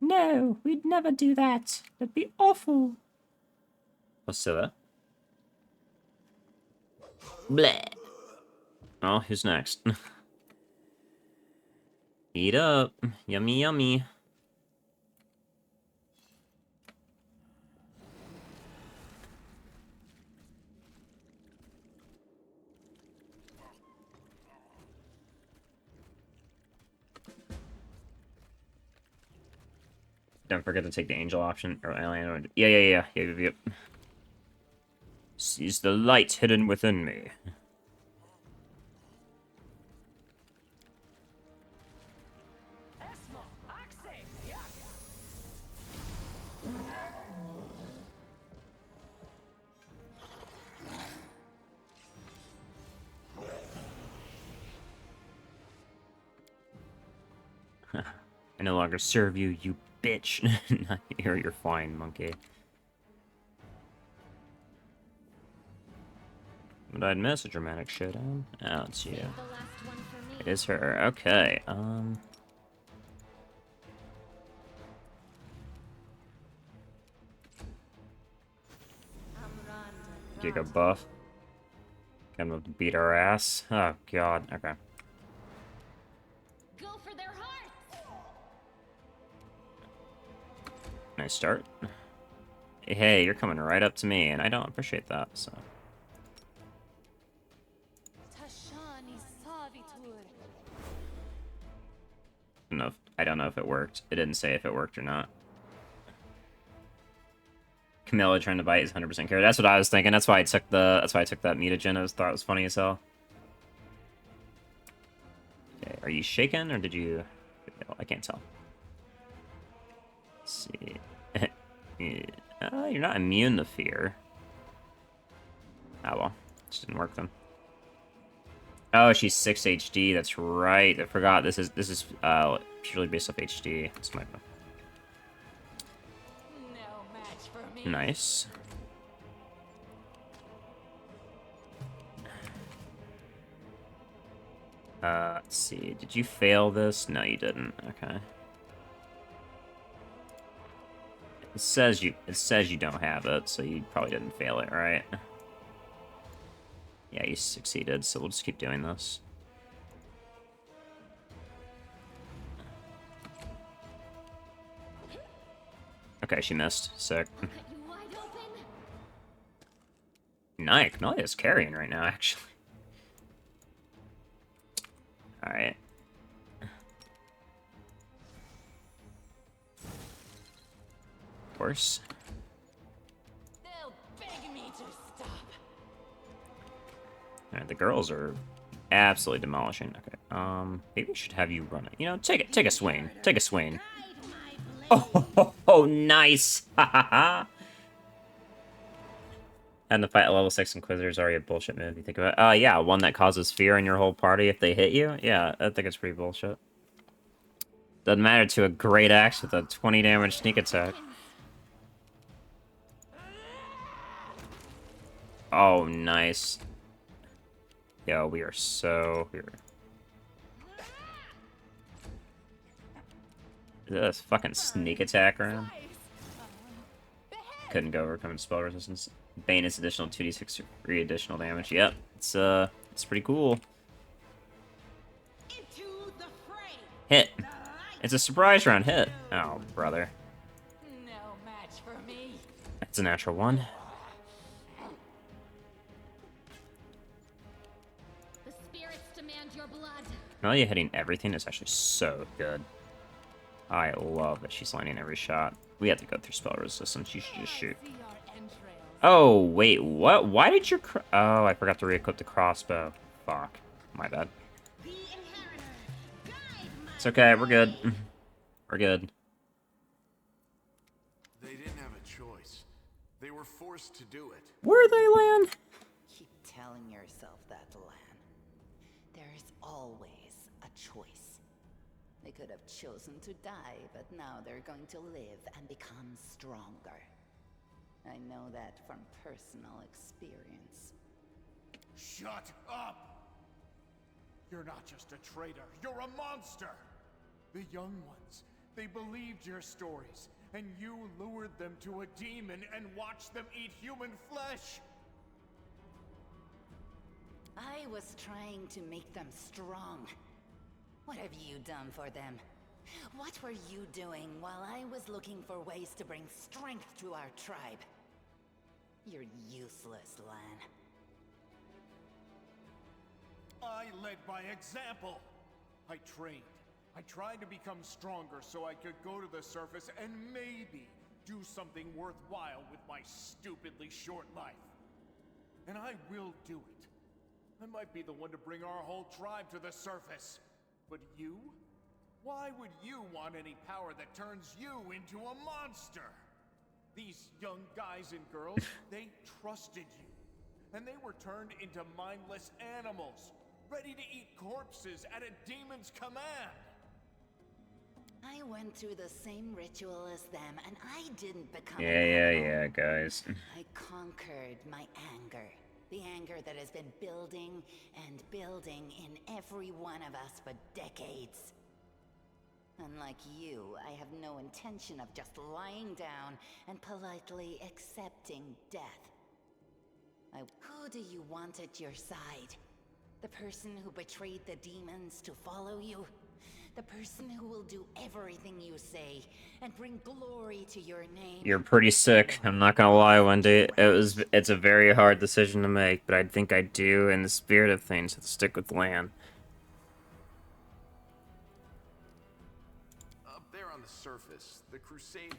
No, we'd never do that. That'd be awful. What's Seelah? Bleh. Oh, who's next? Eat up. Yummy, yummy. Don't forget to take the angel option. Or alien. Yeah. Yep. Seize the light hidden within me. I no longer serve you, you bitch. You're fine, monkey. But I'd miss a dramatic showdown. Oh, it's you. It is her. Okay. Giga buff. Gonna beat our ass. Oh god. Okay. Go for their hearts. Nice start. Hey, you're coming right up to me, and I don't appreciate that. So. I don't know if it worked. It didn't say if it worked or not. Camellia trying to bite is 100% carry. That's what I was thinking. That's why I took that mutagen. I thought it was funny as hell. Okay, are you shaken or did you? I can't tell. Let's see. You're not immune to fear. Oh well, just didn't work then. Oh, she's 6 HD. That's right. I forgot. This is purely based off HD. That's my phone. No match for me. Nice. Let's see. Did you fail this? No, you didn't. Okay. It says you don't have it, so you probably didn't fail it, right? Yeah, you succeeded, so we'll just keep doing this. Okay, she missed. Sick. Nice, Camellia is carrying right now, actually. Alright. Of course. They'll beg me to stop. Alright, the girls are absolutely demolishing. Okay, maybe we should have you run it. You know, take a swing. Take a swing. Oh, nice! Ha ha ha! And the fight at level 6 Inquisitor is already a bullshit move, you think about it. Yeah, one that causes fear in your whole party if they hit you. Yeah, I think it's pretty bullshit. Doesn't matter to a great axe with a 20 damage sneak attack. Oh, nice. Yo, we are so here. Is this fucking sneak attack around? Couldn't go overcoming spell resistance. Bane is additional 2d6 3 additional damage. Yep, it's pretty cool. Hit. It's a surprise round hit. Oh, brother. No match for me. That's a natural one. The spirits demand your blood. Camellia hitting everything is actually so good. I love that she's landing every shot. We have to go through spell resistance. You should just shoot. Oh, wait, what? Why did your... Oh, I forgot to re-equip the crossbow. Fuck. My bad. It's okay, we're good. We're good. They didn't have a choice. They were forced to do it. Were they, Lann? Keep telling yourself that, Lann. There is always a choice. They could have chosen to die, but now they're going to live and become stronger. I know that from personal experience. Shut up! You're not just a traitor, you're a monster! The young ones, they believed your stories, and you lured them to a demon and watched them eat human flesh! I was trying to make them strong. What have you done for them? What were you doing while I was looking for ways to bring strength to our tribe? You're useless, Lann. I led by example. I trained. I tried to become stronger so I could go to the surface and maybe do something worthwhile with my stupidly short life. And I will do it. I might be the one to bring our whole tribe to the surface. But you? Why would you want any power that turns you into a monster? These young guys and girls, they trusted you. And they were turned into mindless animals, ready to eat corpses at a demon's command. I went through the same ritual as them, and I didn't become Yeah, guys. I conquered my anger. The anger that has been building and building in every one of us for decades. Unlike you, I have no intention of just lying down and politely accepting death. Who do you want at your side? The person who betrayed the demons to follow you? The person who will do everything you say and bring glory to your name? You're pretty sick. I'm not gonna lie, Wendy. It's a very hard decision to make, but I think I do, in the spirit of things, stick with Lann. Up there on the surface, the Crusade.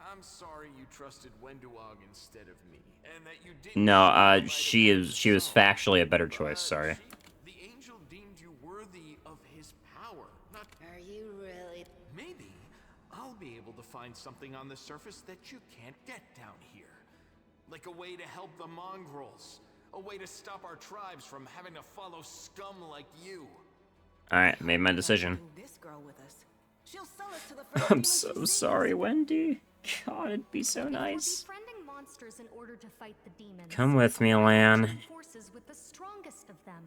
I'm sorry you trusted Wenduag instead of me, and that you didn't. No, she was factually a better choice. Sorry. The angel deemed you worthy of his power. Not. Are you really? Maybe I'll be able to find something on the surface that you can't get down here, like a way to help the mongrels, a way to stop our tribes from having to follow scum like you. All right, made my decision. This girl with us. She'll sell us to the I'm so sorry, Wendy. God, it'd be so nice. Befriending monsters in order to fight the demons. Come with me, Lann. Forces with the strongest of them.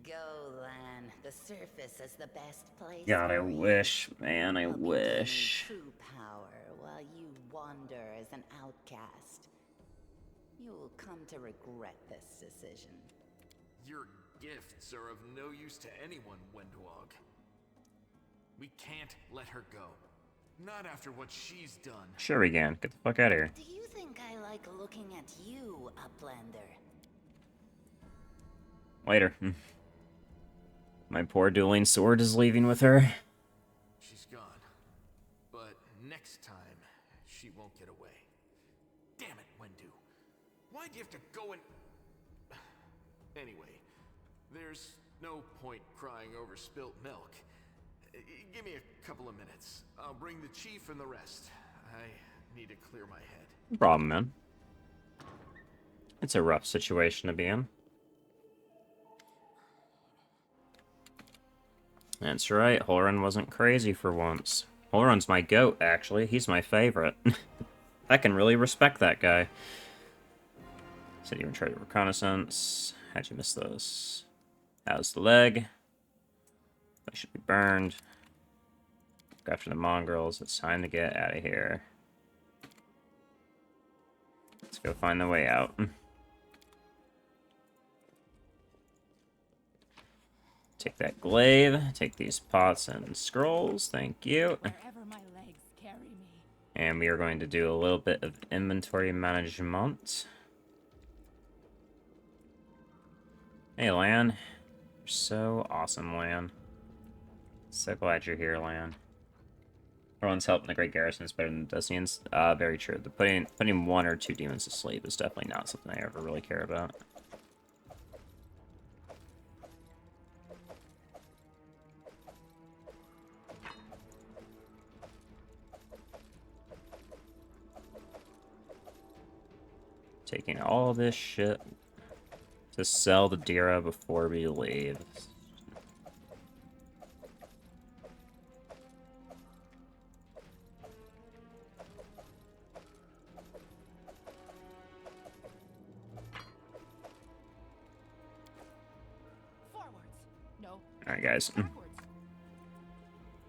Go, Lann. The surface is the best place. God, I for you. wish, man, I I'll be wish. giving you true power while you wander as an outcast. You will come to regret this decision. Your gifts are of no use to anyone, Wenduag. We can't let her go. Not after what she's done. Sure we can. Get the fuck out of here. Do you think I like looking at you, Uplander? Later. My poor dueling sword is leaving with her. She's gone. But next time, she won't get away. Damn it, Wendu. Why'd you have to go and... Anyway, there's no point crying over spilt milk. Give me a couple of minutes. I'll bring the chief and the rest. I need to clear my head. No problem, man. It's a rough situation to be in. That's right, Holrun wasn't crazy for once. Holrun's my goat, actually. He's my favorite. I can really respect that guy. Said you were in charge of reconnaissance. How'd you miss those? How's the leg? They should be burned. Go after the mongrels. It's time to get out of here. Let's go find the way out. Take that glaive. Take these pots and scrolls. Thank you. Wherever my legs carry me. And we are going to do a little bit of inventory management. Hey, Lann. You're so awesome, Lann. So glad you're here, Lann. Everyone's helping the Great Garrison is better than the Dusnians. Very true. The putting one or two demons to sleep is definitely not something I ever really care about. Taking all this shit to sell to Dira before we leave. Alright, guys.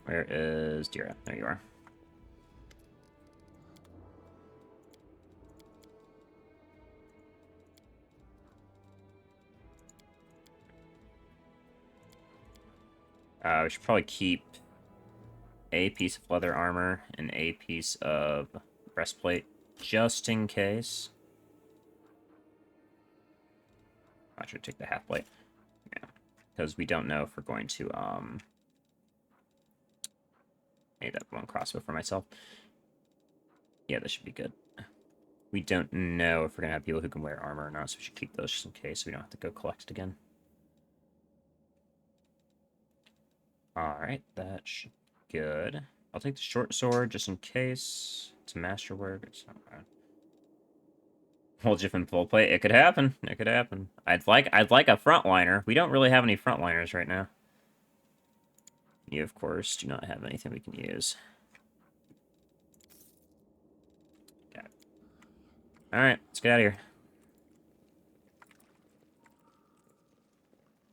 Where is Dira? There you are. We should probably keep a piece of leather armor and a piece of breastplate, just in case. I should take the half plate. Yeah, because we don't know if we're going to make that one crossbow for myself. Yeah, this should be good. We don't know if we're gonna have people who can wear armor or not, so we should keep those just in case we don't have to go collect it again. Alright, that should be good. I'll take the short sword just in case. It's a masterwork. It's not bad. Woljif in full plate. It could happen. It could happen. I'd like a frontliner. We don't really have any frontliners right now. You, of course, do not have anything we can use. Okay. Alright, let's get out of here.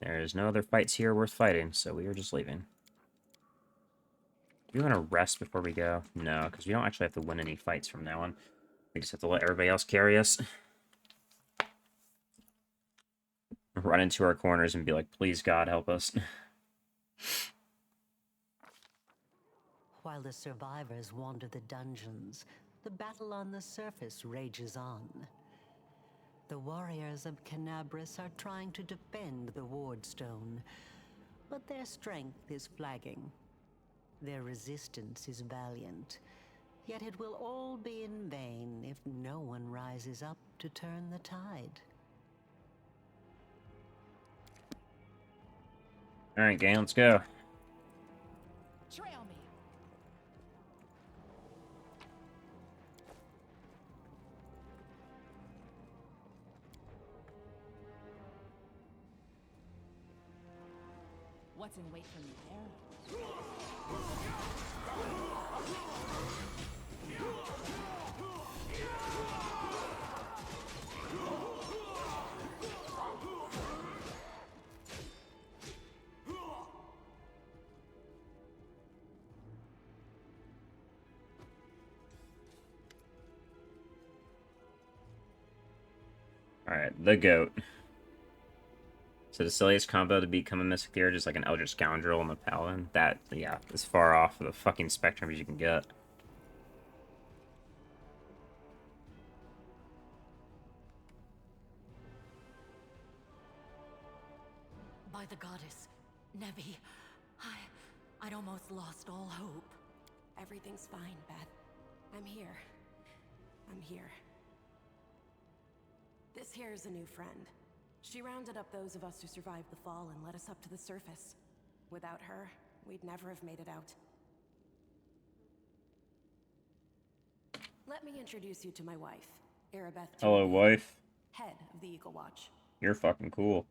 There's no other fights here worth fighting, so we are just leaving. Do we want to rest before we go? No, because we don't actually have to win any fights from now on. We just have to let everybody else carry us. Run into our corners and be like, please, God, help us. While the survivors wander the dungeons, the battle on the surface rages on. The warriors of Canabris are trying to defend the Wardstone, but their strength is flagging. Their resistance is valiant, yet it will all be in vain if no one rises up to turn the tide. Alright, gang, let's go. Trail me. What's in wait for me there? Alright, the goat. So the silliest combo to become a Mystic Theurge is like an Eldritch Scoundrel and the Paladin. That, yeah, is far off of the fucking spectrum as you can get. By the goddess, Nevi, I'd almost lost all hope. Everything's fine, Beth. I'm here. I'm here. This here is a new friend. She rounded up those of us who survived the fall and led us up to the surface. Without her, we'd never have made it out. Let me introduce you to my wife, Arabeth. Hello, wife. Head of the Eagle Watch. You're fucking cool.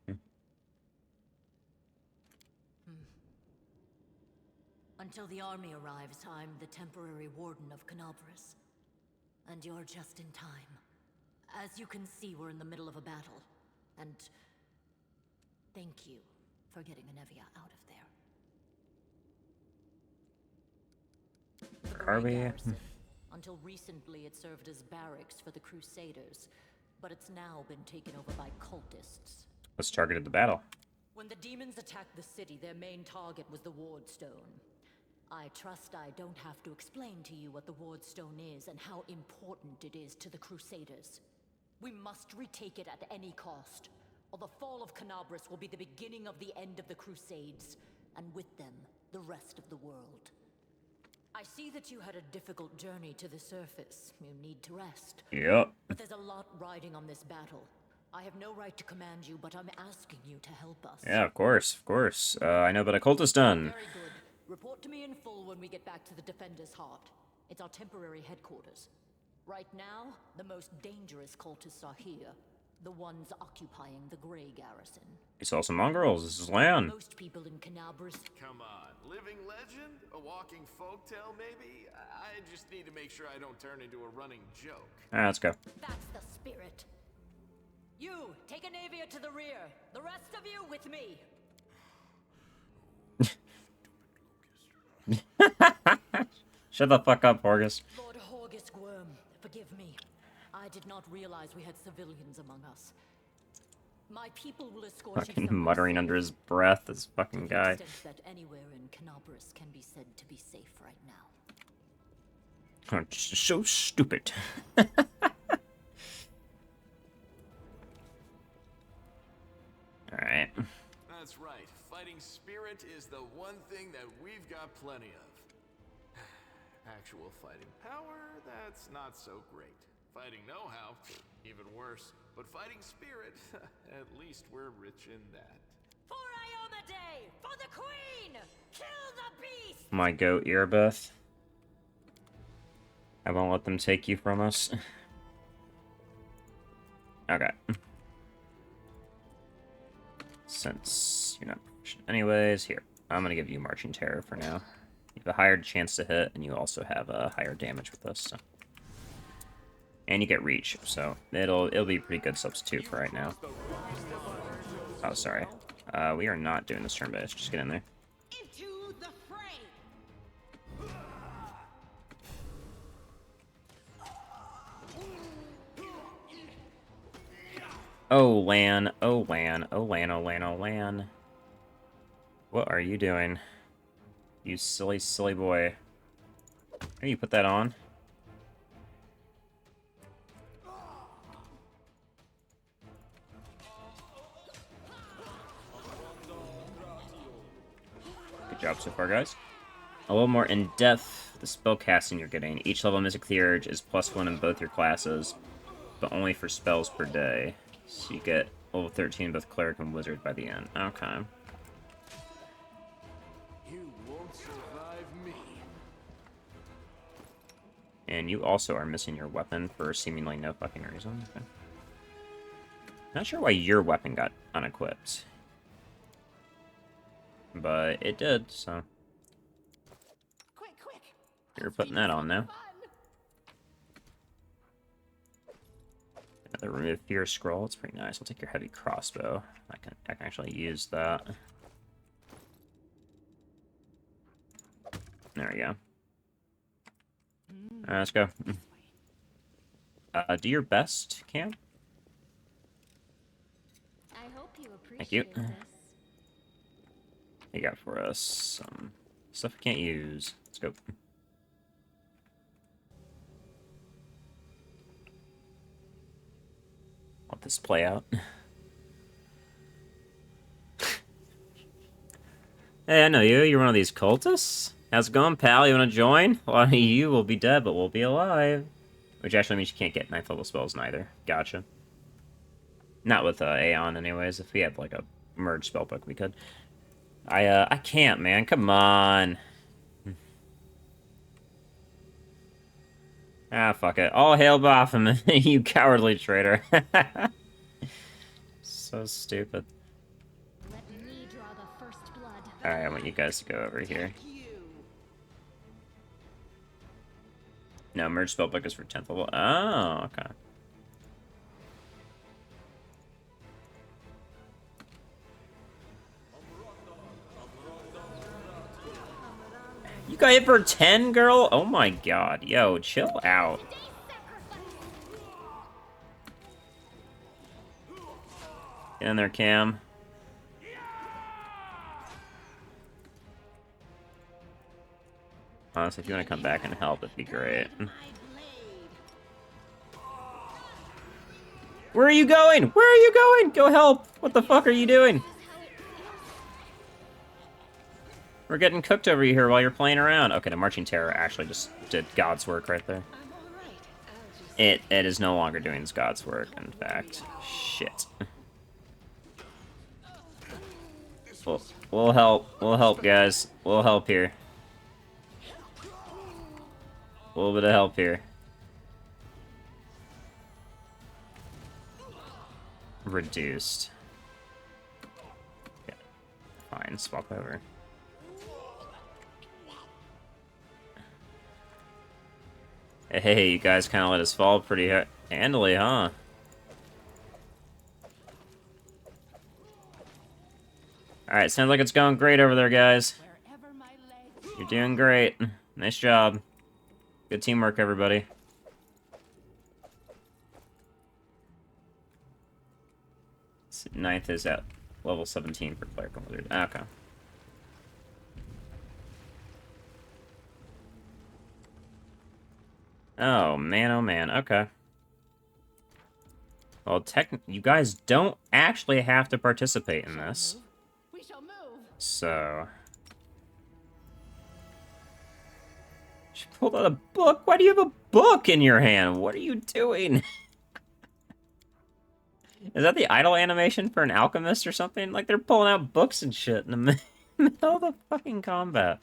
Until the army arrives, I'm the temporary warden of Canabris. And you're just in time. As you can see, we're in the middle of a battle. And thank you for getting Anevia out of there. Are we? Until recently, it served as barracks for the Crusaders, but it's now been taken over by cultists. Let's target the battle. When the demons attacked the city, their main target was the Wardstone. I trust I don't have to explain to you what the Wardstone is and how important it is to the Crusaders. We must retake it at any cost, or the fall of Canabris will be the beginning of the end of the Crusades, and with them, the rest of the world. I see that you had a difficult journey to the surface. You need to rest. Yep. But there's a lot riding on this battle. I have no right to command you, but I'm asking you to help us. Yeah, of course, of course. I know, but a cultist done. Very good. Report to me in full when we get back to the Defender's Heart. It's our temporary headquarters. Right now, the most dangerous cultists are here. The ones occupying the Grey Garrison. You saw some mongrels. This is Lann. Most people in Canabris... Come on, living legend? A walking folktale, maybe? I just need to make sure I don't turn into a running joke. Alright, let's go. That's the spirit. You, take Anevia to the rear. The rest of you with me. Shut the fuck up, Horgus. Lord Horgus Worm, forgive me. I did not realize we had civilians among us. My people will escort you Fucking somewhere muttering safe. under his breath, this fucking To the guy. extent that anywhere in Canabras can be said to be safe right now. Oh, just so stupid. Alright. That's right. Fighting spirit is the one thing that we've got plenty of. Actual fighting power, that's not so great. Fighting know-how, even worse. But fighting spirit, at least we're rich in that. For Iomedae! For the Queen! Kill the beast! My goat, Earbeth. I won't let them take you from us. Okay. Since you're not proficient anyways, here. I'm gonna give you Marching Terror for now. You have a higher chance to hit, and you also have a higher damage with this. So. And you get Reach, so it'll be a pretty good substitute for right now. Oh, sorry. We are not doing this turn-based. Just get in there. Into the fray! Oh, Lann. Oh, Lann. Oh, Lann. Oh, Lann. Oh, Lann. What are you doing? You silly, silly boy. Here, you put that on. Good job so far, guys. A little more in-depth, the spell casting you're getting. Each level of Mystic Theurge is +1 in both your classes, but only for spells per day. So you get level 13 both Cleric and Wizard by the end. Okay. You won't survive me. And you also are missing your weapon for seemingly no fucking reason. Okay. Not sure why your weapon got unequipped. But it did, so... Quick, quick! You're putting that on now. Another remove fear scroll. It's pretty nice. I'll take your heavy crossbow. I can actually use that. There we go. Let's go. Do your best, Cam. I hope you appreciate Thank you. this. You got for us some stuff we can't use. Let's go. Let this play out. Hey, I know you. You're one of these cultists? How's it going, pal? You want to join? A lot of you will be dead, but we'll be alive. Which actually means you can't get 9th level spells neither. Gotcha. Not with Aeon, anyways. If we had, like, a merge spellbook, we could. I can't, man. Come on. Ah, fuck it. All hail Baphomet, you cowardly traitor. So stupid. Let me draw the first blood. Alright, I want you guys to go over here. No, merge spellbook is for 10th level. Oh, okay. You got hit for 10, girl? Oh my god. Yo, chill out. Get in there, Cam. Honestly, if you want to come back and help, it'd be great. Where are you going? Where are you going? Go help! What the fuck are you doing? We're getting cooked over here while you're playing around. Okay, the Marching Terror actually just did God's work right there. It is no longer doing God's work, in fact. Shit. We'll help. We'll help, guys. We'll help here. A little bit of help here. Reduced. Yeah. Fine, swap over. Hey, you guys kind of let us fall pretty handily, huh? Alright, sounds like it's going great over there, guys. You're doing great. Nice job. Good teamwork, everybody. Ninth is at level 17 for Clerical Wizard. Okay. Oh, man. Okay. Well, you guys don't actually have to participate in this. We shall move. So... She pulled out a book? Why do you have a book in your hand? What are you doing? Is that the idle animation for an alchemist or something? Like, they're pulling out books and shit in the middle of the fucking combat.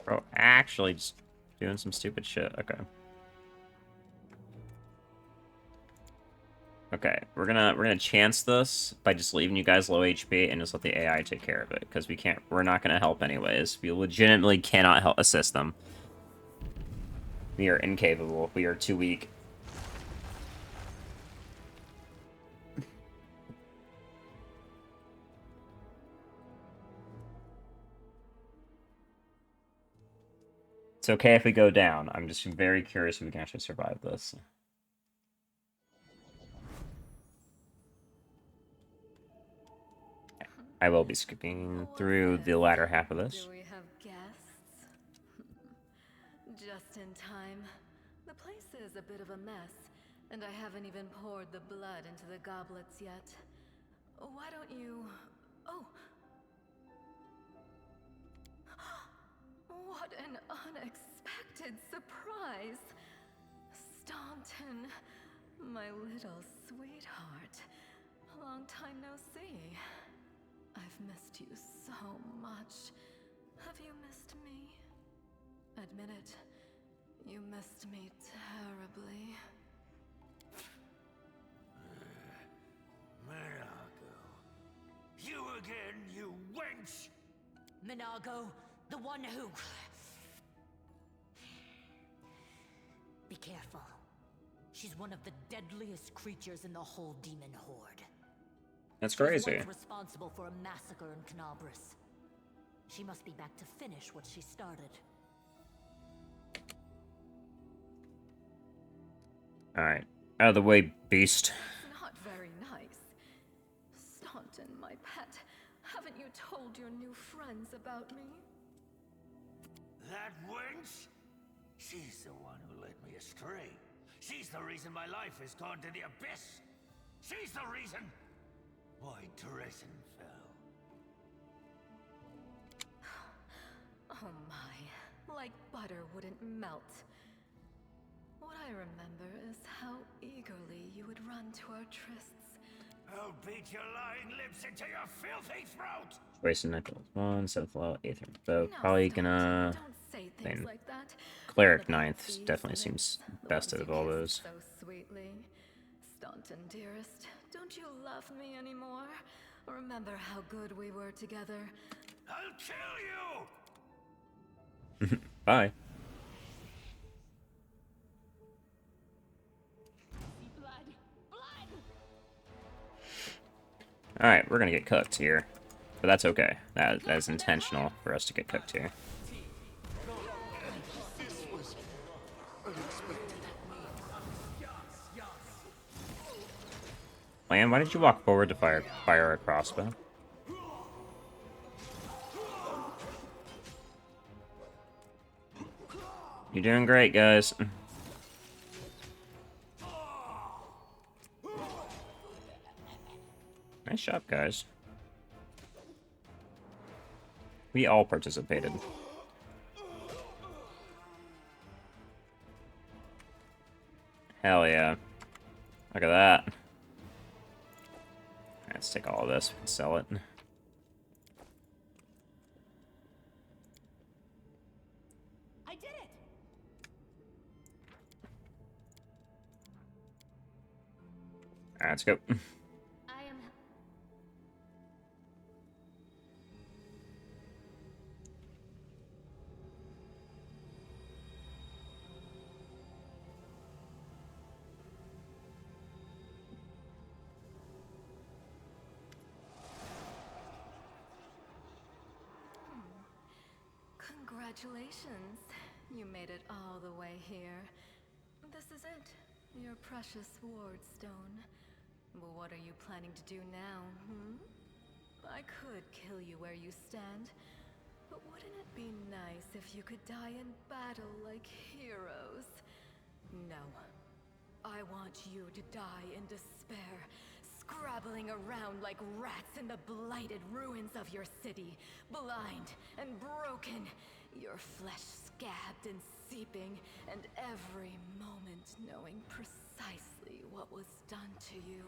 Bro, actually just doing some stupid shit. Okay. Okay, we're gonna chance this by just leaving you guys low HP and just let the AI take care of it, because we're not gonna help anyways. We legitimately cannot help assist them. We are incapable. We are too weak. It's okay if we go down. I'm just very curious if we can actually survive this. I will be skipping through the latter half of this. Do we have guests? Just in time. The place is a bit of a mess, and I haven't even poured the blood into the goblets yet. Why don't you... Oh! What an unexpected surprise! Staunton, my little sweetheart. Long time no see. I've missed you so much. Have you missed me? Admit it. You missed me terribly. Minago. You again, you wench! Minago, the one who... Be careful. She's one of the deadliest creatures in the whole demon horde. That's crazy. She's once responsible for a massacre in Canabris. She must be back to finish what she started. Alright. Out of the way, beast. Not very nice. Staunton, my pet, haven't you told your new friends about me? That wench? She's the one who led me astray. She's the reason my life has gone to the abyss. She's the reason my Dressen fell. Oh my, like butter wouldn't melt. What I remember is how eagerly you would run to our trysts. I'll beat your lying lips into your filthy throat! Wasting 9 levels 1, 7th level, 8th level. So probably gonna... Don't say things like that. Cleric 9th definitely seems best out of all those. So sweetly. Staunton, dearest, don't you love me anymore? Remember how good we were together? I'll kill you! Bye. Alright, we're gonna get cooked here. But that's okay. That is intentional for us to get cooked here. Lann, why did you walk forward to fire a crossbow? You're doing great, guys. Nice job, guys. We all participated. Hell yeah. Look at that. Let's take all of this and sell it. I did it. Alright, let's go. Congratulations. You made it all the way here. This is it. Your precious ward stone. But what are you planning to do now, I could kill you where you stand. But wouldn't it be nice if you could die in battle like heroes? No. I want you to die in despair, scrabbling around like rats in the blighted ruins of your city, blind and broken, your flesh scabbed and seeping, and every moment knowing precisely what was done to you.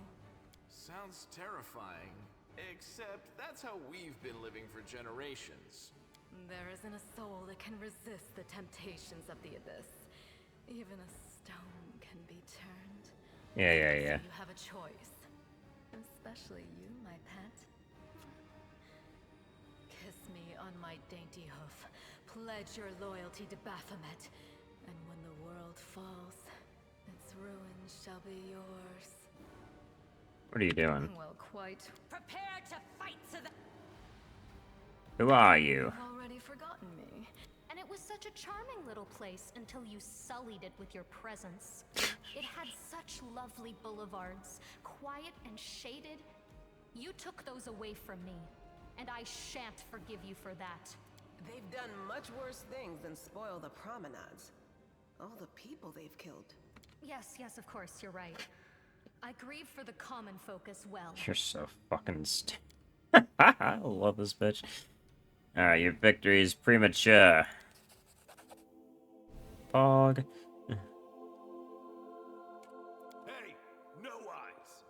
Sounds terrifying. Except that's how we've been living for generations. There isn't a soul that can resist the temptations of the abyss. Even a stone can be turned. Yeah. So you have a choice. Especially you, my pet. Kiss me on my dainty hoof. Pledge your loyalty to Baphomet. And when the world falls, its ruins shall be yours. What are you doing? Well, quite. Prepare to fight to the... Who are you? You've already forgotten me. And it was such a charming little place until you sullied it with your presence. It had such lovely boulevards, quiet and shaded. You took those away from me, and I shan't forgive you for that. They've done much worse things than spoil the promenades. All the people they've killed. Yes, of course, you're right. I grieve for the common folk as well. You're so fucking I love this bitch. Alright, your victory is premature. Fog. Hey, no eyes!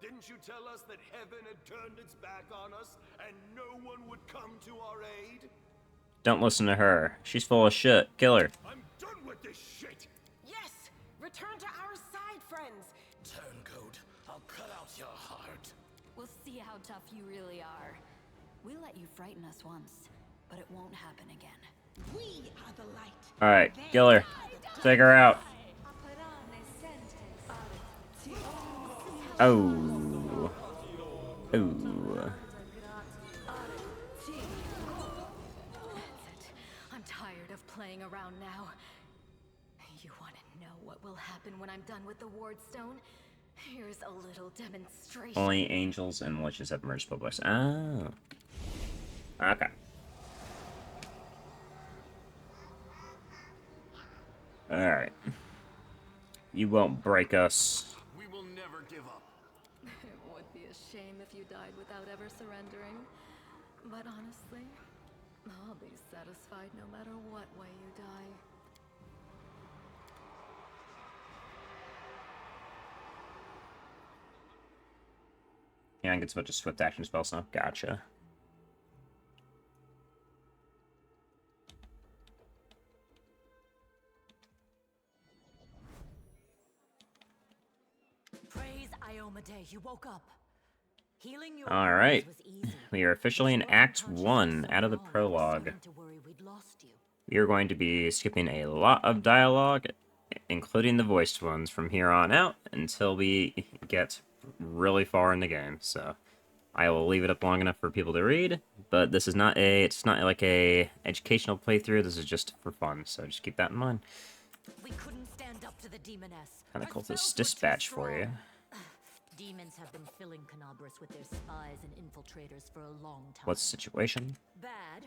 Didn't you tell us that heaven had turned its back on us and no one would come to our aid? Don't listen to her. She's full of shit. Kill her. I'm done with this shit! Yes! Return to our side, friends! Turncoat, I'll cut out your heart. We'll see how tough you really are. We let you frighten us once, but it won't happen again. We are the light. Alright, kill her. Take her out. Oh. Ooh. I'm tired of playing around now. You want to know what will happen when I'm done with the ward stone? Here's a little demonstration. Only angels and witches have merged publics. Oh. Okay. Alright. You won't break us. We will never give up. It would be a shame if you died without ever surrendering. But honestly, I'll be satisfied no matter what way you die. Yeah, I get a bunch of swift action spells now. Gotcha. Praise Iomade, you woke up. Healing your Alright. wounds was easy. We are officially in Act 1 out of the prologue. Starting to worry we'd lost you. We are going to be skipping a lot of dialogue, including the voiced ones, from here on out until we get really far in the game. So I will leave it up long enough for people to read, but this is not it's not like a educational playthrough. This is just for fun, so just keep that in mind. We couldn't stand up to the demoness. Kind of Our call this spells were too dispatch for you. strong. Demons have been filling Canabras with their spies and infiltrators for a long time. What's the situation? Bad,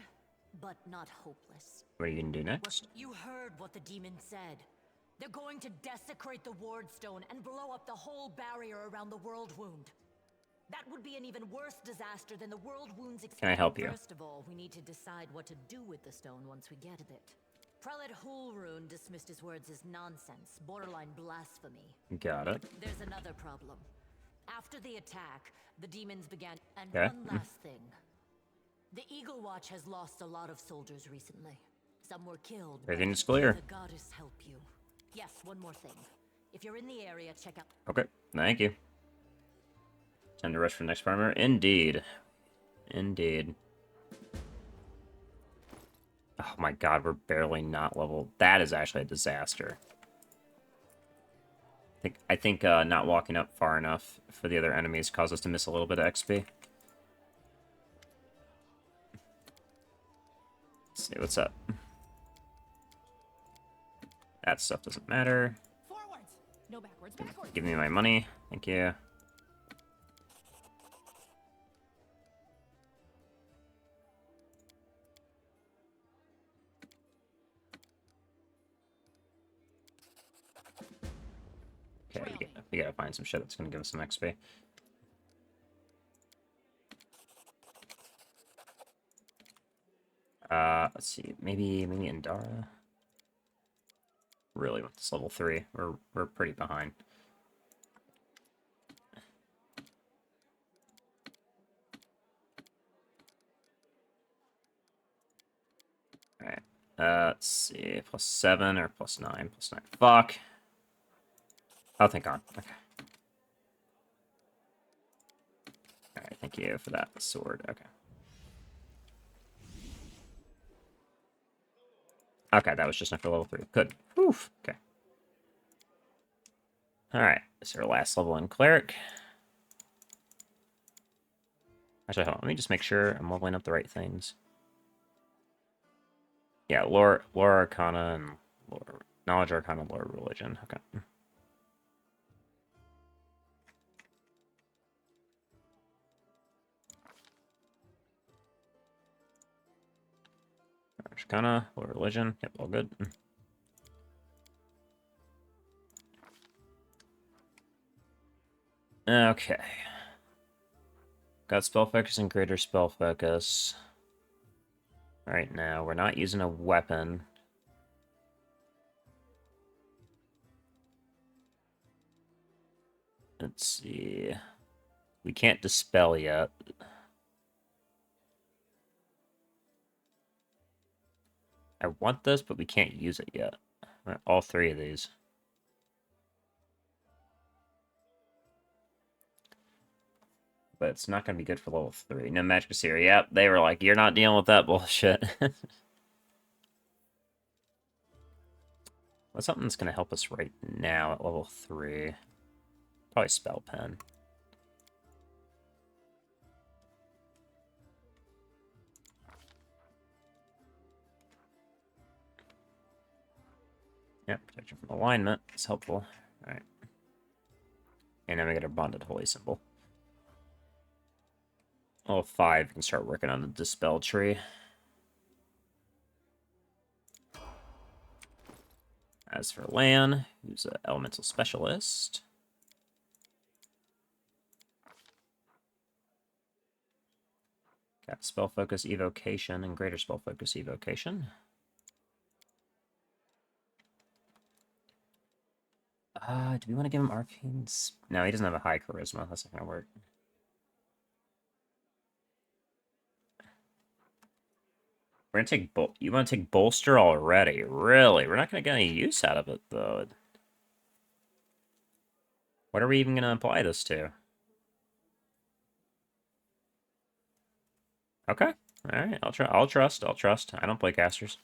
but not hopeless. What are you gonna do next? You heard what the demon said. They're going to desecrate the ward stone and blow up the whole barrier around the world wound. That would be an even worse disaster than the world wound's Can I help you? First of all, we need to decide what to do with the stone once we get it. Prelate Hulrune dismissed his words as nonsense, borderline blasphemy. Got it. There's another problem. After the attack, the demons began... And Okay. one last thing. The Eagle Watch has lost a lot of soldiers recently. Some were killed. but Everything's clear. The goddess help you. Yes, one more thing. If you're in the area, check out... Okay, thank you. Time to rush for the next farmer. Indeed. Indeed. Oh my god, we're barely not level. That is actually a disaster. I think not walking up far enough for the other enemies caused us to miss a little bit of XP. see what's up. That stuff doesn't matter. Forwards. No backwards. Backwards. Give me my money. Thank you. Okay, we gotta find some shit that's gonna give us some XP. Let's see, maybe Indara. Really with this level 3, we're pretty behind. All right, let's see, +7 or +9, +9. Fuck. Oh, thank God. Okay. All right, thank you for that sword. Okay. Okay, that was just enough for level 3. Good. Whew. Okay. Alright, this is our last level in Cleric. Actually, hold on. Let me just make sure I'm leveling up the right things. Yeah, Lore Arcana and Knowledge Arcana, Lore Religion. Okay. Arcana, Lore Religion. Yep, all good. Okay. Got Spell Focus and Greater Spell Focus. Right now, we're not using a weapon. Let's see. We can't Dispel yet. I want this, but we can't use it yet. All 3 of these. But it's not going to be good for level 3. No Magic Seer. Yep, they were like, you're not dealing with that bullshit. What's something that's going to help us right now at level 3? Probably Spell Pen. Yep, protection from alignment is helpful. Alright. And then we get our Bonded Holy Symbol. Level 5, we can start working on the Dispel tree. As for Lann, who's an Elemental Specialist. Got Spell Focus Evocation and Greater Spell Focus Evocation. Do we want to give him Arcane? No, he doesn't have a high Charisma. That's not going to work. We're going to take... You want to take Bolster already? Really? We're not going to get any use out of it, though. What are we even going to apply this to? Okay. Alright, I'll trust. I don't play casters.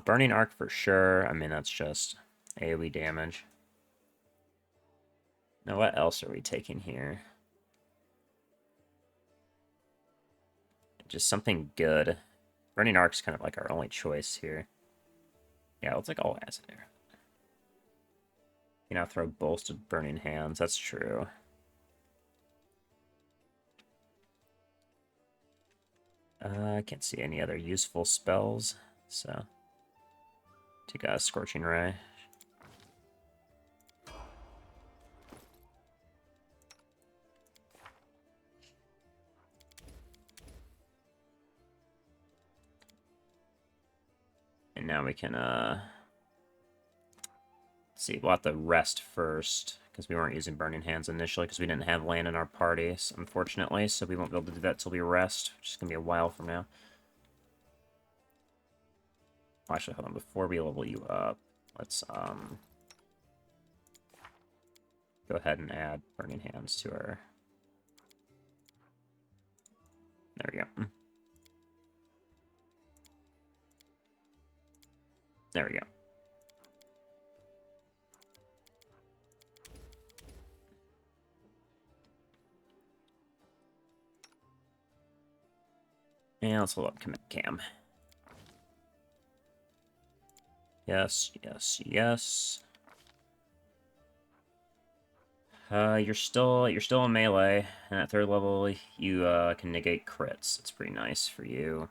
Burning Arc for sure. I mean, that's just AoE damage. Now, what else are we taking here? Just something good. Burning Arc's kind of like our only choice here. Yeah, let's take all acid there. You know, throw bolstered Burning Hands. That's true. I can't see any other useful spells, so take a Scorching Ray. And now we can, let's see, we'll have to rest first, because we weren't using Burning Hands initially, because we didn't have Lann in our party, unfortunately, so we won't be able to do that till we rest, which is going to be a while from now. Actually, hold on, before we level you up, let's, go ahead and add Burning Hands to our... There we go. There we go. And let's hold up Commit Cam. Yes, yes, yes. You're still in melee, and at 3rd level, you can negate crits. It's pretty nice for you.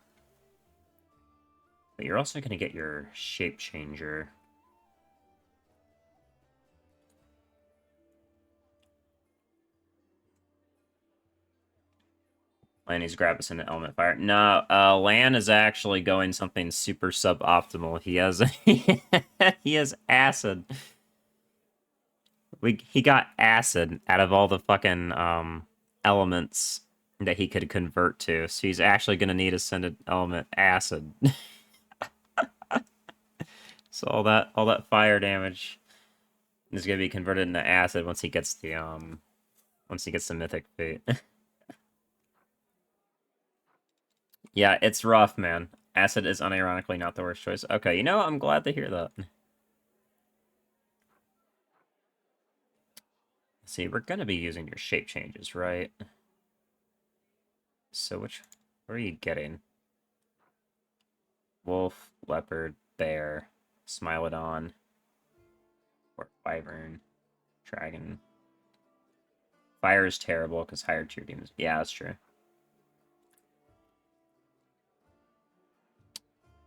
But you're also going to get your shape changer. Lann needs to grab us into element fire. No, Lann is actually going something super suboptimal. He has he has acid. He got acid out of all the fucking elements that he could convert to. So he's actually gonna need ascended element acid. So all that fire damage is gonna be converted into acid once he gets the mythic feat. Yeah, it's rough, man. Acid is unironically not the worst choice. Okay, you know, I'm glad to hear that. See, we're gonna be using your shape changes, right? So what are you getting? Wolf, leopard, bear, Smilodon, or wyvern, dragon. Fire is terrible because higher tier demons. Yeah, that's true.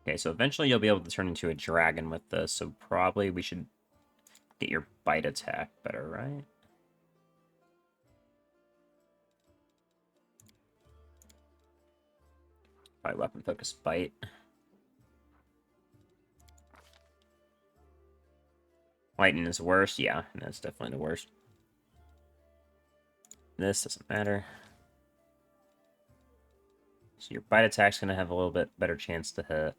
Okay, so eventually you'll be able to turn into a dragon with this, so probably we should get your bite attack better, right? Probably weapon focus bite. Lightning is worse, yeah, that's definitely the worst. This doesn't matter. So your bite attack's gonna have a little bit better chance to hit.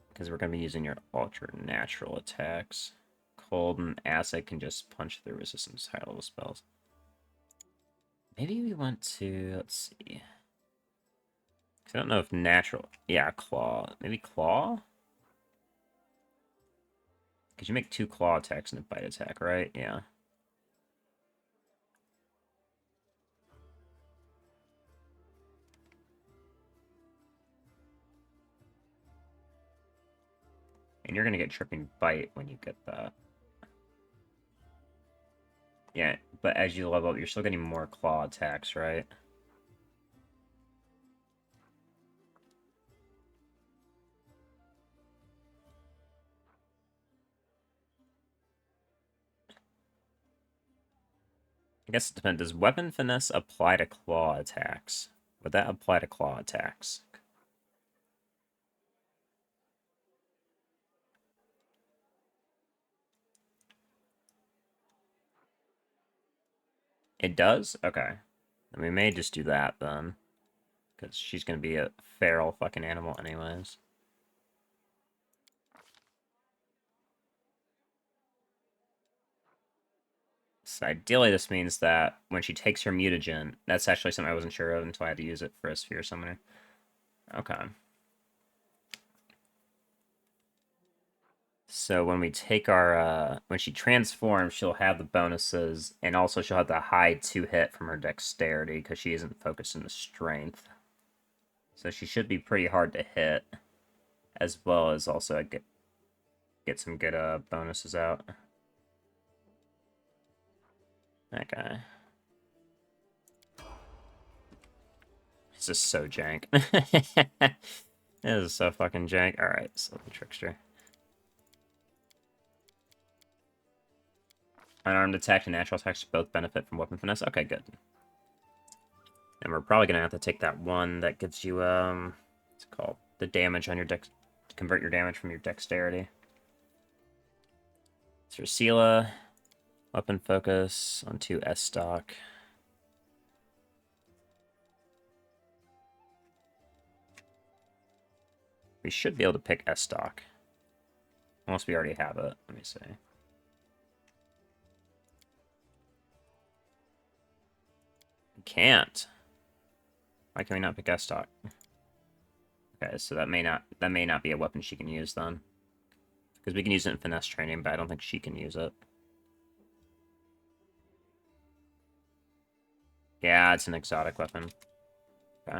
Because we're gonna be using your ultra natural attacks. Cold and acid can just punch through resistance high level spells. Maybe we want to, let's see. I don't know if natural, yeah, claw. Maybe claw? Because you make 2 claw attacks and a bite attack, right? Yeah. And you're gonna get tripping bite when you get that. Yeah, but as you level up, you're still getting more claw attacks, right? I guess it depends. Does weapon finesse apply to claw attacks? Would that apply to claw attacks? It does? Okay. Then we may just do that then. Because she's going to be a feral fucking animal anyways. So ideally this means that when she takes her mutagen, that's actually something I wasn't sure of until I had to use it for a sphere summoner. Okay. So when we take our, when she transforms, she'll have the bonuses, and also she'll have the high 2 hit from her dexterity, because she isn't focused in the strength. So she should be pretty hard to hit, as well as also get some good bonuses out. Okay. This is so jank. This is so fucking jank. Alright, so the trickster. Unarmed attack and natural attacks both benefit from weapon finesse. Okay, good. And we're probably gonna have to take that one that gives you what's it called? The damage on your dex, to convert your damage from your dexterity. So Seelah, weapon focus on 2 S stock. We should be able to pick S stock. Unless we already have it. Let me see. We can't. Why can we not pick S stock? Okay, so that may not be a weapon she can use then. Because we can use it in finesse training, but I don't think she can use it. Yeah, it's an exotic weapon. Okay.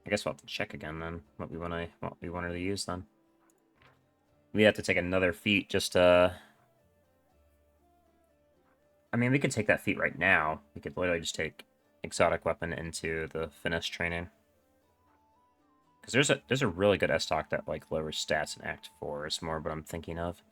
I guess we'll have to check again then, what we wanted to use then. We have to take another feat just to... I mean, we could take that feat right now. We could literally just take exotic weapon into the finesse training. Because there's a really good S-Talk that like lowers stats in Act 4. It's more what I'm thinking of.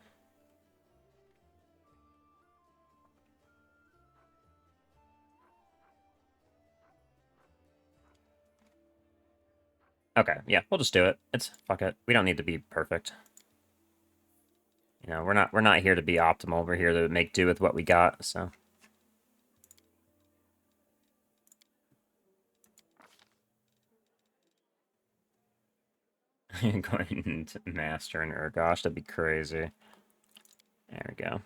Okay, yeah, we'll just do it. Fuck it. We don't need to be perfect. You know, we're not here to be optimal. We're here to make do with what we got, so. Going into Master and Urgosh, that'd be crazy. There we go.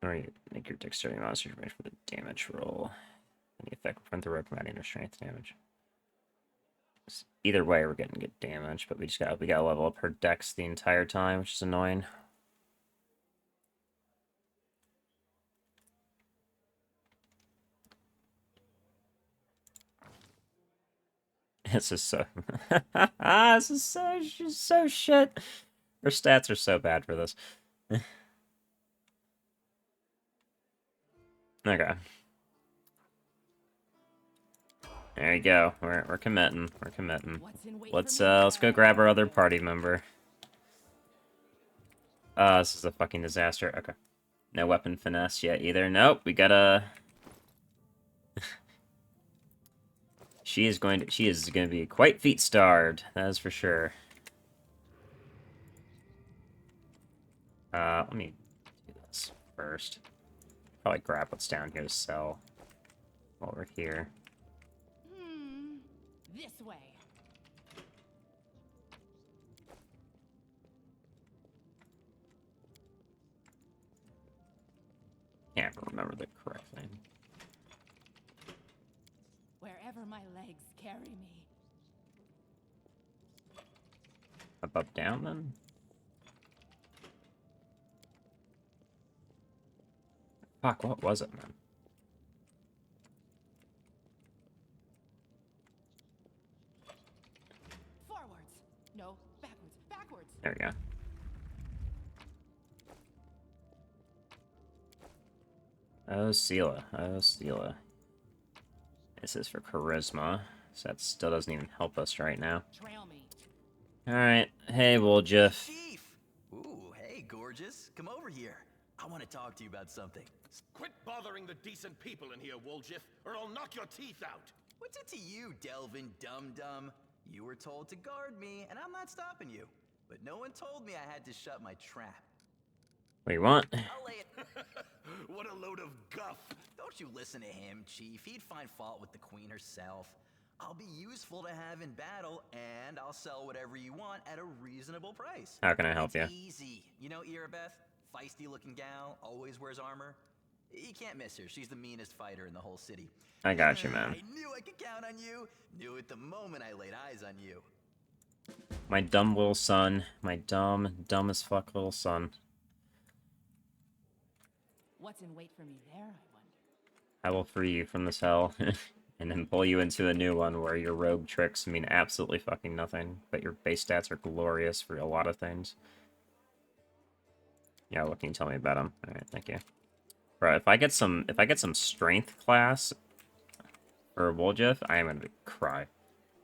Or you make your dexterity monster for the damage roll. And the effect prevent the rogue combating or strength damage. Either way, we're getting good damage, but we gotta level up her dex the entire time, which is annoying. This is so... this is so shit. Her stats are so bad for this. Okay. There you go. We're committing. We're committing. Let's go grab our other party member. This is a fucking disaster. Okay. No weapon finesse yet either. Nope, we gotta... She is going to be quite feat-starved, that is for sure. Let me do this first. Probably grab what's down here to sell while we're here. This way. Can't remember the correct thing. Wherever my legs carry me. Up, down, then? Fuck, what was it, man? Forwards. No, backwards. Backwards. There we go. Oh, Seelah. Oh, Seelah. This is for charisma, so that still doesn't even help us right now. Trail me. Alright. Hey, Woljif. Chief! Ooh, hey, gorgeous. Come over here. I want to talk to you about something. Quit bothering the decent people in here, Woljif, or I'll knock your teeth out. What's it to you, Delvin Dum-Dum? You were told to guard me, and I'm not stopping you. But no one told me I had to shut my trap. What do you want? I'll lay it. What a load of guff. Don't you listen to him, Chief. He'd find fault with the Queen herself. I'll be useful to have in battle, and I'll sell whatever you want at a reasonable price. How can I help you? Easy. You know Irabeth? Feisty-looking gal, always wears armor. You can't miss her. She's the meanest fighter in the whole city. I got you, man. I knew I could count on you. Knew it the moment I laid eyes on you. My dumb little son. My dumb as fuck little son. What's in wait for me there, I wonder? I will free you from this hell, and then pull you into a new one where your rogue tricks mean absolutely fucking nothing, but your base stats are glorious for a lot of things. Yeah, what can you tell me about them? Alright, thank you. Bro, if I get some strength class for Woljif, I am gonna cry.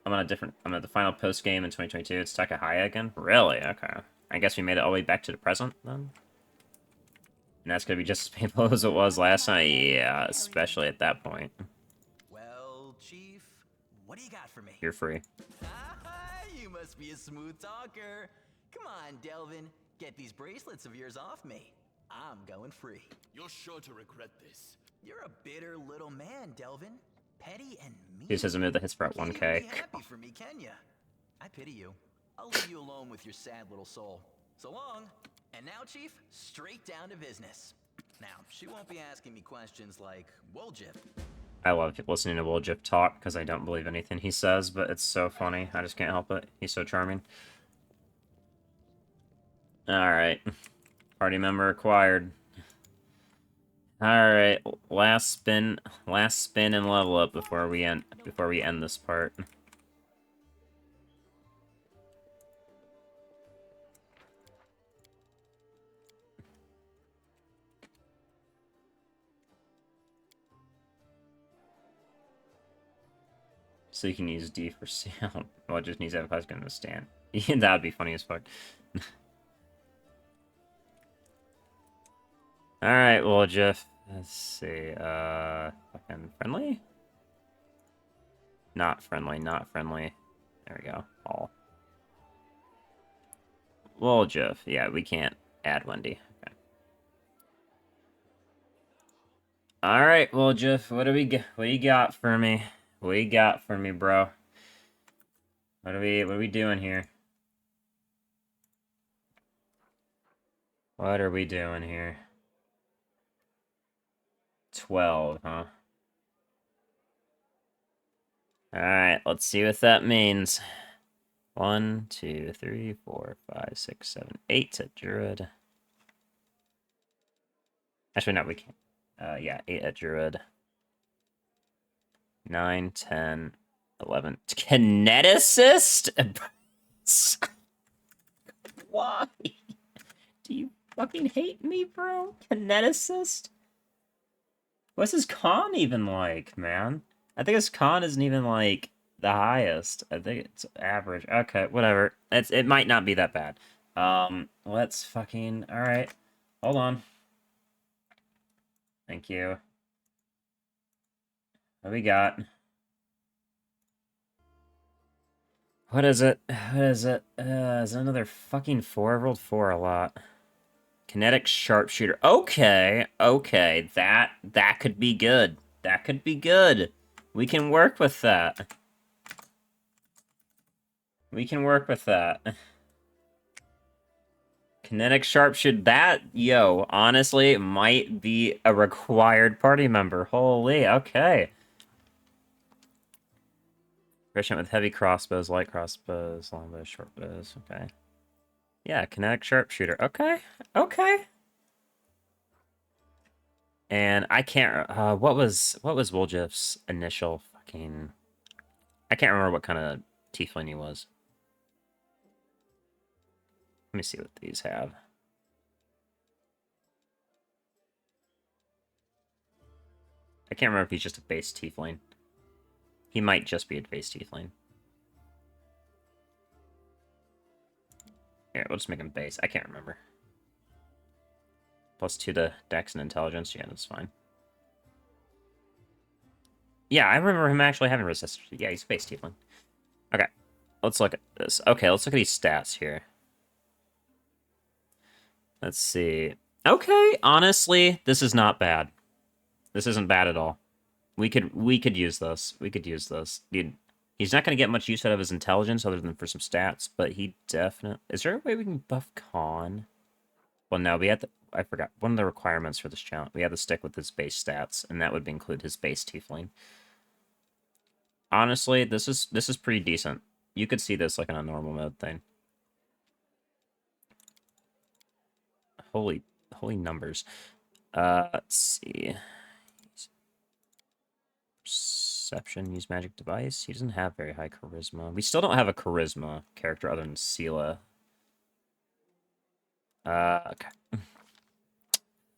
I'm at the final post game in 2022. It's Heya again? Really? Okay. I guess we made it all the way back to the present, then? And that's gonna be just as painful as it was last night? Yeah, especially at that point. Well, Chief, what do you got for me? You're free. You must be a smooth talker. Come on, Delvin. Get these bracelets of yours off me. I'm going free. You're sure to regret this. You're a bitter little man, Delvin. Petty and mean. He says a move that hits for at 1k. You can't even be happy for me, can ya? I pity you. I'll leave you alone with your sad little soul. So long. And now, Chief, straight down to business. Now, she won't be asking me questions like, Woljif. I love listening to Woljif talk, because I don't believe anything he says, but it's so funny. I just can't help it. He's so charming. Alright. Party member acquired. Alright, last spin and level up before we end this part. So you can use D for sound. Well, it just needs to have a class gun to stand. That would be funny as fuck. Alright, well, Jeff, let's see, fucking friendly? Not friendly, not friendly. There we go, all. Well, Jeff, yeah, we can't add Wendy. Okay. Alright, well, Jeff, what do you got for me? What you got for me, bro? What are we doing here? What are we doing here? 12, huh? Alright, let's see what that means. 1, 2, 3, 4, 5, 6, 7, 8 at Druid. Actually, no, we can't. Yeah, 8 at Druid. 9, 10, 11. Kineticist? Why? Do you fucking hate me, bro? Kineticist? What's his con even like, man? I think his con isn't even like the highest. I think it's average. Okay, whatever. It might not be that bad. Let's fucking... Alright. Hold on. Thank you. What we got? What is it? What is it? Is it another fucking 4? I rolled 4 a lot. Kinetic sharpshooter. Okay, okay. That could be good. That could be good. We can work with that. We can work with that. Kinetic sharpshooter. That, yo, honestly, might be a required party member. Holy, okay. Proficient with heavy crossbows, light crossbows, longbows, short bows. Okay. Yeah, kinetic sharpshooter. Okay. Okay. And I can't... what was Woljif's initial fucking... I can't remember what kind of tiefling he was. Let me see what these have. I can't remember if he's just a base tiefling. He might just be a base tiefling. Here, we'll just make him base. I can't remember. +2 to Dex and Intelligence. Yeah, that's fine. Yeah, I remember him actually having resistance. Yeah, he's a base tiefling. Okay, let's look at this. Okay, let's look at these stats here. Let's see. Okay, honestly, this is not bad. This isn't bad at all. We could use this. We could use this. Dude, he's not going to get much use out of his intelligence other than for some stats, but he definitely... Is there a way we can buff con? Well, no, we have to... I forgot. One of the requirements for this challenge, we have to stick with his base stats, and that would include his base tiefling. Honestly, this is pretty decent. You could see this like in a normal mode thing. Holy numbers. Let's see. Perception, use magic device. He doesn't have very high charisma. We still don't have a charisma character other than Seelah. Okay.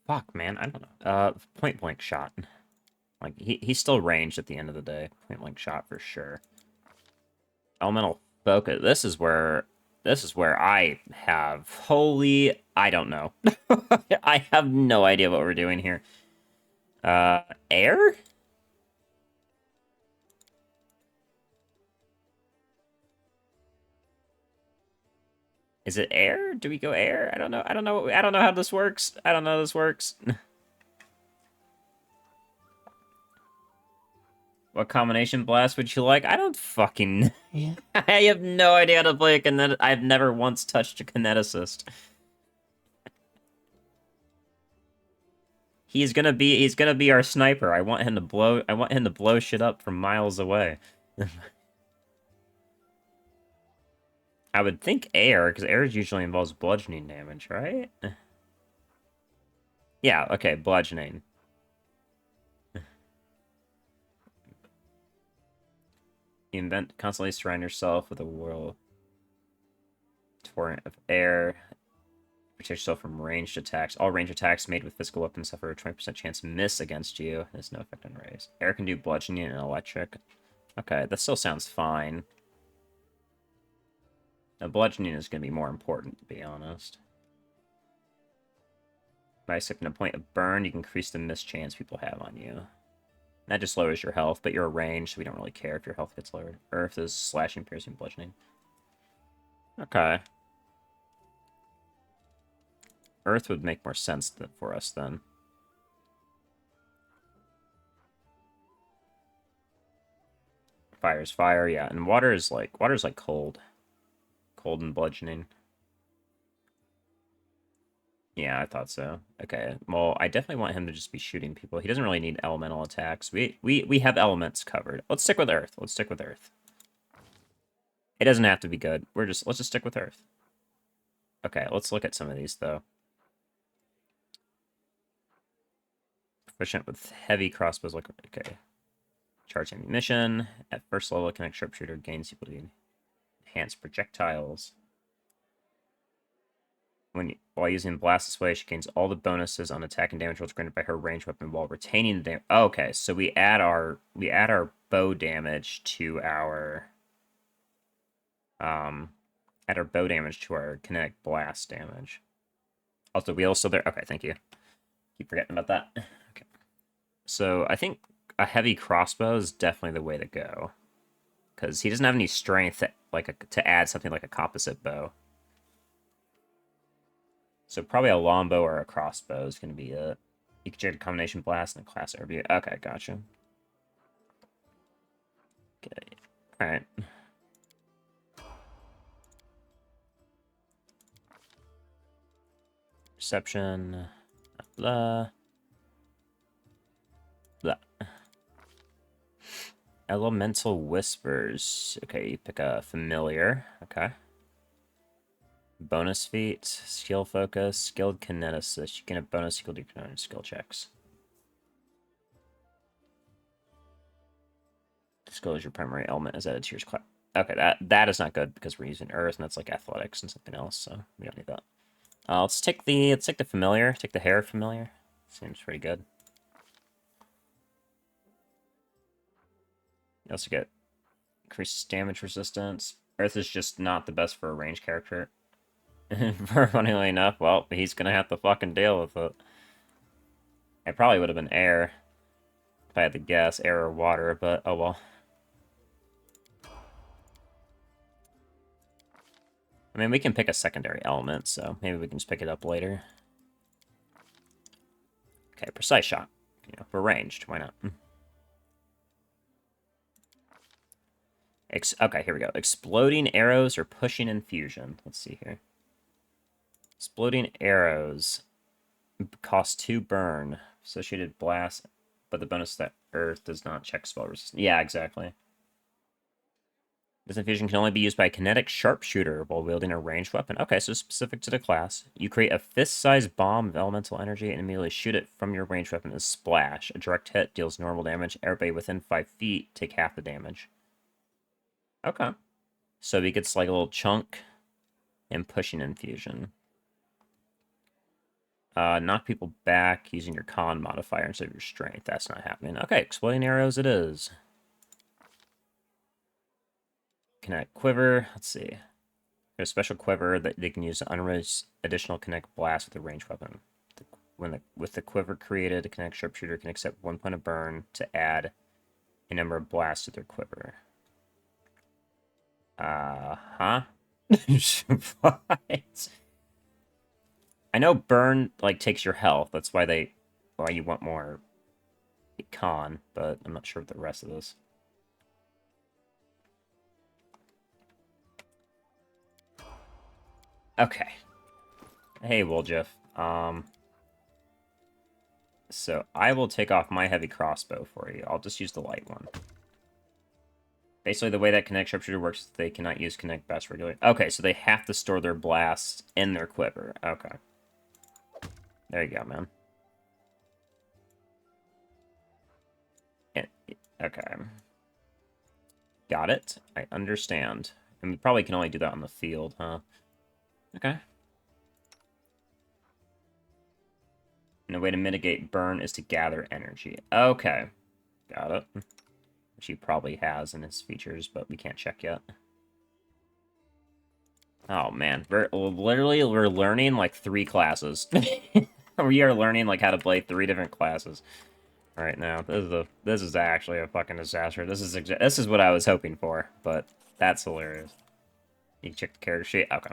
Fuck, man, I don't know. Point blank shot. Like, he's still ranged at the end of the day. Point blank shot for sure. Elemental focus. This is where I have... Holy... I don't know. I have no idea what we're doing here. Air? Is it air? Do we go air? I don't know. I don't know how this works. I don't know how this works. What combination blast would you like? I don't fucking... I have no idea how to play a kinetic... I've never once touched a kineticist. He's gonna be our sniper. I want him to blow shit up from miles away. I would think air, because air usually involves bludgeoning damage, right? Yeah, okay, bludgeoning. You constantly surround yourself with a whirl torrent of air. Protect yourself from ranged attacks. All ranged attacks made with physical weapons suffer a 20% chance to miss against you. There's no effect on rays. Air can do bludgeoning and electric. Okay, that still sounds fine. Now, bludgeoning is going to be more important, to be honest. By accepting a point of burn, you can increase the miss chance people have on you. That just lowers your health, but you're ranged, so we don't really care if your health gets lowered. Earth is slashing, piercing, bludgeoning. Okay. Earth would make more sense for us, then. Fire is fire, yeah. And water's like cold. Cold and bludgeoning. Yeah, I thought so. Okay, well, I definitely want him to just be shooting people. He doesn't really need elemental attacks. We have elements covered. Let's stick with Earth. Let's stick with Earth. It doesn't have to be good. Let's just stick with Earth. Okay, let's look at some of these, though. Proficient with heavy crossbows. Okay. Charge ammunition. At first level, connect sharpshooter gains equal to enhanced projectiles. While using Blast this way, she gains all the bonuses on attack and damage rolls granted by her ranged weapon while retaining the damage. Oh, okay, so we add our bow damage to our add our bow damage to our kinetic blast damage. Also, wheel still there. Okay, thank you. Keep forgetting about that. Okay, so I think a heavy crossbow is definitely the way to go, because he doesn't have any strength to add something like a composite bow. So probably a longbow or a crossbow is going to be it. You can check a combination blast and a class review. Okay, gotcha. Okay, alright. Perception. Blah. Blah. Elemental Whispers. Okay, you pick a familiar. Okay. Bonus feat, skill focus, skilled kineticist. You can have bonus equal to your skill checks. Skill is your primary element as added to your class. Okay, that is not good because we're using Earth and that's like athletics and something else, so we don't need that. Let's take the familiar. Take the hair familiar. Seems pretty good. You also get increased damage resistance. Earth is just not the best for a ranged character. Funnily enough, well, he's gonna have to fucking deal with it. It probably would have been air if I had to guess, air or water, but oh well. I mean, we can pick a secondary element, so maybe we can just pick it up later. Okay, precise shot. You know, we're ranged. Why not? Okay, here we go. Exploding arrows or pushing infusion. Let's see here. Exploding arrows cost 2 burn. Associated blast, but the bonus that Earth does not check spell resistance. Yeah, exactly. This infusion can only be used by a kinetic sharpshooter while wielding a ranged weapon. Okay, so specific to the class. You create a fist-sized bomb of elemental energy and immediately shoot it from your ranged weapon as splash. A direct hit deals normal damage. Everybody within 5 feet take half the damage. Okay. So he gets like a little chunk and pushing infusion. Knock people back using your con modifier instead of your strength. That's not happening. Okay, exploding arrows it is. Kinetic quiver. Let's see. There's a special quiver that they can use to unleash additional kinetic blast with a ranged weapon. With the quiver created, a kinetic sharpshooter can accept 1 point of burn to add a number of blasts to their quiver. Huh? What? I know burn like takes your health. That's why you want more con, but I'm not sure what the rest of this. Okay. Hey, Woljif. So I will take off my heavy crossbow for you. I'll just use the light one. Basically, the way that Kinetic Sharpshooter works is they cannot use Kinetic Blast regularly. Okay, so they have to store their blasts in their quiver. Okay. There you go, man. Okay. Got it. I understand. And we probably can only do that on the field, huh? Okay. And a way to mitigate burn is to gather energy. Okay. Got it. Which he probably has in his features, but we can't check yet. Oh, man. We're learning, like, 3 classes. We are learning, like, how to play 3 different classes right now. This is actually a fucking disaster. This is what I was hoping for, but that's hilarious. You can check the character sheet. Okay.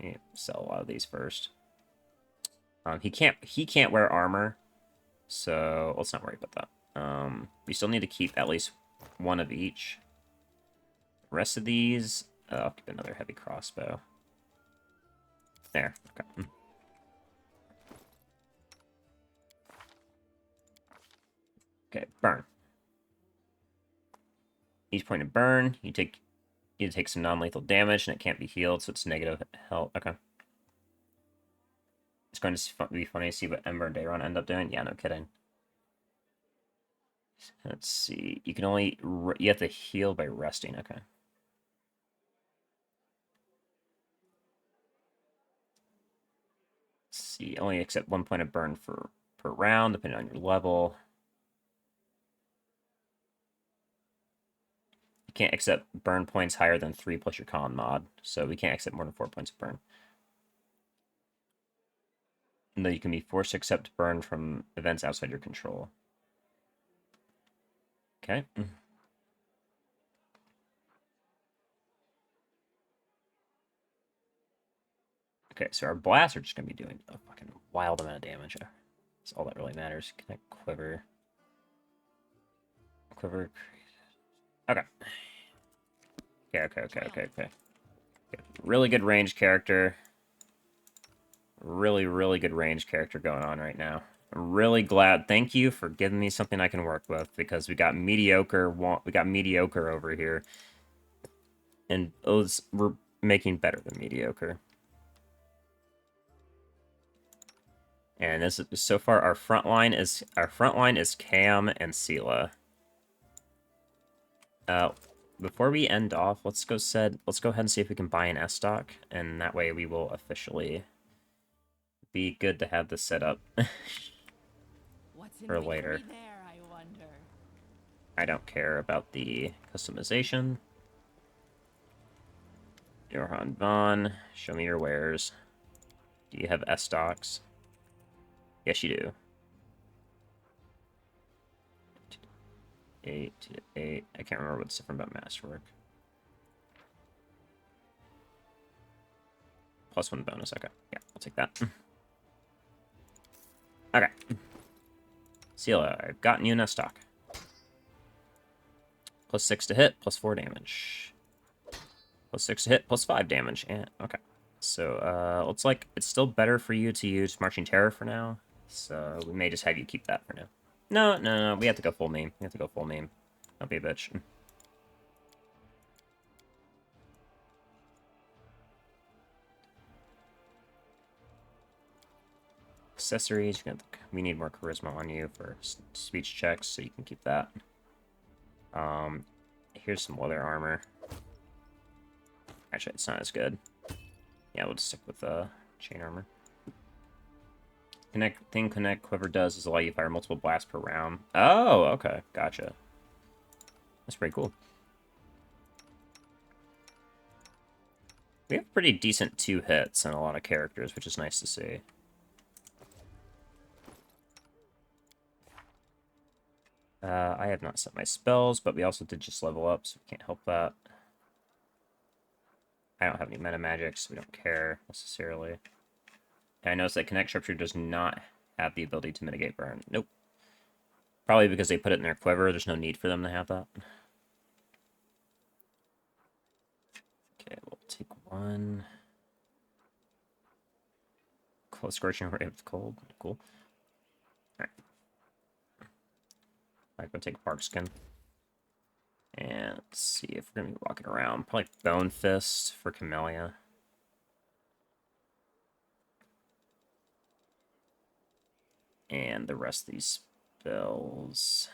You sell a lot of these first. He can't wear armor, so let's not worry about that. We still need to keep at least 1 of each. The rest of these, I'll keep another heavy crossbow. There. Okay. Okay, burn. Each point of burn, you take some non-lethal damage, and it can't be healed, so it's negative health. Okay. It's going to be funny to see what Ember and Dayron end up doing. Yeah, no kidding. Let's see. You can only... You have to heal by resting. Okay. Let's see. Only accept 1 point of burn per round, depending on your level. You can't accept burn points higher than 3 plus your con mod, so we can't accept more than 4 points of burn. And then you can be forced to accept burn from events outside your control. Okay. Okay, so our blasts are just going to be doing a fucking wild amount of damage. That's all that really matters. Connect quiver. Quiver. Okay. Okay. Really good range character. Really good range character going on right now. I'm really glad. Thank you for giving me something I can work with, because we got mediocre over here. And we're making better than mediocre. And this is, so far our front line is Cam and Seelah. Before we end off, let's go ahead and see if we can buy an S stock, and that way we will officially be good to have this set up for later. I don't care about the customization. Johan Vaughn, show me your wares. Do you have S stocks? Yes, you do. 8 to 8. I can't remember what's different about masterwork. +1 bonus. Okay. Yeah, I'll take that. Okay. Seelah, I've gotten you in a stock. +6 to hit, +4 damage. +6 to hit, +5 damage. Yeah, okay. So, looks like it's still better for you to use Marching Terror for now. So, we may just have you keep that for now. No. We have to go full meme. Don't be a bitch. Accessories. We need more charisma on you for speech checks, so you can keep that. Here's some leather armor. Actually, it's not as good. Yeah, we'll just stick with chain armor. Connect quiver does is allow you to fire multiple blasts per round. Oh, okay, gotcha. That's pretty cool. We have pretty decent 2 hits on a lot of characters, which is nice to see. I have not set my spells, but we also did just level up, so we can't help that. I don't have any meta magics, so we don't care necessarily. And I noticed that Connect Scripture does not have the ability to mitigate burn. Nope. Probably because they put it in their quiver. There's no need for them to have that. Okay, we'll take 1. Close scorching ray of cold. Cool. Alright. I'm gonna take Bark Skin. And let's see if we're gonna be walking around. Probably Bone Fist for Camellia. And the rest of these spells.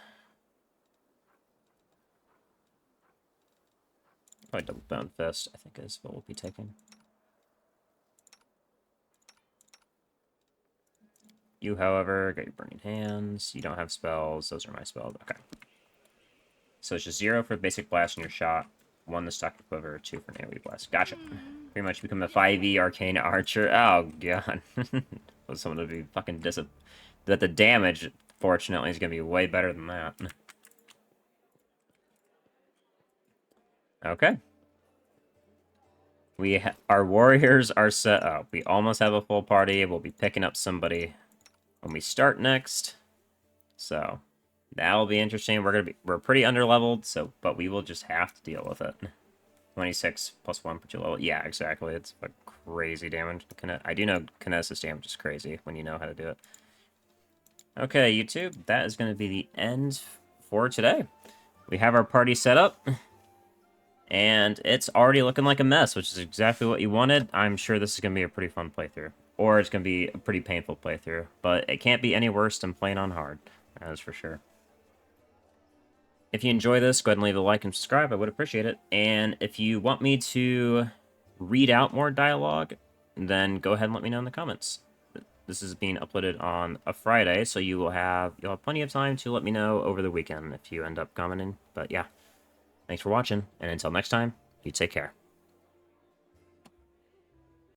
Probably double bone fist, I think is what we'll be taking. You, however, got your burning hands. You don't have spells. Those are my spells. Okay. So it's just 0 for basic blast in your shot, 1 to stock your quiver, 2 for an AoE blast. Gotcha. Pretty much become a 5e arcane archer. Oh god. Was someone to be fucking But the damage, fortunately, is gonna be way better than that. Okay. Our warriors are set up. We almost have a full party. We'll be picking up somebody when we start next. So that'll be interesting. We're pretty underleveled, but we will just have to deal with it. 26 plus 1 per 2 level. Yeah, exactly. It's like crazy damage. I do know kinesis damage is crazy when you know how to do it. Okay, YouTube, that is going to be the end for today. We have our party set up. And it's already looking like a mess, which is exactly what you wanted. I'm sure this is going to be a pretty fun playthrough. Or it's going to be a pretty painful playthrough. But it can't be any worse than playing on hard. That is for sure. If you enjoy this, go ahead and leave a like and subscribe. I would appreciate it. And if you want me to read out more dialogue, then go ahead and let me know in the comments. This is being uploaded on a Friday, so you'll have plenty of time to let me know over the weekend if you end up commenting. But yeah. Thanks for watching, and until next time, you take care.